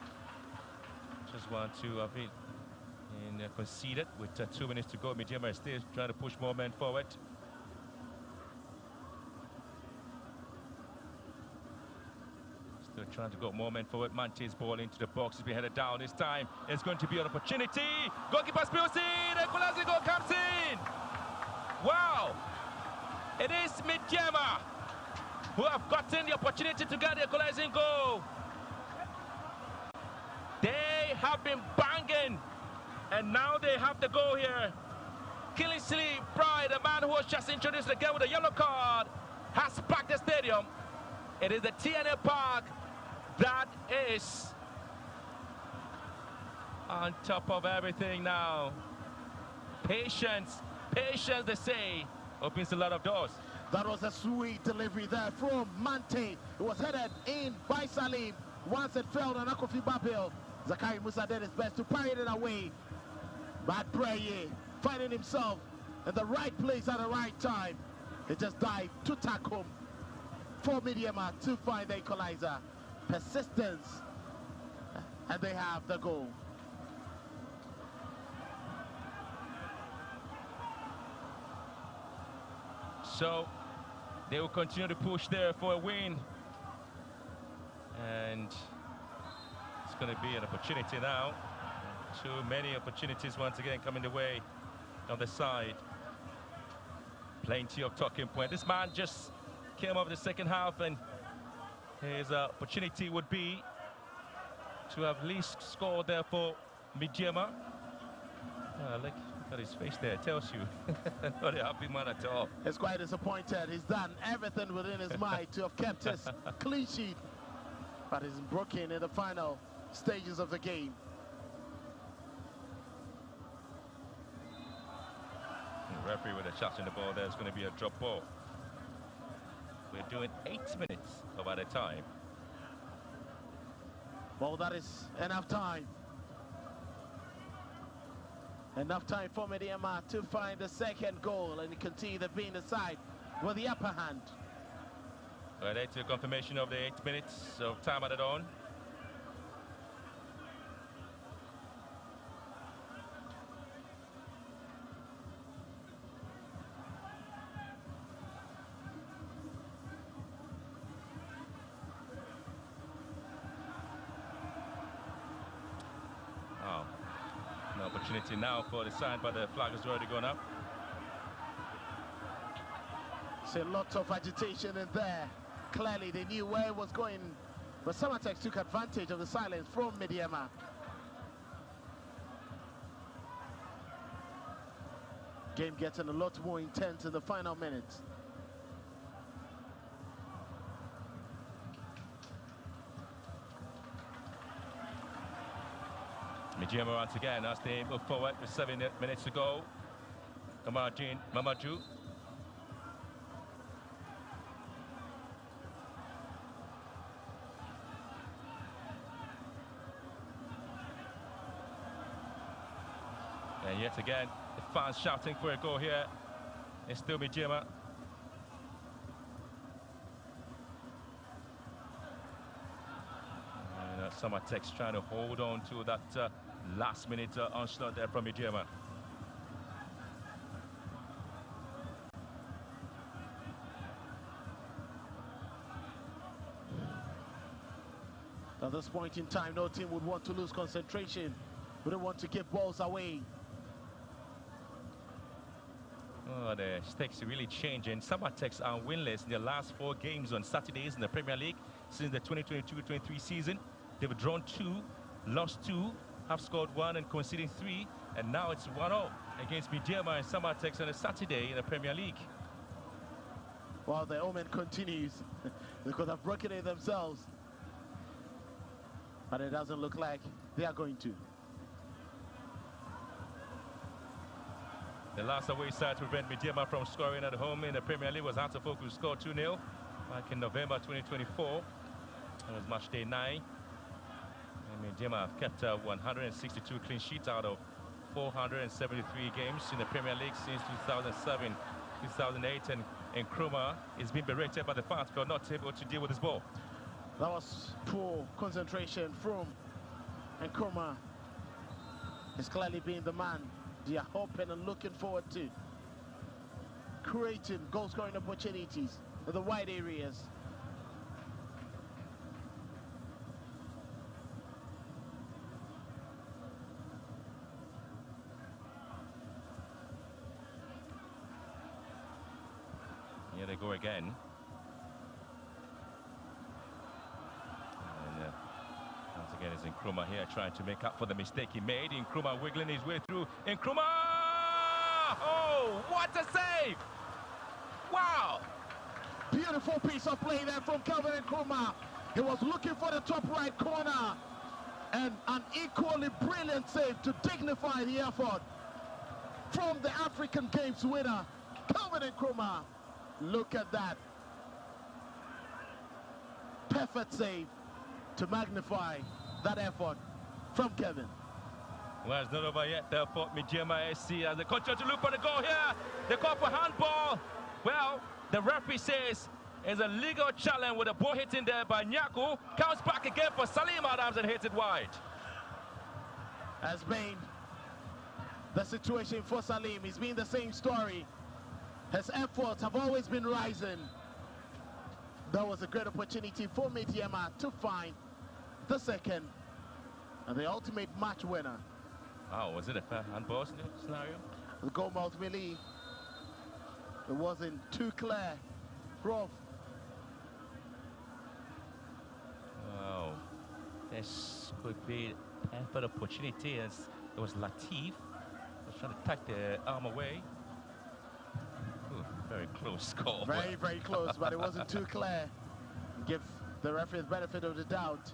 just 1-2 of it conceded with 2 minutes to go. Medeama is still trying to push more men forward. Trying to go more men forward. Mante's ball into the box. He's been headed down this time. It's going to be an opportunity. Goalkeeper spills in. The equalizer goal comes in. Wow. It is Medeama who have gotten the opportunity to get the equalizing goal. They have been banging, and now they have the goal here. Kingsley Pride, the man who was just introduced again with a yellow card, has packed the stadium. It is the TNA Park that is on top of everything now. Patience, patience, they say, opens a lot of doors.
That was a sweet delivery there from Mante. It was headed in by Salim. Once it fell on Akofi Babil, Zakari Musa did his best to parry it away. But Breye finding himself in the right place at the right time. He just dived to tackle for Medeama to find the equalizer. Persistence, and they have the goal.
So they will continue to push there for a win, and it's going to be an opportunity now. Too many opportunities once again coming the way on the side. Plenty of talking point. This man just came over the second half, and his opportunity would be to have at least scored there for Medeama. Look at his face there, it tells you. Not a happy man at all.
He's quite disappointed. He's done everything within his mind to have kept his clean sheet, but he's broken in the final stages of the game.
The referee with a shot in the ball there is going to be a drop ball. We're doing 8 minutes of added time.
Well, that is enough time. Enough time for Medeama to find the second goal, and you can see they've been the side with the upper hand.
Well, that's a confirmation of the 8 minutes of time added on. Oh, an opportunity now for the side, but the flag has already gone up.
See lots of agitation in there. Clearly they knew where it was going, but Samartex took advantage of the silence from Medeama. Game getting a lot more intense in the final minutes.
Medeama once again as they move forward with 7 minutes to go. Mamadou. And yet again, the fans shouting for a goal here. It's still Medeama. And Samartex trying to hold on to that last-minute onslaught there from Medeama.
At this point in time, no team would want to lose concentration. We don't want to give balls away.
Oh, the stakes are really changing. Samartex are winless in their last 4 games on Saturdays in the Premier League since the 2022-23 season. They've drawn 2, lost 2, have scored 1 and conceded 3, and now it's 1-0 against Medeama and Samartex on a Saturday in the Premier League.
Well, the omen continues. They could have broken it themselves, but it doesn't look like they are going to.
The last away side to prevent Medeama from scoring at home in the Premier League was Ahorlu, who scored 2-0 back in November 2024. It was match day 9. And Medeama have kept 162 clean sheets out of 473 games in the Premier League since 2007, 2008. And Nkrumah is being berated by the fans for not able to deal with his ball.
That was poor concentration from Nkrumah. He's clearly been the man they are hoping and looking forward to creating goal-scoring opportunities in the wide areas.
Here they go again. And once again, it's Nkrumah here trying to make up for the mistake he made. Nkrumah wiggling his way through. Nkrumah! Oh, what a save! Wow!
Beautiful piece of play there from Calvin Nkrumah. He was looking for the top right corner, and an equally brilliant save to dignify the effort from the African Games winner, Calvin Nkrumah. Look at that. Perfect save to magnify that effort from Kevin.
Well, it's not over yet there for Medeama SC as they continue to look for the goal here. They call for handball. Well, the referee says it's a legal challenge with a ball hitting there by Nyaku. Counts back again for Salim Adams and hits it wide.
Has been the situation for Salim. It's been the same story. His efforts have always been rising. That was a great opportunity for Medeama to find the second and the ultimate match winner.
Oh, was it a fair handball scenario?
The goal ultimately, it wasn't too clear. Prof.
Wow. This could be a perfect opportunity as it was Latif was trying to tuck the arm away. Ooh, very close call.
Very, very close, but it wasn't too clear. Give the referee the benefit of the doubt.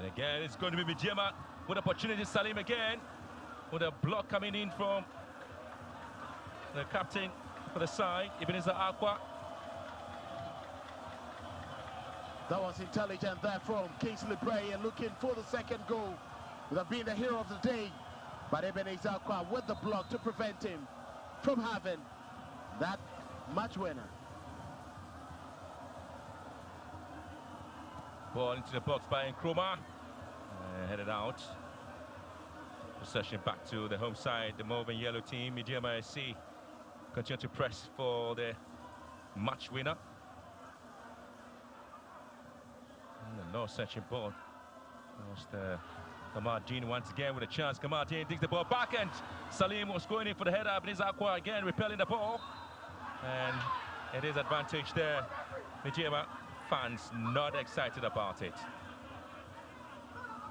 And again, it's going to be Medeama with opportunity. Salim again with a block coming in from the captain for the side, Ebenezer Aqua.
That was intelligent there from Kingsley Bray, and looking for the second goal. Would have been the hero of the day, but Ebenezer Aqua with the block to prevent him from having that match winner.
Ball into the box by Nkrumah. Headed out. Possession back to the home side, the moving yellow team. Medeama SC continue to press for the match winner. And no searching ball. Kamardine once again with a chance. Kamardine digs the ball back, and Salim was going in for the header. Ebenezer Aqua again repelling the ball. And it is advantage there. Medeama fans not excited about it.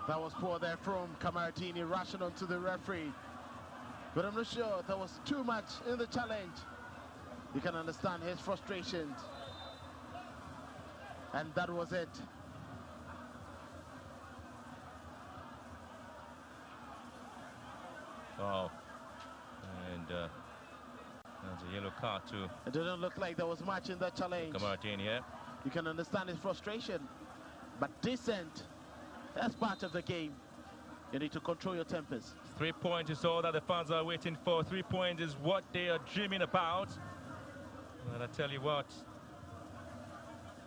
That was poor there from Kamardini, rushing onto the referee. But I'm not sure there was too much in the challenge. You can understand his frustrations. And that was it.
Oh, and there's a yellow card too.
It didn't look like there was much in that challenge.
Kamardini here.
You can understand his frustration, but decent. That's part of the game. You need to control your tempers.
3 points is all that the fans are waiting for. 3 points is what they are dreaming about. And I tell you what,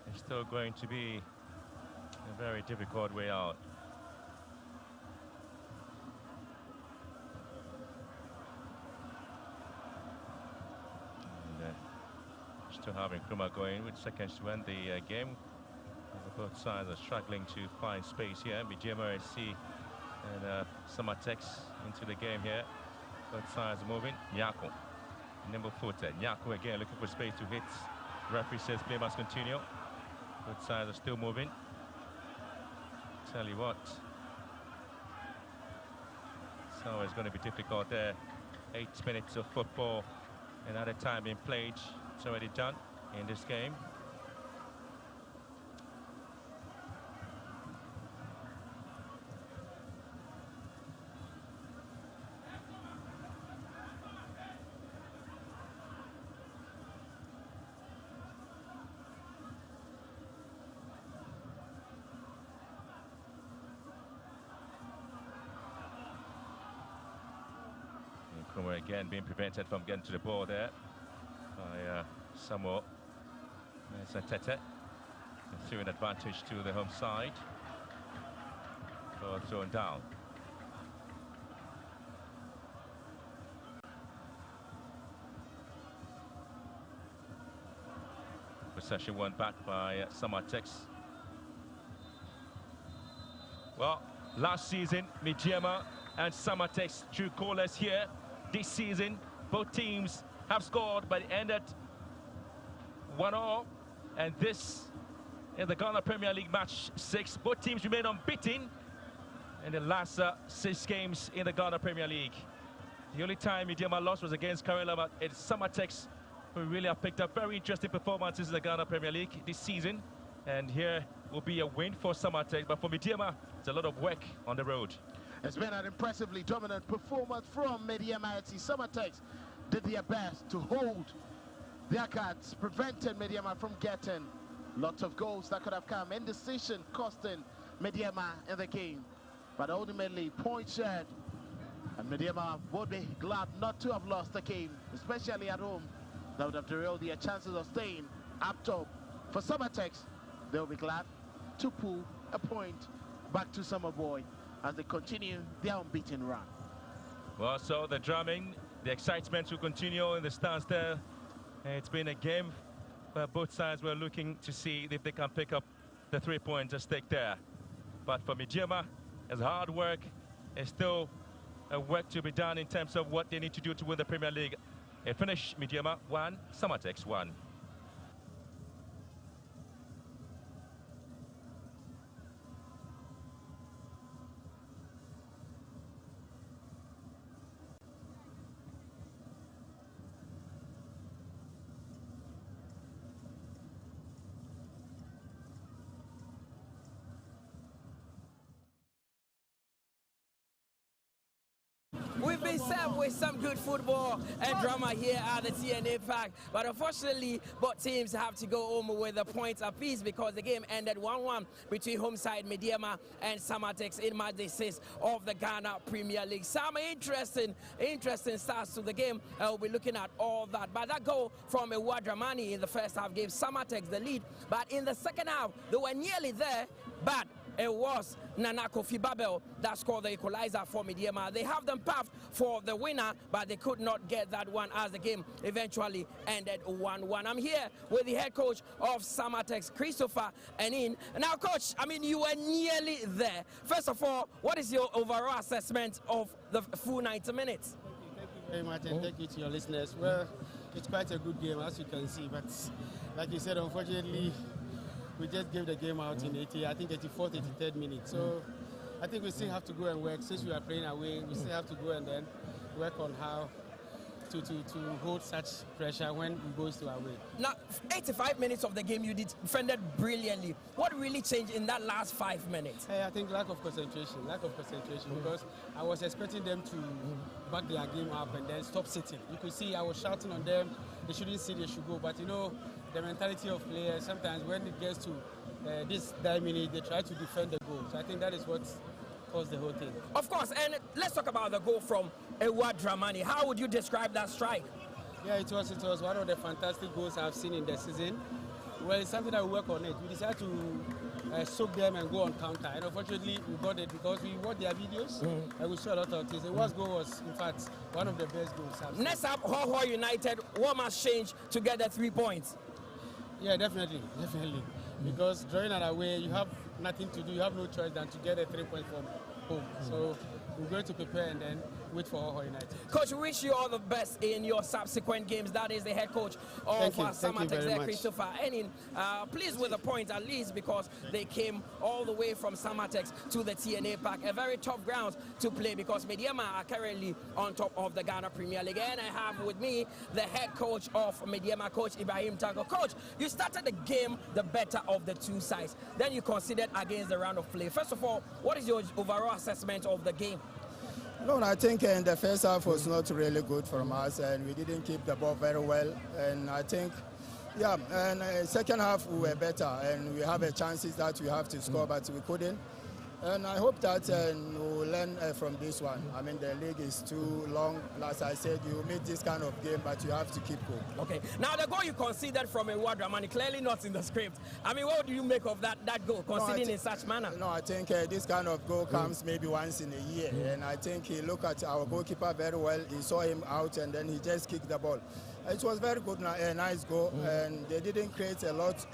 it's still going to be a very difficult way out. And, still having Nkrumah going with seconds to end the game. Both sides are struggling to find space here. Medeama SC and Samartex into the game here. Both sides are moving. Nyako, nimble-footed. Nyako again looking for space to hit. Referee says play must continue. Both sides are still moving. Tell you what, so it's going to be difficult there. 8 minutes of football, another time being played. It's already done in this game. Nkrumah again being prevented from getting to the ball there by Samuel Tete. Through an advantage to the home side. Ball thrown down. Possession won back by Samartex. Well, last season, Medeama and Samartex drew goalless here. This season, both teams have scored, but it ended 1-1. And this is the Ghana Premier League match 6. Both teams remain unbeaten in the last 6 games in the Ghana Premier League. The only time Medeama lost was against Karela, but it's Samartex who really have picked up very interesting performances in the Ghana Premier League this season. And here will be a win for Samartex, but for Medeama, it's a lot of work on the road.
It's been an impressively dominant performance from Medeama. Samartex did their best to hold their cards, prevented Medeama from getting lots of goals that could have come. Indecision costing Medeama in the game. But ultimately, points shared. And Medeama would be glad not to have lost the game, especially at home. That would have derailed their chances of staying up top. For Samartex, they'll be glad to pull a point back to Summer Boy as they continue their unbeaten run.
Well, so the drumming, the excitement will continue in the stands there. It's been a game where both sides were looking to see if they can pick up the 3 points at stake there. But for Medeama, it's hard work. It's still a work to be done in terms of what they need to do to win the Premier League. A finish, Medeama 1, Samartex 1.
been served with some good football and drama here at the TNA Park. But unfortunately, both teams have to go home with a point apiece because the game ended 1-1 between home side Medeama and Samartex in match day 6 of the Ghana Premier League. Some interesting starts to the game. We'll be looking at all that. But that goal from Dramani in the first half gave Samartex the lead. But in the second half, they were nearly there, but it was Nana Kofi Babel that scored the equalizer for Medeama. They have them path for the winner, but they could not get that one as the game eventually ended 1-1. I'm here with the head coach of Samartex, Christopher Enin. Now, coach, I mean, you were nearly there. First of all, what is your overall assessment of the full 90 minutes?
Thank you very much, and thank you to your listeners. Well, it's quite a good game, as you can see, but like you said, unfortunately, we just gave the game out in 84th, 83rd minute. So I think we still have to go and work. Since we are playing away, we still have to go and then work on how to hold such pressure when we go to away.
Now, 85 minutes of the game, you defended brilliantly. What really changed in that last 5 minutes?
I think lack of concentration, because I was expecting them to back their game up and then stop sitting. You could see I was shouting on them. They shouldn't sit, they should go. But you know, the mentality of players, sometimes when it gets to this 9 minutes, they try to defend the goal. So I think that is what caused the whole thing.
Of course, and let's talk about the goal from Dramani. How would you describe that strike?
Yeah, it was one of the fantastic goals I've seen in the season. Well, it's something that we work on it. We decided to soak them and go on counter. And unfortunately, we got it because we watched their videos and we saw a lot of things. The worst goal was, in fact, one of the best goals I've seen.
Next up, Ahorlu United, what must change to get the 3 points?
Yeah, definitely. Because drawing it away, you have nothing to do. You have no choice than to get a 3 point from home. So we're going to prepare and then wait for Ahorlu United.
Coach, we wish you all the best in your subsequent games. That is the head coach of Samartex, Christopher Enin. Pleased with the point, at least because they came all the way from Samartex to the TNA Park. A very tough ground to play because Medeama are currently on top of the Ghana Premier League. And I have with me the head coach of Medeama, Coach Ibrahim Tanko. Coach, you started the game the better of the two sides. Then you considered against the round of play. First of all, what is your overall assessment of the game?
No, I think in the first half was not really good from us, and we didn't keep the ball very well. And I think, yeah, and second half we were better, and we have a chances that we have to score, but we couldn't. And I hope that we'll learn from this one. I mean, the league is too long. As I said, you meet this kind of game, but you have to keep going.
Okay. Now, the goal you conceded from Dramani, clearly not in the script. I mean, what do you make of that goal, conceding in such manner?
No, I think this kind of goal comes maybe once in a year. And I think he looked at our goalkeeper very well. He saw him out, and then he just kicked the ball. It was very good, a nice goal, and they didn't create a lot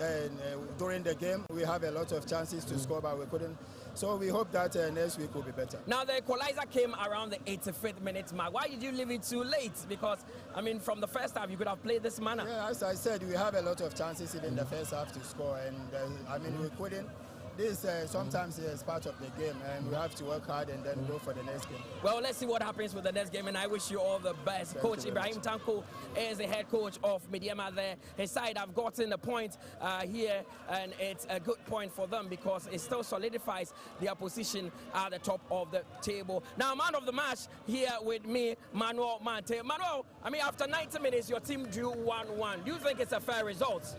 during the game. We have a lot of chances to score, but we couldn't. So we hope that next week will be better.
Now, the equalizer came around the 85th minute mark. Why did you leave it too late? Because, I mean, from the first half, you could have played this manner.
Yeah, as I said, we have a lot of chances in the first half to score, and I mean, we couldn't. This sometimes is part of the game, and we have to work hard and then go for the next game.
Well, let's see what happens with the next game, and I wish you all the best. Coach Ibrahim Tanko is the head coach of Medeama there. His side have gotten a point here, and it's a good point for them because it still solidifies their position at the top of the table. Now, man of the match here with me, Manuel Mante. Manuel, I mean, after 90 minutes, your team drew 1-1. Do you think it's a fair result?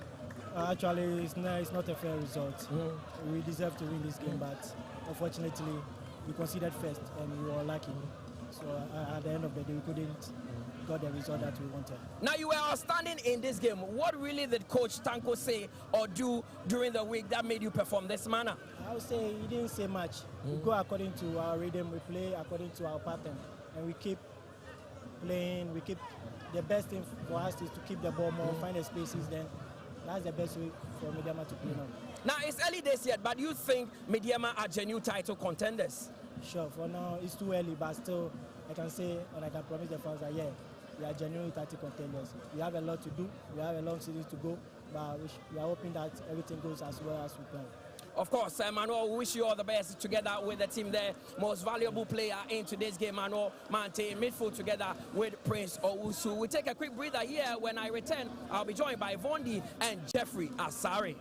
Actually, it's not a fair result. We deserve to win this game, but unfortunately, we considered first and we were lucky. So at the end of the day, we couldn't got the result that we wanted.
Now, you were outstanding in this game. What really did Coach Tanko say or do during the week that made you perform this manner?
I would say he didn't say much. We go according to our rhythm, we play according to our pattern, and we keep playing. We keep the best thing for us is to keep the ball more, find the spaces, then that's the best way for Medeama to play now.
Now, it's early days yet, but you think Medeama are genuine title contenders?
Sure, for now it's too early, but still I can say and I can promise the fans that, yeah, we are genuine title contenders. We have a lot to do, we have a long season to go, but we are hoping that everything goes as well as we plan.
Of course, Manuel, we wish you all the best together with the team there. Most valuable player in today's game, Manuel Mante, midfield together with Prince Owusu. We take a quick breather here. When I return, I'll be joined by Vondi and Jeffrey Asari.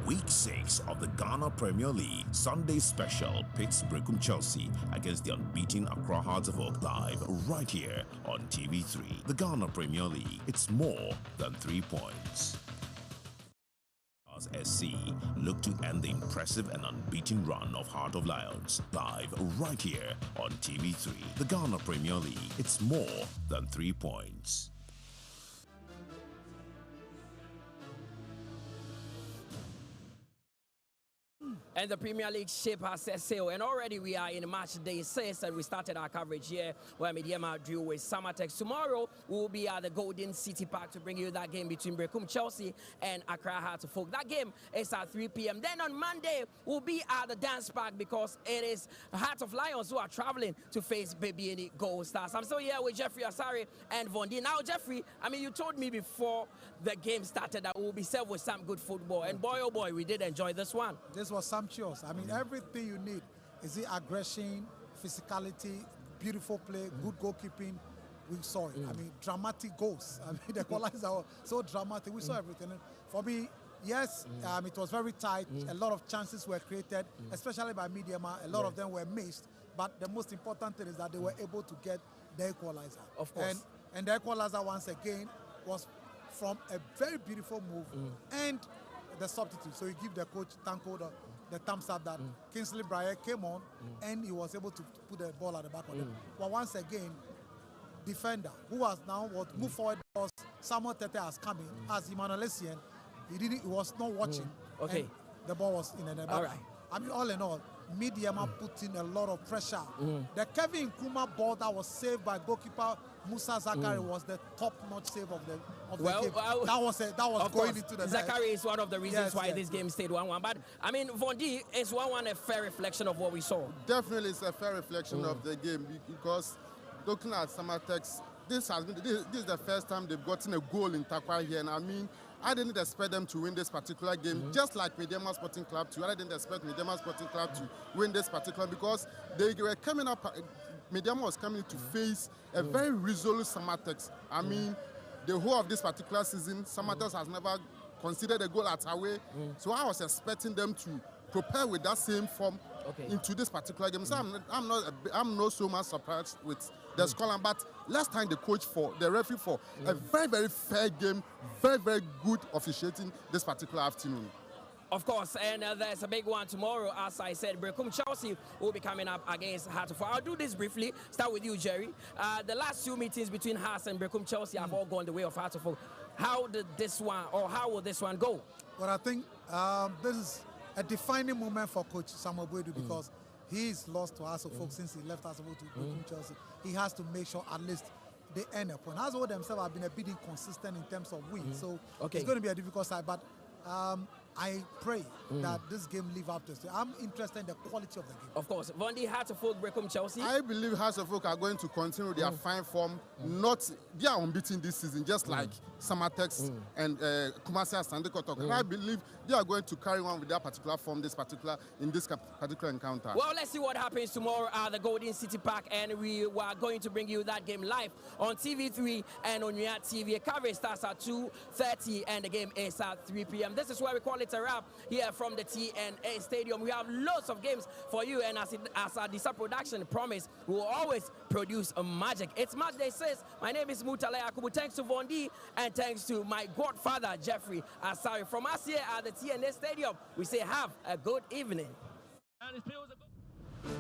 Week 6 of the Ghana Premier League Sunday special pits Brecum Chelsea against the unbeaten Accra Hearts of Oak live right here on TV3. The Ghana Premier League, it's more than 3 points. SC look to end the impressive and unbeaten run of Heart of Lions live right here on TV3. The Ghana Premier League, it's more than 3 points.
And the Premier League ship has set sail, and already we are in match day 6, and we started our coverage here where Medeama drew with Samartex. Tomorrow we will be at the Golden City Park to bring you that game between Brecum Chelsea and Accra Hearts of Oak. That game is at 3 p.m. Then on Monday we'll be at the Dance Park because it is Heart of Lions who are traveling to face Baby Gold Stars. I'm still here with Jeffrey Asari and Vondi. Now, Jeffrey, I mean, you told me before the game started that we'll be served with some good football, and boy, oh boy, we did enjoy this one.
This was sumptuous. I mean, everything you need is the aggression, physicality, beautiful play, good goalkeeping. We saw it. I mean, dramatic goals. I mean, the equalizer was so dramatic. We saw everything. And for me, yes, it was very tight. A lot of chances were created, especially by Medeama. A lot of them were missed. But the most important thing is that they were able to get the equalizer.
Of course.
And the equalizer, once again, was from a very beautiful move and the substitute. So you give the coach Tanko the thumbs up that Kingsley Brier came on and he was able to put the ball at the back of them. But once again, defender who has now moved forward because Samuel Tete has come in as Emmanuel Essien. He was not watching.
Okay.
And the ball was in the back.
All right.
I mean, all in all, Medeama put in a lot of pressure. The Kevin Nkrumah ball that was saved by goalkeeper Musa Zakari was the top-notch save of the game. That was going into the net.
Zakari is one of the reasons why this game stayed 1-1. But I mean, Vondi, is 1-1 a fair reflection of what we saw?
Definitely, it's a fair reflection of the game because looking at Samartex, this is the first time they've gotten a goal in Takwa here, and I mean, I didn't expect them to win this particular game, just like Medeama Sporting Club too. I didn't expect Medeama Sporting Club to win this particular because they were coming up. Medeama was coming to face a very resolute Samartex. I mean, the whole of this particular season, Samartex has never conceded a goal at away. So I was expecting them to prepare with that same form into this particular game. So I'm not so much surprised with the scoreline, but let's thank the referee for a very, very fair game, very, very good officiating this particular afternoon.
Of course, and there's a big one tomorrow. As I said, Brecum Chelsea will be coming up against Hearts of Oak. I'll do this briefly. Start with you, Jerry. The last 2 meetings between Hearts and Brecum Chelsea have all gone the way of Hearts of Oak. How will this one go?
Well, I think this is a defining moment for Coach Samuel Boadu because he's lost to Hearts of Oak since he left Hearts of Oak to Brecum Chelsea. He has to make sure at least they end a point. Hearts of Oak themselves have been a bit inconsistent in terms of wins, so it's going to be a difficult side. But I pray that this game live up to it. I'm interested in the quality of the game.
Of course. Vondi, Hearts of Oak, Brecum Chelsea?
I believe Hearts of Oak are going to continue their fine form. They are unbeaten this season, just like Samartex and Kumasi and Sandeko talk. And I believe they are going to carry on with their particular form in this particular encounter.
Well, let's see what happens tomorrow at the Golden City Park, and we are going to bring you that game live on TV3 and on Unia TV. Coverage starts at 2:30 and the game is at 3 p.m. This is where we call it a wrap here from the TNA Stadium. We have lots of games for you, and as our Disa production promised, we will always produce a magic. It's Match Day 6. My name is Mutale Akubu. Thanks to Vondi and thanks to my godfather, Jeffrey Asari. From us here at the TNA Stadium, we say have a good evening. And it feels a good